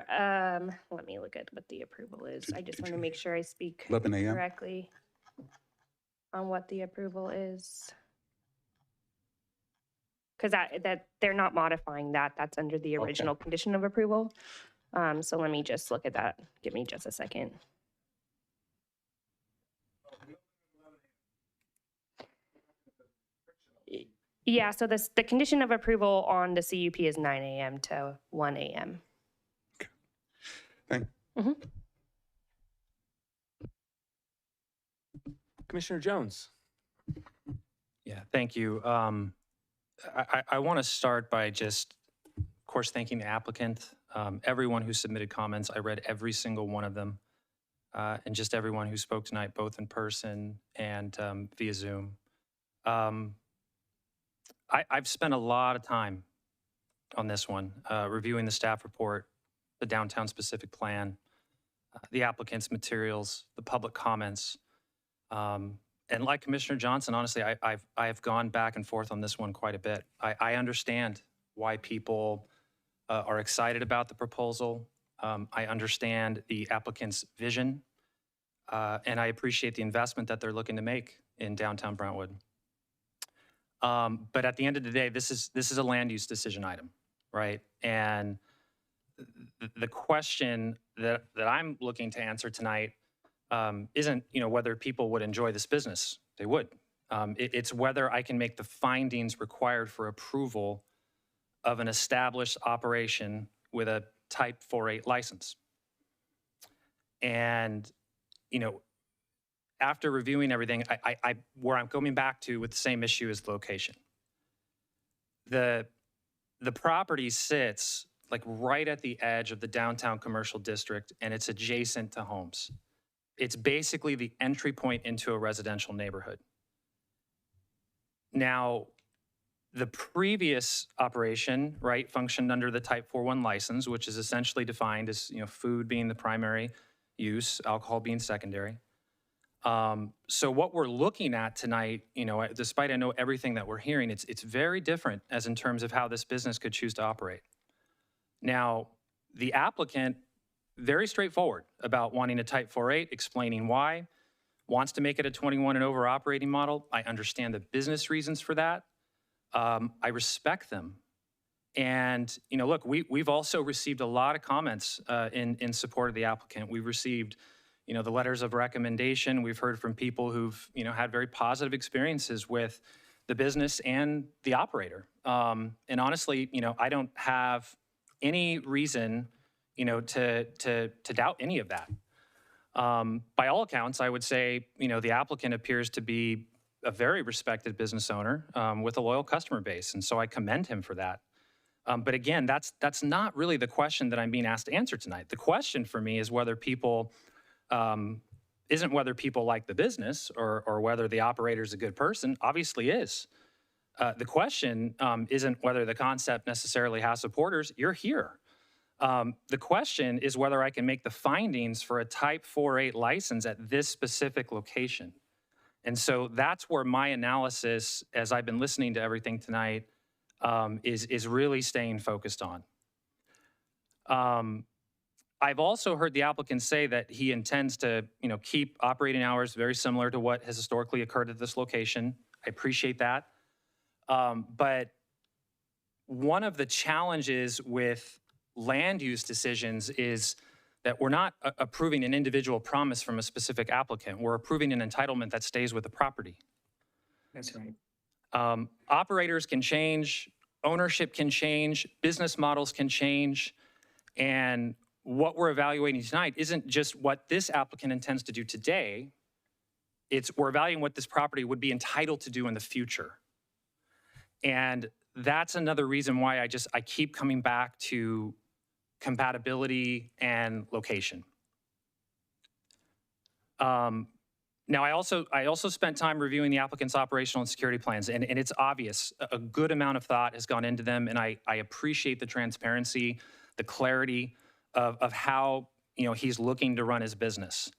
Let me look at what the approval is. I just want to make sure I speak 11 a.m. correctly on what the approval is. Because that they're not modifying that. That's under the original condition of approval. So let me just look at that. Give me just a second. Yeah, so the condition of approval on the CUP is 9 a.m. to 1 a.m. Okay. Thank you. Mm-hmm. Commissioner Jones. Yeah, thank you. I want to start by just, of course, thanking the applicant, everyone who submitted comments. I read every single one of them, and just everyone who spoke tonight, both in person and via Zoom. I've spent a lot of time on this one, reviewing the staff report, the downtown specific plan, the applicant's materials, the public comments. And like Commissioner Johnson, honestly, I've gone back and forth on this one quite a bit. I understand why people are excited about the proposal. I understand the applicant's vision, and I appreciate the investment that they're looking to make in downtown Brentwood. But at the end of the day, this is a land use decision item, right? And the question that I'm looking to answer tonight isn't, whether people would enjoy this business. They would. It's whether I can make the findings required for approval of an established operation with a type 4.8 license. And, after reviewing everything, where I'm coming back to with the same issue is the location. The property sits like right at the edge of the downtown commercial district, and it's adjacent to homes. It's basically the entry point into a residential neighborhood. Now, the previous operation, right, functioned under the Type 4.1 license, which is essentially defined as, food being the primary use, alcohol being secondary. So what we're looking at tonight, despite I know everything that we're hearing, it's very different as in terms of how this business could choose to operate. Now, the applicant, very straightforward about wanting a Type 4.8, explaining why, wants to make it a 21 and over operating model. I understand the business reasons for that. I respect them. And, look, we've also received a lot of comments in support of the applicant. We've received, the letters of recommendation. We've heard from people who've, had very positive experiences with the business and the operator. And honestly, I don't have any reason, to doubt any of that. By all accounts, I would say, the applicant appears to be a very respected business owner with a loyal customer base. And so I commend him for that. But again, that's not really the question that I'm being asked to answer tonight. The question for me is whether people, isn't whether people like the business or whether the operator is a good person. Obviously is. The question isn't whether the concept necessarily has supporters. You're here. The question is whether I can make the findings for a Type 4.8 license at this specific location. And so that's where my analysis, as I've been listening to everything tonight, is really staying focused on. I've also heard the applicant say that he intends to, keep operating hours very similar to what has historically occurred at this location. I appreciate that. But one of the challenges with land use decisions is that we're not approving an individual promise from a specific applicant. We're approving an entitlement that stays with the property. That's right. Operators can change, ownership can change, business models can change, and what we're evaluating tonight isn't just what this applicant intends to do today, we're evaluating what this property would be entitled to do in the future. And that's another reason why I keep coming back to compatibility and location. Now, I also spent time reviewing the applicant's operational and security plans, and it's obvious a good amount of thought has gone into them, and I appreciate the transparency, the clarity of how he's looking to run his business.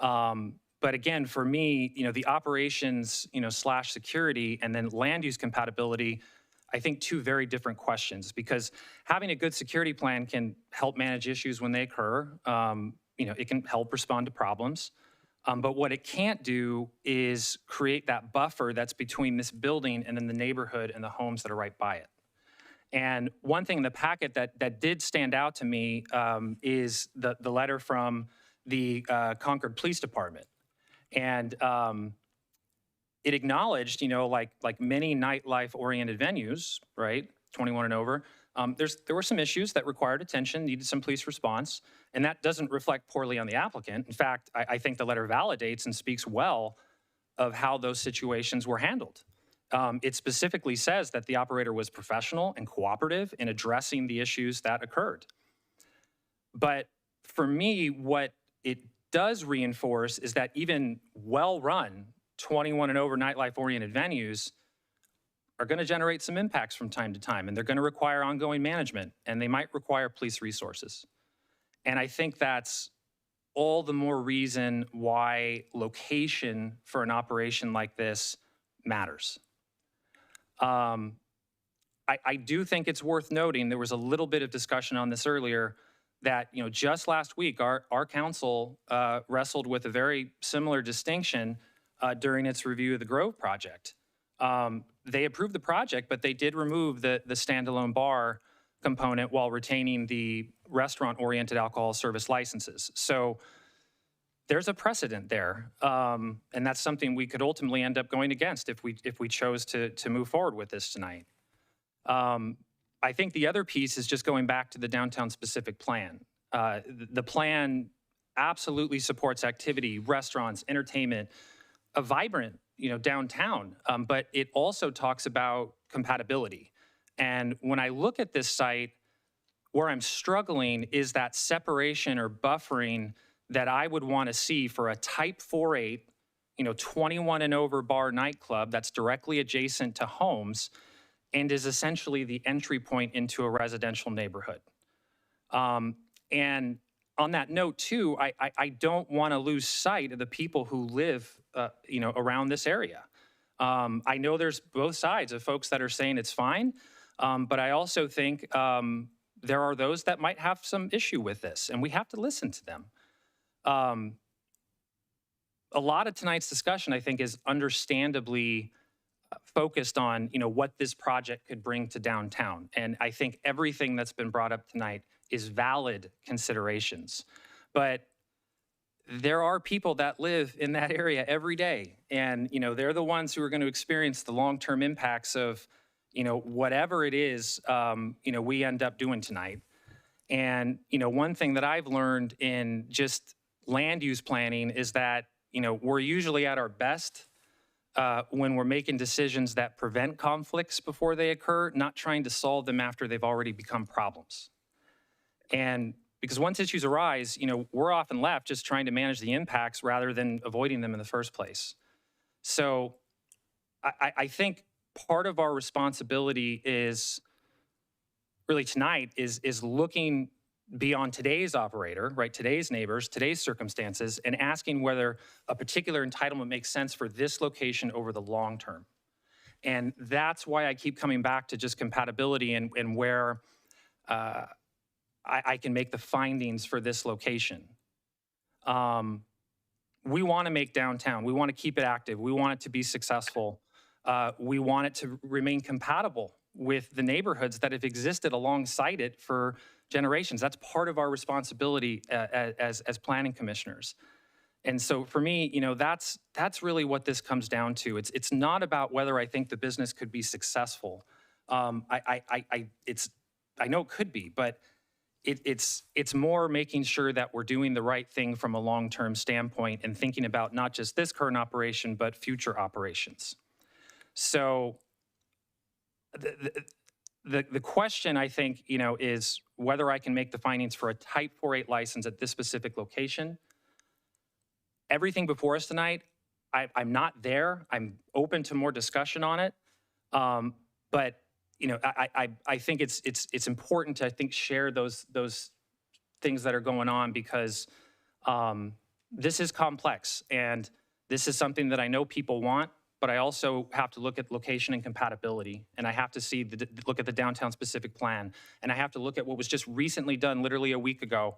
But again, for me, the operations slash security and then land use compatibility, I think two very different questions, because having a good security plan can help manage issues when they occur. It can help respond to problems. But what it can't do is create that buffer that's between this building and then the neighborhood and the homes that are right by it. And one thing in the packet that did stand out to me is the letter from the Concord Police Department. And it acknowledged, like many nightlife-oriented venues, right, 21 and over, there were some issues that required attention, needed some police response, and that doesn't reflect poorly on the applicant. In fact, I think the letter validates and speaks well of how those situations were handled. It specifically says that the operator was professional and cooperative in addressing the issues that occurred. But for me, what it does reinforce is that even well-run 21 and over nightlife-oriented venues are going to generate some impacts from time to time, and they're going to require ongoing management, and they might require police resources. And I think that's all the more reason why location for an operation like this matters. I do think it's worth noting, there was a little bit of discussion on this earlier, that just last week our council wrestled with a very similar distinction during its review of the Grove project. They approved the project, but they did remove the standalone bar component while retaining the restaurant-oriented alcohol service licenses. So there's a precedent there. And that's something we could ultimately end up going against if we chose to move forward with this tonight. I think the other piece is just going back to the downtown specific plan. The plan absolutely supports activity, restaurants, entertainment, a vibrant, downtown, but it also talks about compatibility. And when I look at this site, where I'm struggling is that separation or buffering that I would want to see for a type 4-8, 21 and over bar nightclub that's directly adjacent to homes and is essentially the entry point into a residential neighborhood. And on that note too, I don't want to lose sight of the people who live, around this area. I know there's both sides of folks that are saying it's fine, but I also think there are those that might have some issue with this, and we have to listen to them. A lot of tonight's discussion, I think, is understandably focused on, what this project could bring to downtown. And I think everything that's been brought up tonight is valid considerations. But there are people that live in that area every day. And, they're the ones who are going to experience the long-term impacts of, whatever it is, we end up doing tonight. And, one thing that I've learned in just land use planning is that, we're usually at our best when we're making decisions that prevent conflicts before they occur, not trying to solve them after they've already become problems. And because once issues arise, we're often left just trying to manage the impacts rather than avoiding them in the first place. So I think part of our responsibility is really tonight is looking beyond today's operator, right, today's neighbors, today's circumstances, and asking whether a particular entitlement makes sense for this location over the long term. And that's why I keep coming back to just compatibility and where I can make the findings for this location. We want to make downtown. We want to keep it active. We want it to be successful. We want it to remain compatible with the neighborhoods that have existed alongside it for generations. That's part of our responsibility as planning commissioners. And so for me, that's really what this comes down to. It's not about whether I think the business could be successful. I know it could be, but it's more making sure that we're doing the right thing from a long-term standpoint and thinking about not just this current operation, but future operations. So the question, I think, is whether I can make the findings for a type 4-8 license at this specific location. Everything before us tonight, I'm not there. I'm open to more discussion on it. But I think it's important to, I think, share those things that are going on because this is complex and this is something that I know people want, but I also have to look at location and compatibility, and I have to look at the downtown specific plan, and I have to look at what was just recently done literally a week ago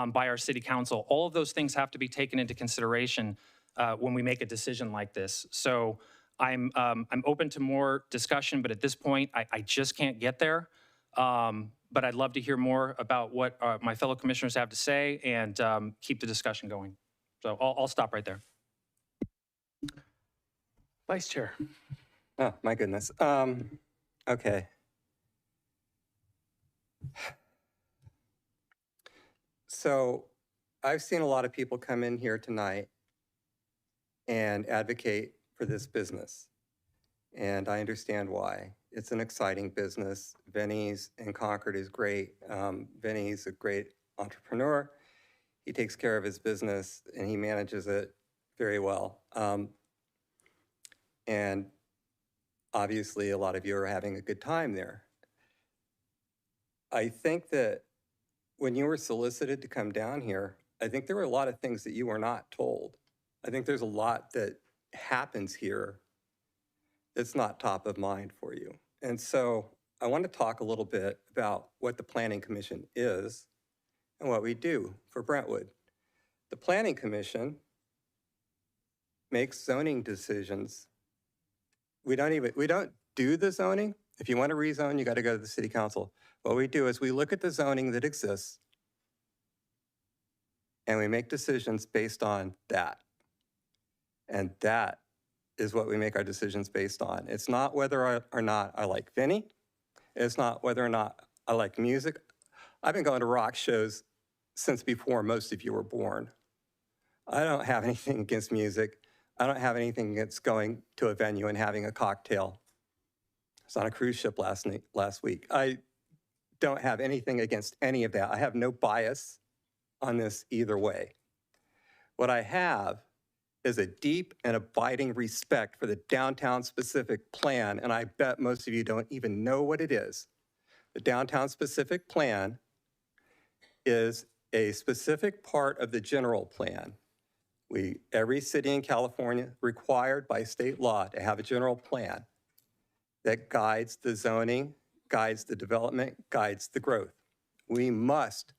by our city council. All of those things have to be taken into consideration when we make a decision like this. So I'm open to more discussion, but at this point, I just can't get there. But I'd love to hear more about what my fellow commissioners have to say and keep the discussion going. So I'll stop right there. Vice Chair. Oh, my goodness. Okay. So I've seen a lot of people come in here tonight and advocate for this business. And I understand why. It's an exciting business. Vinny's in Concord is great. Vinny's a great entrepreneur. He takes care of his business and he manages it very well. And obviously a lot of you are having a good time there. I think that when you were solicited to come down here, I think there were a lot of things that you were not told. I think there's a lot that happens here that's not top of mind for you. And so I want to talk a little bit about what the Planning Commission is and what we do for Brentwood. The Planning Commission makes zoning decisions. We don't do the zoning. If you want to rezone, you got to go to the city council. What we do is we look at the zoning that exists and we make decisions based on that. And that is what we make our decisions based on. It's not whether or not I like Vinny. It's not whether or not I like music. I've been going to rock shows since before most of you were born. I don't have anything against music. I don't have anything against going to a venue and having a cocktail. I was on a cruise ship last week. I don't have anything against any of that. I have no bias on this either way. What I have is a deep and abiding respect for the downtown specific plan, and I bet most of you don't even know what it is. The downtown specific plan is a specific part of the general plan. Every city in California required by state law to have a general plan that guides the zoning, guides the development, guides the growth. We must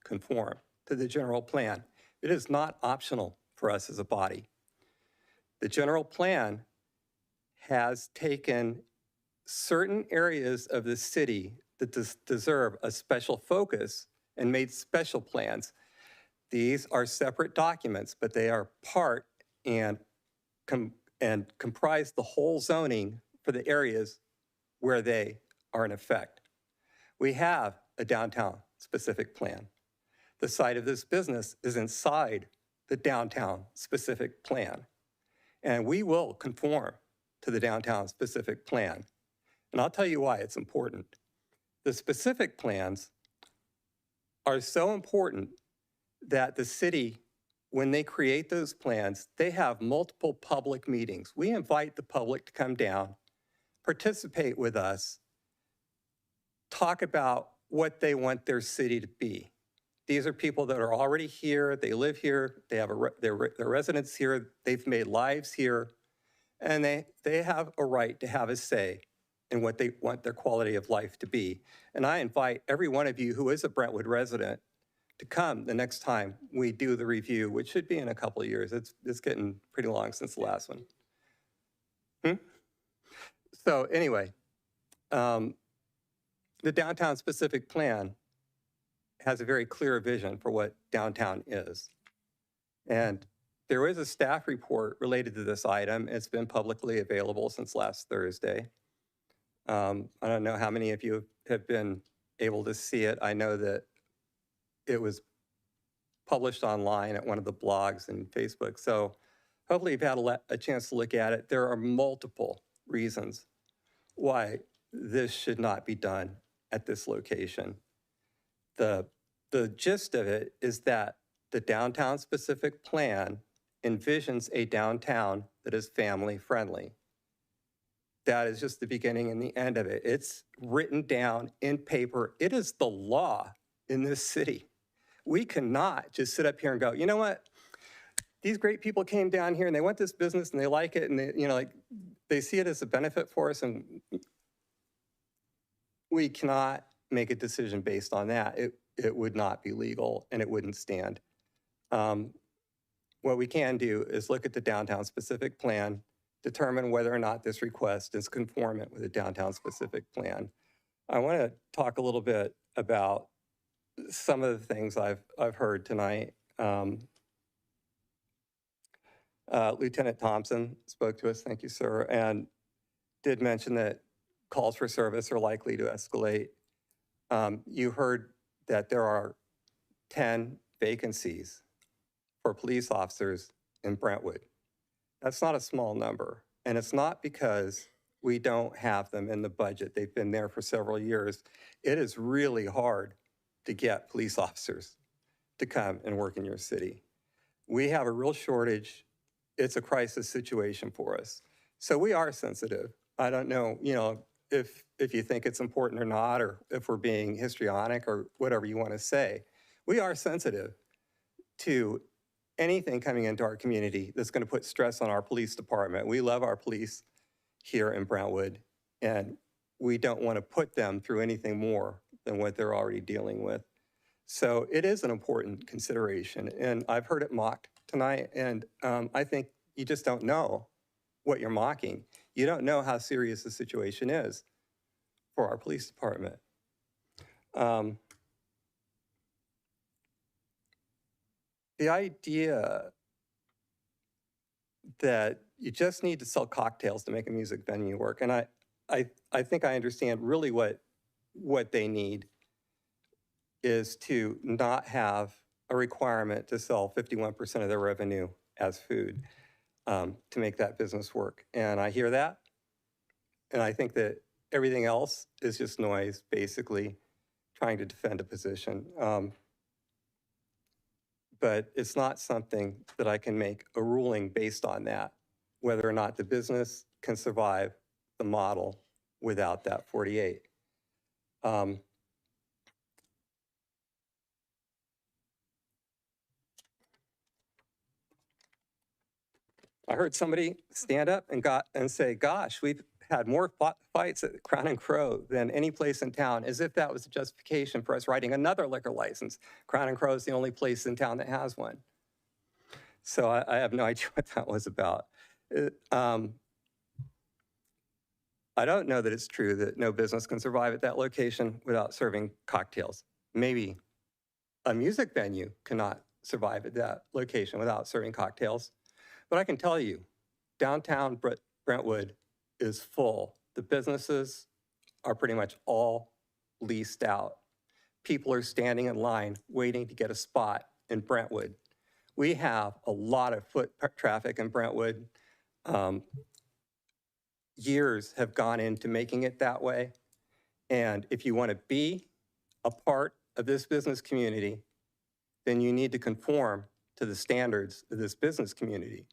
conform to the general plan. It is not optional for us as a body. The general plan has taken certain areas of the city that deserve a special focus and made special plans. These are separate documents, but they are part and comprise the whole zoning for the areas where they are in effect. We have a downtown specific plan. The site of this business is inside the downtown specific plan. And we will conform to the downtown specific plan. And I'll tell you why it's important. The specific plans are so important that the city, when they create those plans, they have multiple public meetings. We invite the public to come down, participate with us, talk about what they want their city to be. These are people that are already here, they live here, they have their residence here, they've made lives here, and they have a right to have a say in what they want their quality of life to be. And I invite every one of you who is a Brentwood resident to come the next time we do the review, which should be in a couple of years. It's getting pretty long since the last one. So anyway, the downtown specific plan has a very clear vision for what downtown is. And there is a staff report related to this item. It's been publicly available since last Thursday. I don't know how many of you have been able to see it. I know that it was published online at one of the blogs and Facebook. So hopefully you've had a chance to look at it. There are multiple reasons why this should not be done at this location. The gist of it is that the downtown specific plan envisions a downtown that is family friendly. That is just the beginning and the end of it. It's written down in paper. It is the law in this city. We cannot just sit up here and go, you know what? These great people came down here and they want this business and they like it and they see it as a benefit for us, and we cannot make a decision based on that. It would not be legal and it wouldn't stand. What we can do is look at the downtown specific plan, determine whether or not this request is conformant with the downtown specific plan. I want to talk a little bit about some of the things I've heard tonight. Lieutenant Thompson spoke to us, thank you, sir, and did mention that calls for service are likely to escalate. You heard that there are 10 vacancies for police officers in Brentwood. That's not a small number, and it's not because we don't have them in the budget. They've been there for several years. It is really hard to get police officers to come and work in your city. We have a real shortage. It's a crisis situation for us. So we are sensitive. I don't know, if you think it's important or not, or if we're being histrionic or whatever you want to say. We are sensitive to anything coming into our community that's going to put stress on our police department. We love our police here in Brentwood, and we don't want to put them through anything more than what they're already dealing with. So it is an important consideration, and I've heard it mocked tonight, and I think you just don't know what you're mocking. You don't know how serious the situation is for our police department. the idea that you just need to sell cocktails to make a music venue work, and I think I understand really what they need is to not have a requirement to sell 51% of their revenue as food to make that business work. And I hear that, and I think that everything else is just noise, basically trying to defend a position. But it's not something that I can make a ruling based on that, whether or not the business can survive the model without that 48. I heard somebody stand up and say, gosh, we've had more fights at Crown and Crow than any place in town, as if that was a justification for us writing another liquor license. Crown and Crow is the only place in town that has one. So I have no idea what that was about. I don't know that it's true that no business can survive at that location without serving cocktails. Maybe a music venue cannot survive at that location without serving cocktails. But I can tell you, downtown Brentwood is full. The businesses are pretty much all leased out. People are standing in line waiting to get a spot in Brentwood. We have a lot of foot traffic in Brentwood. Years have gone into making it that way. And if you want to be a part of this business community, then you need to conform to the standards of this business community.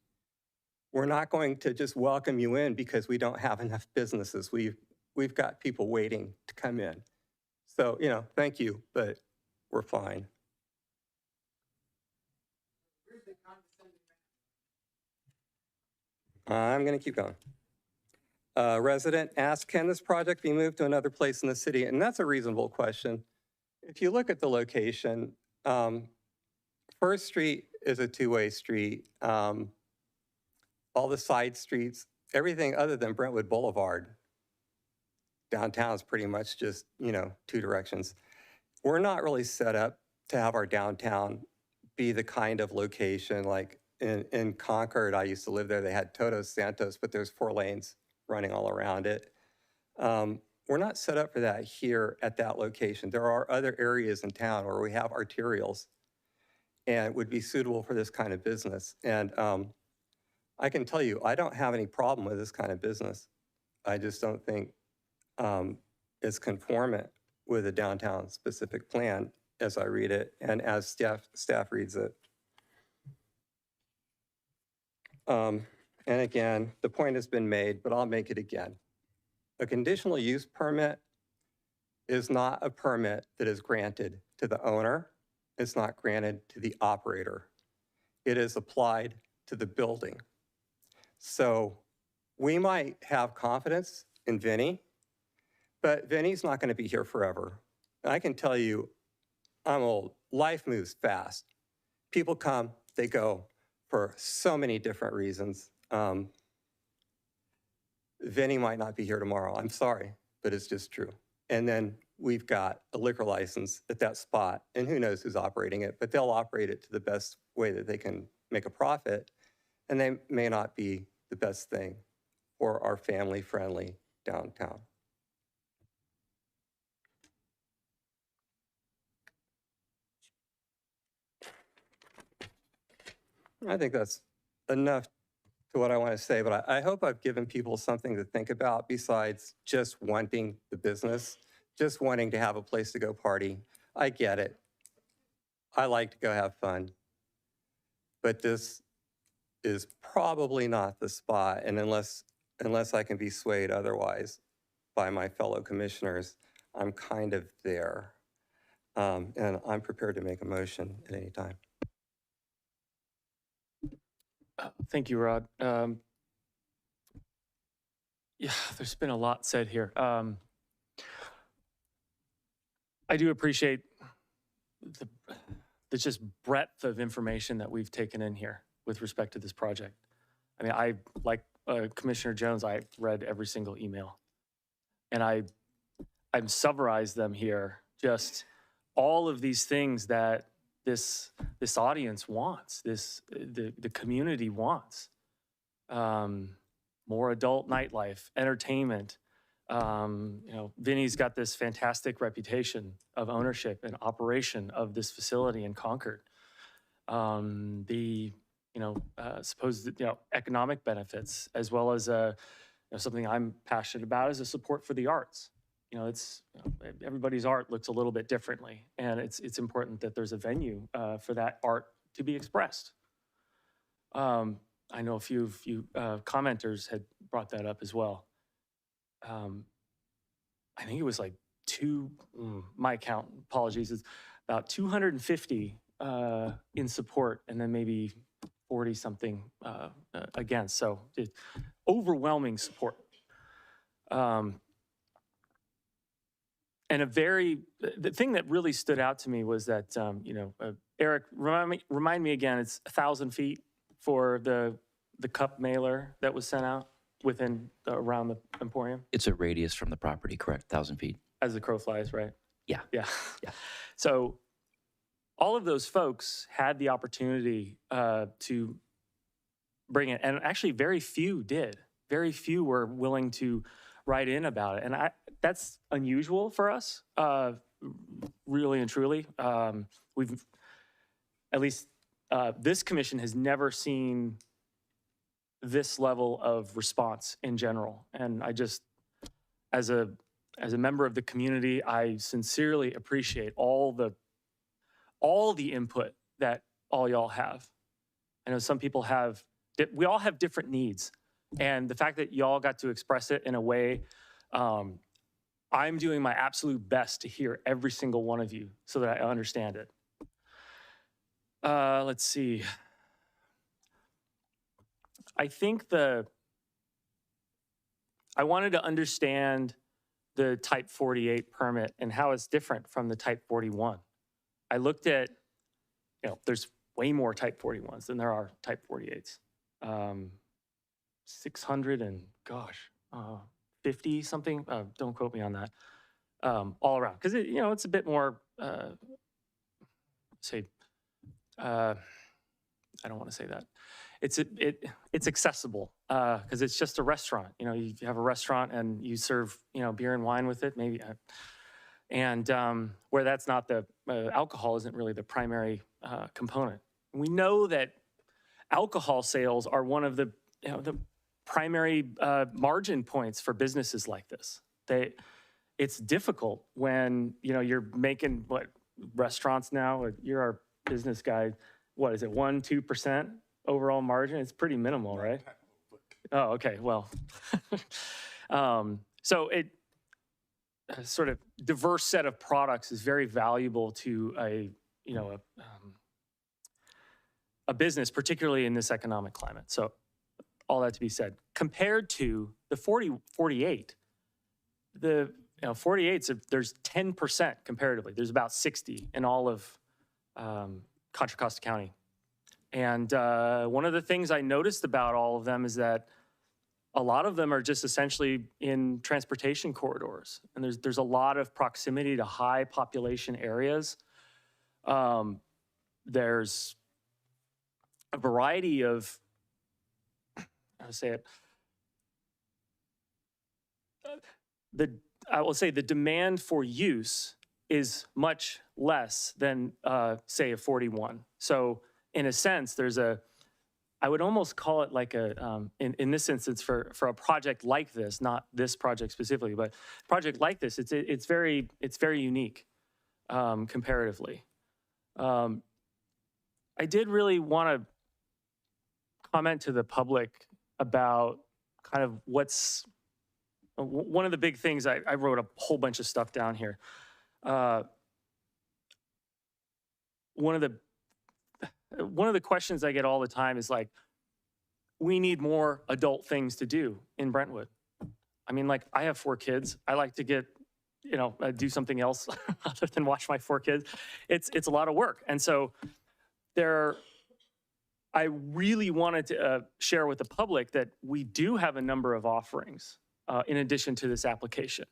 We're not going to just welcome you in because we don't have enough businesses. We've got people waiting to come in. So, thank you, but we're fine. I'm going to keep going. Resident asked, can this project be moved to another place in the city? And that's a reasonable question. If you look at the location, First Street is a two-way street. All the side streets, everything other than Brentwood Boulevard, downtown is pretty much just, two directions. We're not really set up to have our downtown be the kind of location like in Concord. I used to live there. They had Todos Santos, but there's 4 lanes running all around it. We're not set up for that here at that location. There are other areas in town where we have arterials and would be suitable for this kind of business. And I can tell you, I don't have any problem with this kind of business. I just don't think it's conformant with a downtown specific plan as I read it and as staff reads it. And again, the point has been made, but I'll make it again. A conditional use permit is not a permit that is granted to the owner. It's not granted to the operator. It is applied to the building. So we might have confidence in Vinny, but Vinny's not going to be here forever. I can tell you, I'm old. Life moves fast. People come, they go for so many different reasons. Vinny might not be here tomorrow. I'm sorry, but it's just true. And then we've got a liquor license at that spot, and who knows who's operating it, but they'll operate it to the best way that they can make a profit, and they may not be the best thing for our family-friendly downtown. I think that's enough to what I want to say, but I hope I've given people something to think about besides just wanting the business, just wanting to have a place to go party. I get it. I like to go have fun. But this is probably not the spot, and unless I can be swayed otherwise by my fellow commissioners, I'm kind of there. And I'm prepared to make a motion at any time. Thank you, Rod. Yeah, there's been a lot said here. I do appreciate the just breadth of information that we've taken in here with respect to this project. I mean, like Commissioner Jones, I read every single email, and I've summarized them here. Just all of these things that this audience wants, the community wants. More adult nightlife, entertainment. Vinny's got this fantastic reputation of ownership and operation of this facility in Concord. Supposed economic benefits, as well as something I'm passionate about, is a support for the arts. Everybody's art looks a little bit differently, and it's important that there's a venue for that art to be expressed. I know a few commenters had brought that up as well. I think it was like my count, apologies, is about 250 in support, and then maybe 40 something against. So overwhelming support. And the thing that really stood out to me was that, Eric, remind me again, it's 1,000 feet for the cup mailer that was sent out around the Emporium? It's a radius from the property, correct? 1,000 feet. As the crow flies, right? Yeah. Yeah. So all of those folks had the opportunity to bring it, and actually very few did. Very few were willing to write in about it, and that's unusual for us, really and truly. We've, at least this commission has never seen this level of response in general. And I just, as a member of the community, I sincerely appreciate all the input that all y'all have. I know some people we all have different needs. And the fact that y'all got to express it in a way, I'm doing my absolute best to hear every single one of you so that I understand it. Let's see. I think I wanted to understand the Type 48 permit and how it's different from the Type 41. I looked at, there's way more Type 41s than there are Type 48s. 600 and 50 something, don't quote me on that, all around. Because it's a bit more, I don't want to say that. It's accessible because it's just a restaurant. You have a restaurant and you serve beer and wine with it, maybe, and where that's not the alcohol isn't really the primary component. We know that alcohol sales are one of the primary margin points for businesses like this. It's difficult when you're making restaurants now. You're our business guy. What is it? 1-2% overall margin? It's pretty minimal, right? Oh, okay. Well, so a sort of diverse set of products is very valuable to a business, particularly in this economic climate. So all that to be said, compared to the 48, the 48s, there's 10% comparatively. There's about 60 in all of Contra Costa County. And one of the things I noticed about all of them is that a lot of them are just essentially in transportation corridors. And there's a lot of proximity to high population areas. There's a variety of, how to say it, I will say the demand for use is much less than, say, a 41. So in a sense, I would almost call it like in this instance, for a project like this, not this project specifically, but a project like this, it's very unique comparatively. I did really want to comment to the public about kind of one of the big things. I wrote a whole bunch of stuff down here. One of the questions I get all the time is like, we need more adult things to do in Brentwood. I mean, like, I have 4 kids. I like to get, do something else other than watch my 4 kids. It's a lot of work. And so I really wanted to share with the public that we do have a number of offerings in addition to this application.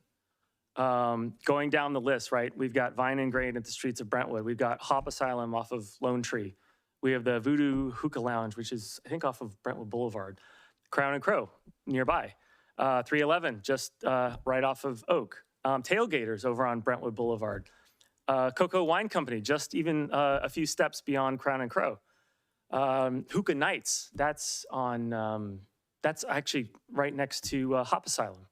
Going down the list, right? We've got Vine and Grain at the streets of Brentwood. We've got Hop Asylum off of Lone Tree. We have the Voodoo Hookah Lounge, which is, I think, off of Brentwood Boulevard. Crown and Crow, nearby. 311, just right off of Oak. Tailgaters over on Brentwood Boulevard. Cocoa Wine Company, just even a few steps beyond Crown and Crow. Hookah Nights, that's actually right next to Hop Asylum.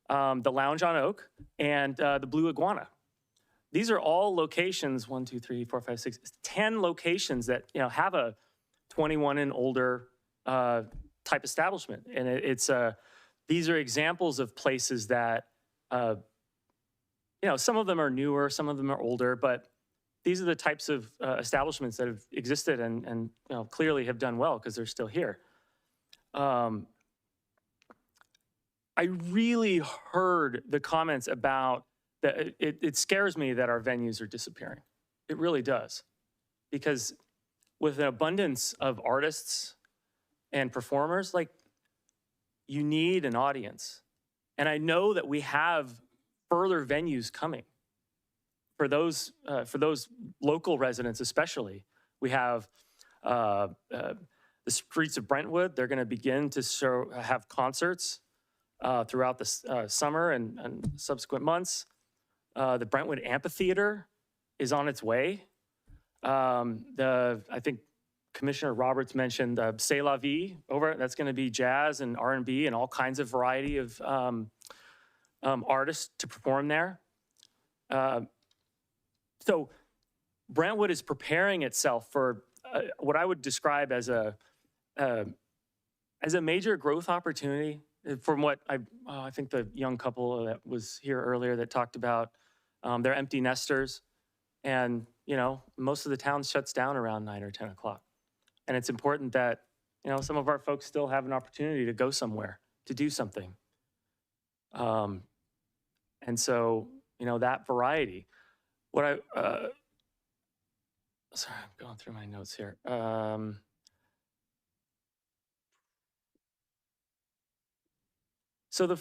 The Lounge on Oak, and the Blue Iguana. These are all locations, 1, 2, 3, 4, 5, 6, 10 locations that have a 21 and older type establishment. And these are examples of places that, some of them are newer, some of them are older, but these are the types of establishments that have existed and clearly have done well because they're still here. I really heard the comments about that. It scares me that our venues are disappearing. It really does. Because with an abundance of artists and performers, you need an audience. And I know that we have further venues coming. For those local residents especially, we have the streets of Brentwood. They're going to begin to have concerts throughout the summer and subsequent months. The Brentwood Amphitheater is on its way. I think Commissioner Roberts mentioned C'est La Vie over. That's going to be jazz and R&B and all kinds of variety of artists to perform there. So Brentwood is preparing itself for what I would describe as a major growth opportunity. From what I think the young couple that was here earlier that talked about their empty nesters, and most of the town shuts down around 9 or 10 o'clock, and it's important that some of our folks still have an opportunity to go somewhere to do something, and so that variety. Sorry, I'm going through my notes here. So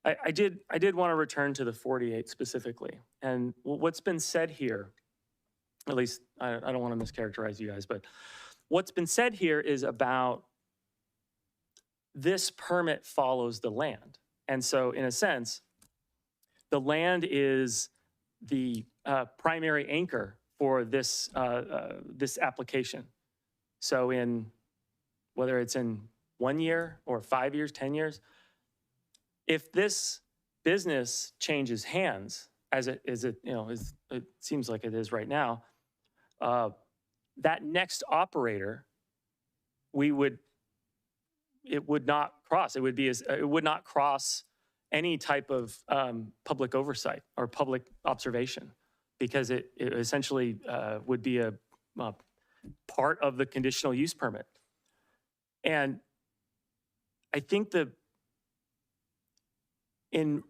I did want to return to the 48 specifically, and what's been said here, at least I don't want to mischaracterize you guys, but what's been said here is about this permit follows the land. And so in a sense, the land is the primary anchor for this application. So whether it's in 1 year or 5 years, 10 years, if this business changes hands, as it seems like it is right now, that next operator, it would not cross. It would not cross any type of public oversight or public observation, because it essentially would be a part of the conditional use permit. And I think in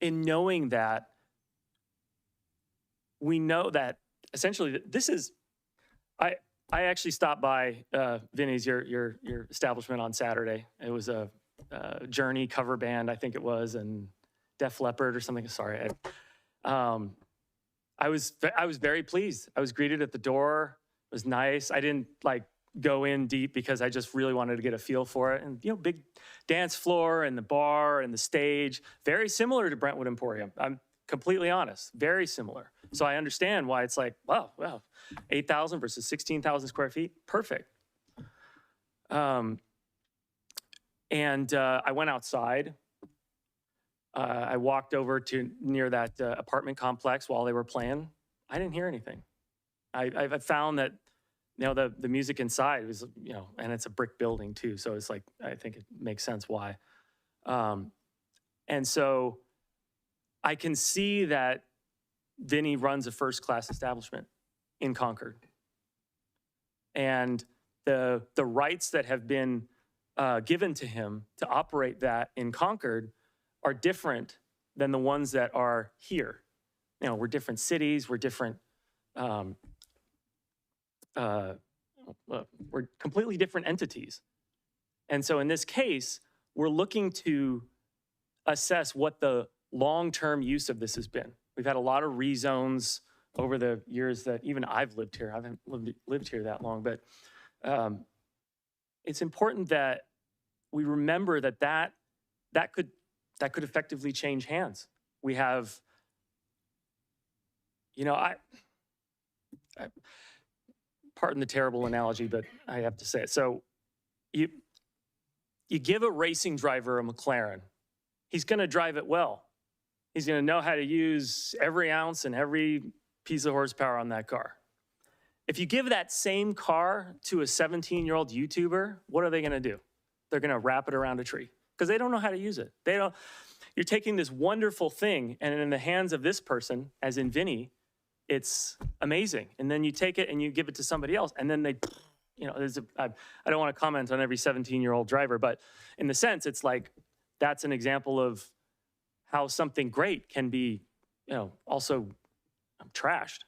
knowing that, we know that essentially this is, I actually stopped by Vinny's, your establishment on Saturday. It was a Journey cover band, I think it was, and Def Leppard or something. Sorry. I was very pleased. I was greeted at the door. It was nice. I didn't go in deep because I just really wanted to get a feel for it. And big dance floor and the bar and the stage, very similar to Brentwood Emporium. I'm completely honest, very similar. So I understand why it's wow, 8,000 versus 16,000 square feet, perfect. And I went outside. I walked over to near that apartment complex while they were playing. I didn't hear anything. I found that the music inside was, and it's a brick building too. So it's I think it makes sense why. And so I can see that Vinny runs a first-class establishment in Concord. And the rights that have been given to him to operate that in Concord are different than the ones that are here. We're different cities, we're different, we're completely different entities. And so in this case, we're looking to assess what the long-term use of this has been. We've had a lot of rezones over the years that even I've lived here. I haven't lived here that long, but it's important that we remember that could effectively change hands. We have, I pardon the terrible analogy, but I have to say it. So you give a racing driver a McLaren, he's going to drive it well. He's going to know how to use every ounce and every piece of horsepower on that car. If you give that same car to a 17-year-old YouTuber, what are they going to do? They're going to wrap it around a tree because they don't know how to use it. You're taking this wonderful thing, and in the hands of this person, as in Vinny, it's amazing. And then you take it and you give it to somebody else, and then they, I don't want to comment on every 17-year-old driver, but in the sense, it's like that's an example of how something great can be, also trashed.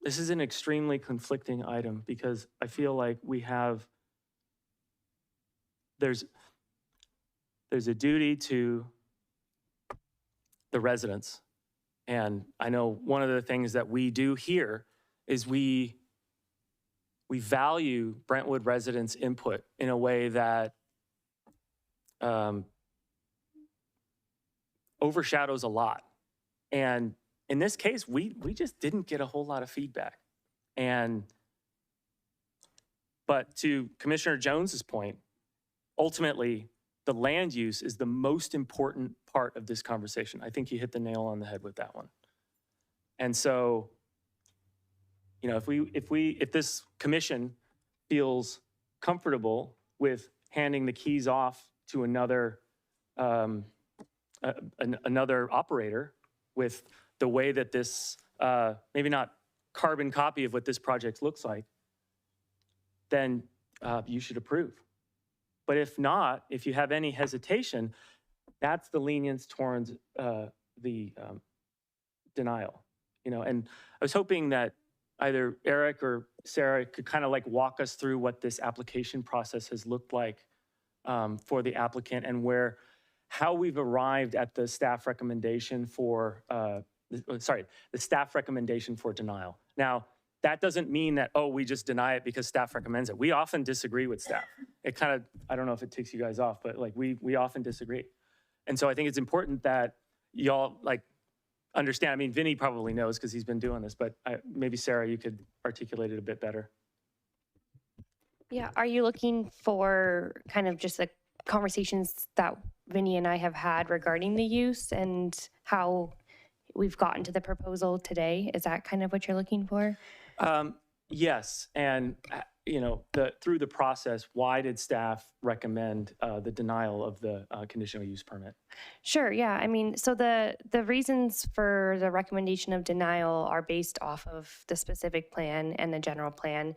This is an extremely conflicting item because I feel like there's a duty to the residents. And I know one of the things that we do here is we value Brentwood residents' input in a way that overshadows a lot. And in this case, we just didn't get a whole lot of feedback. But to Commissioner Jones's point, ultimately, the land use is the most important part of this conversation. I think you hit the nail on the head with that one. And so, if this commission feels comfortable with handing the keys off to another operator with the way that this, maybe not carbon copy of what this project looks like, then you should approve. But if not, if you have any hesitation, that's the lenience towards the denial. And I was hoping that either Eric or Sarah could kind of like walk us through what this application process has looked like for the applicant and how we've arrived at the staff recommendation for, the staff recommendation for denial. Now, that doesn't mean that, we just deny it because staff recommends it. We often disagree with staff. It kind of, I don't know if it takes you guys off, but like we often disagree. And so I think it's important that y'all understand. I mean, Vinny probably knows because he's been doing this, but maybe Sarah, you could articulate it a bit better. Yeah, are you looking for kind of just the conversations that Vinny and I have had regarding the use and how we've gotten to the proposal today? Is that kind of what you're looking for? Yes, and through the process, why did staff recommend the denial of the conditional use permit? Sure, yeah. I mean, so the reasons for the recommendation of denial are based off of the specific plan and the general plan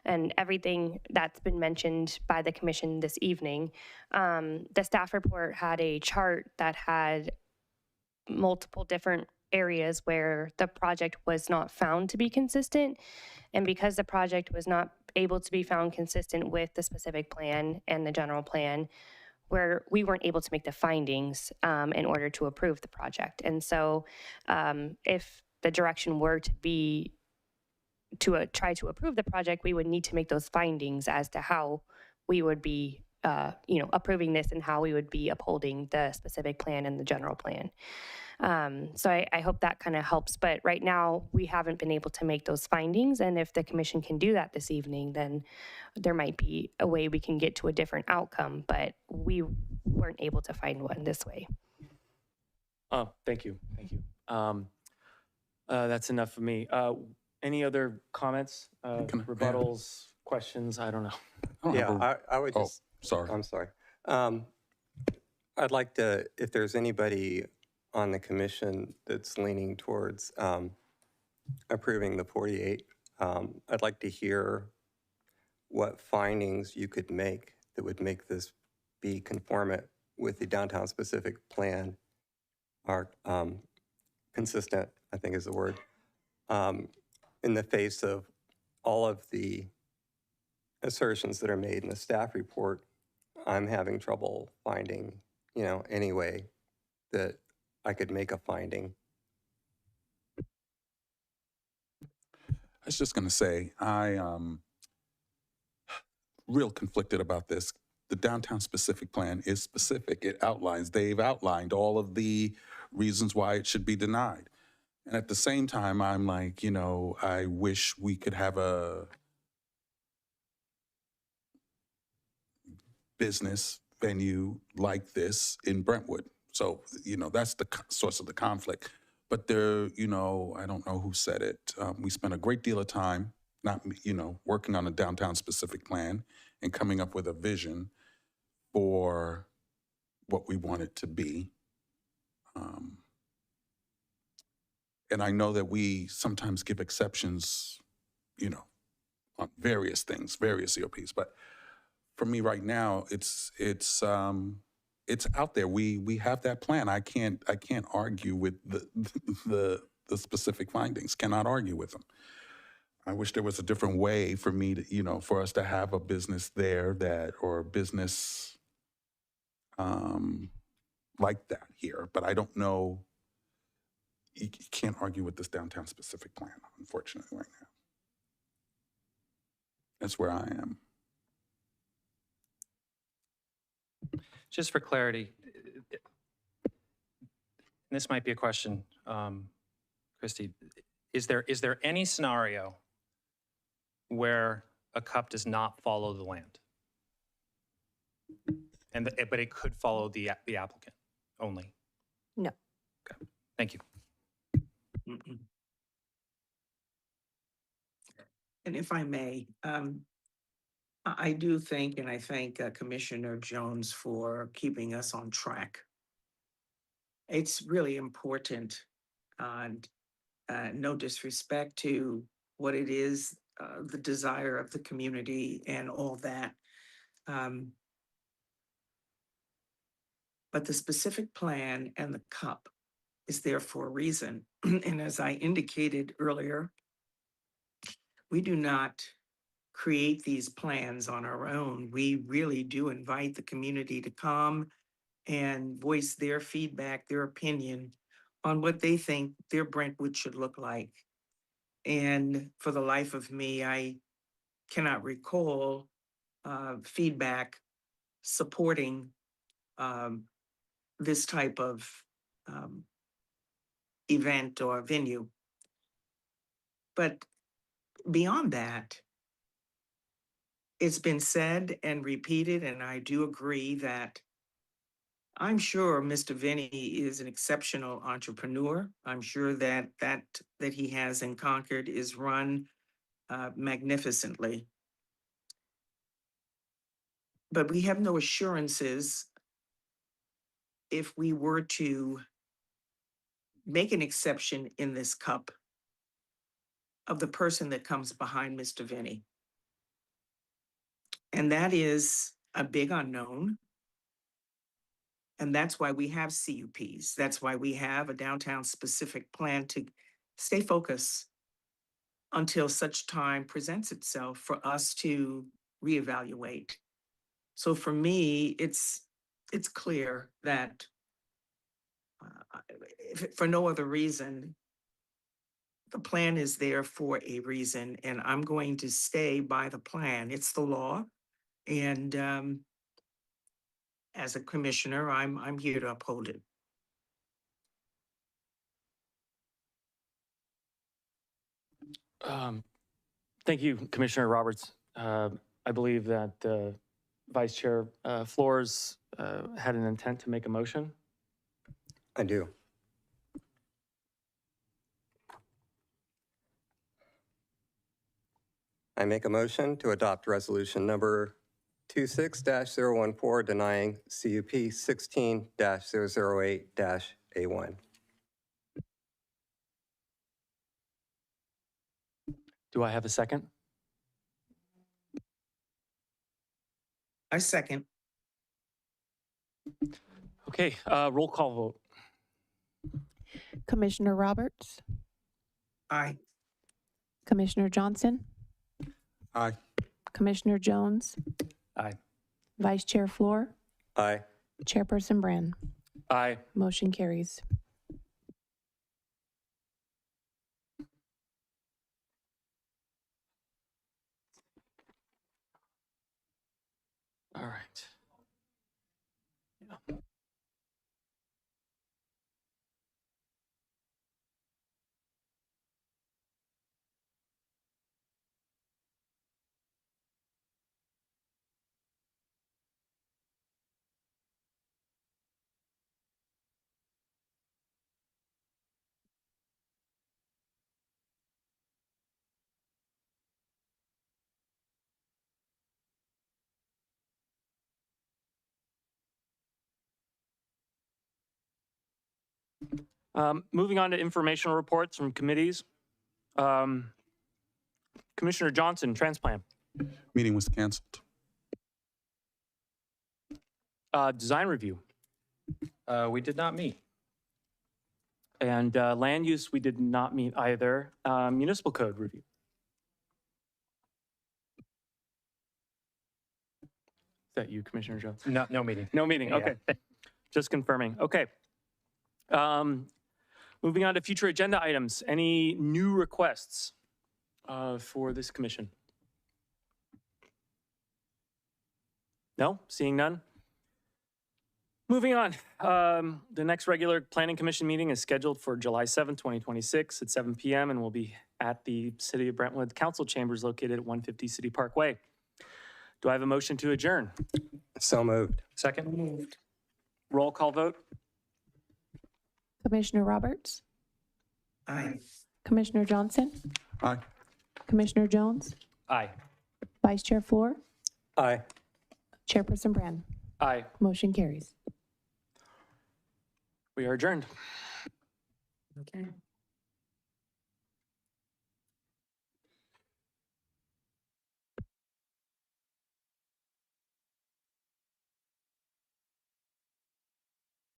and everything that's been mentioned by the commission this evening. The staff report had a chart that had multiple different areas where the project was not found to be consistent. And because the project was not able to be found consistent with the specific plan and the general plan, where we weren't able to make the findings in order to approve the project. And so if the direction were to be to try to approve the project, we would need to make those findings as to how we would be approving this and how we would be upholding the specific plan and the general plan. So I hope that kind of helps. But right now, we haven't been able to make those findings. And if the commission can do that this evening, then there might be a way we can get to a different outcome. But we weren't able to find one this way. Oh, thank you. Thank you. That's enough for me. Any other comments, rebuttals, questions? I don't know. Yeah, I would just. Sorry. I'm sorry. I'd like to, if there's anybody on the commission that's leaning towards approving the 48, I'd like to hear what findings you could make that would make this be conformant with the downtown specific plan, or consistent, I think is the word, in the face of all of the assertions that are made in the staff report, I'm having trouble finding, any way that I could make a finding. I was just going to say, I real conflicted about this. The downtown specific plan is specific. They've outlined all of the reasons why it should be denied. And at the same time, I'm like, I wish we could have a business venue like this in Brentwood. So, that's the source of the conflict. But there, I don't know who said it. We spent a great deal of time, working on a downtown specific plan and coming up with a vision for what we want it to be. And I know that we sometimes give exceptions, on various things, various COPs. But for me right now, it's out there. We have that plan. I can't argue with the specific findings. Cannot argue with them. I wish there was a different way for me to, for us to have a business there or a business like that here. But I don't know. You can't argue with this downtown specific plan, unfortunately, right now. That's where I am. Just for clarity, this might be a question, Christy. Is there any scenario where a cup does not follow the land? But it could follow the applicant only? No. Okay, thank you. And if I may, I do think, and I thank Commissioner Jones for keeping us on track. It's really important, and no disrespect to what it is, the desire of the community and all that. But the specific plan and the cup is there for a reason. And as I indicated earlier, we do not create these plans on our own. We really do invite the community to come and voice their feedback, their opinion on what they think their Brentwood should look like. And for the life of me, I cannot recall feedback supporting this type of event or venue. But beyond that, it's been said and repeated, and I do agree that I'm sure Mr. Vinny is an exceptional entrepreneur. I'm sure that he has in Concord is run magnificently. But we have no assurances if we were to make an exception in this cup of the person that comes behind Mr. Vinny. And that is a big unknown. And that's why we have CUPs. That's why we have a downtown specific plan to stay focused until such time presents itself for us to reevaluate. So for me, it's clear that for no other reason, the plan is there for a reason, and I'm going to stay by the plan. It's the law. And as a commissioner, I'm here to uphold it. Thank you, Commissioner Roberts. I believe that Vice Chair Flores had an intent to make a motion. I do. I make a motion to adopt resolution number 26-014 denying CUP 16-008-A1. Do I have a second? I second. Okay, roll call vote. Commissioner Roberts, Aye. Commissioner Johnson, Aye. Commissioner Jones, Aye. Vice Chair Floor, Aye. Chairperson Brand. Aye. Motion carries. All right. Moving on to informational reports from committees. Commissioner Johnson, transplant. Meeting was canceled. Design review. We did not meet. And land use, we did not meet either. Municipal code review. Is that you, Commissioner Jones? No meeting. No meeting, Yeah. okay. Just confirming, okay. Moving on to future agenda items. Any new requests for this commission? No, seeing none? Moving on, the next regular Planning Commission meeting is scheduled for July 7th, 2026 at 7 p.m. and will be at the City of Brentwood Council Chambers located at 150 City Parkway. Do I have a motion to adjourn? So moved. Second? Moved. Roll call vote? Commissioner Roberts, Aye. Commissioner Johnson, Aye. Commissioner Jones, Aye. Vice Chair Floor, Aye. Chairperson Brand. Aye. Motion carries. We are adjourned. Okay.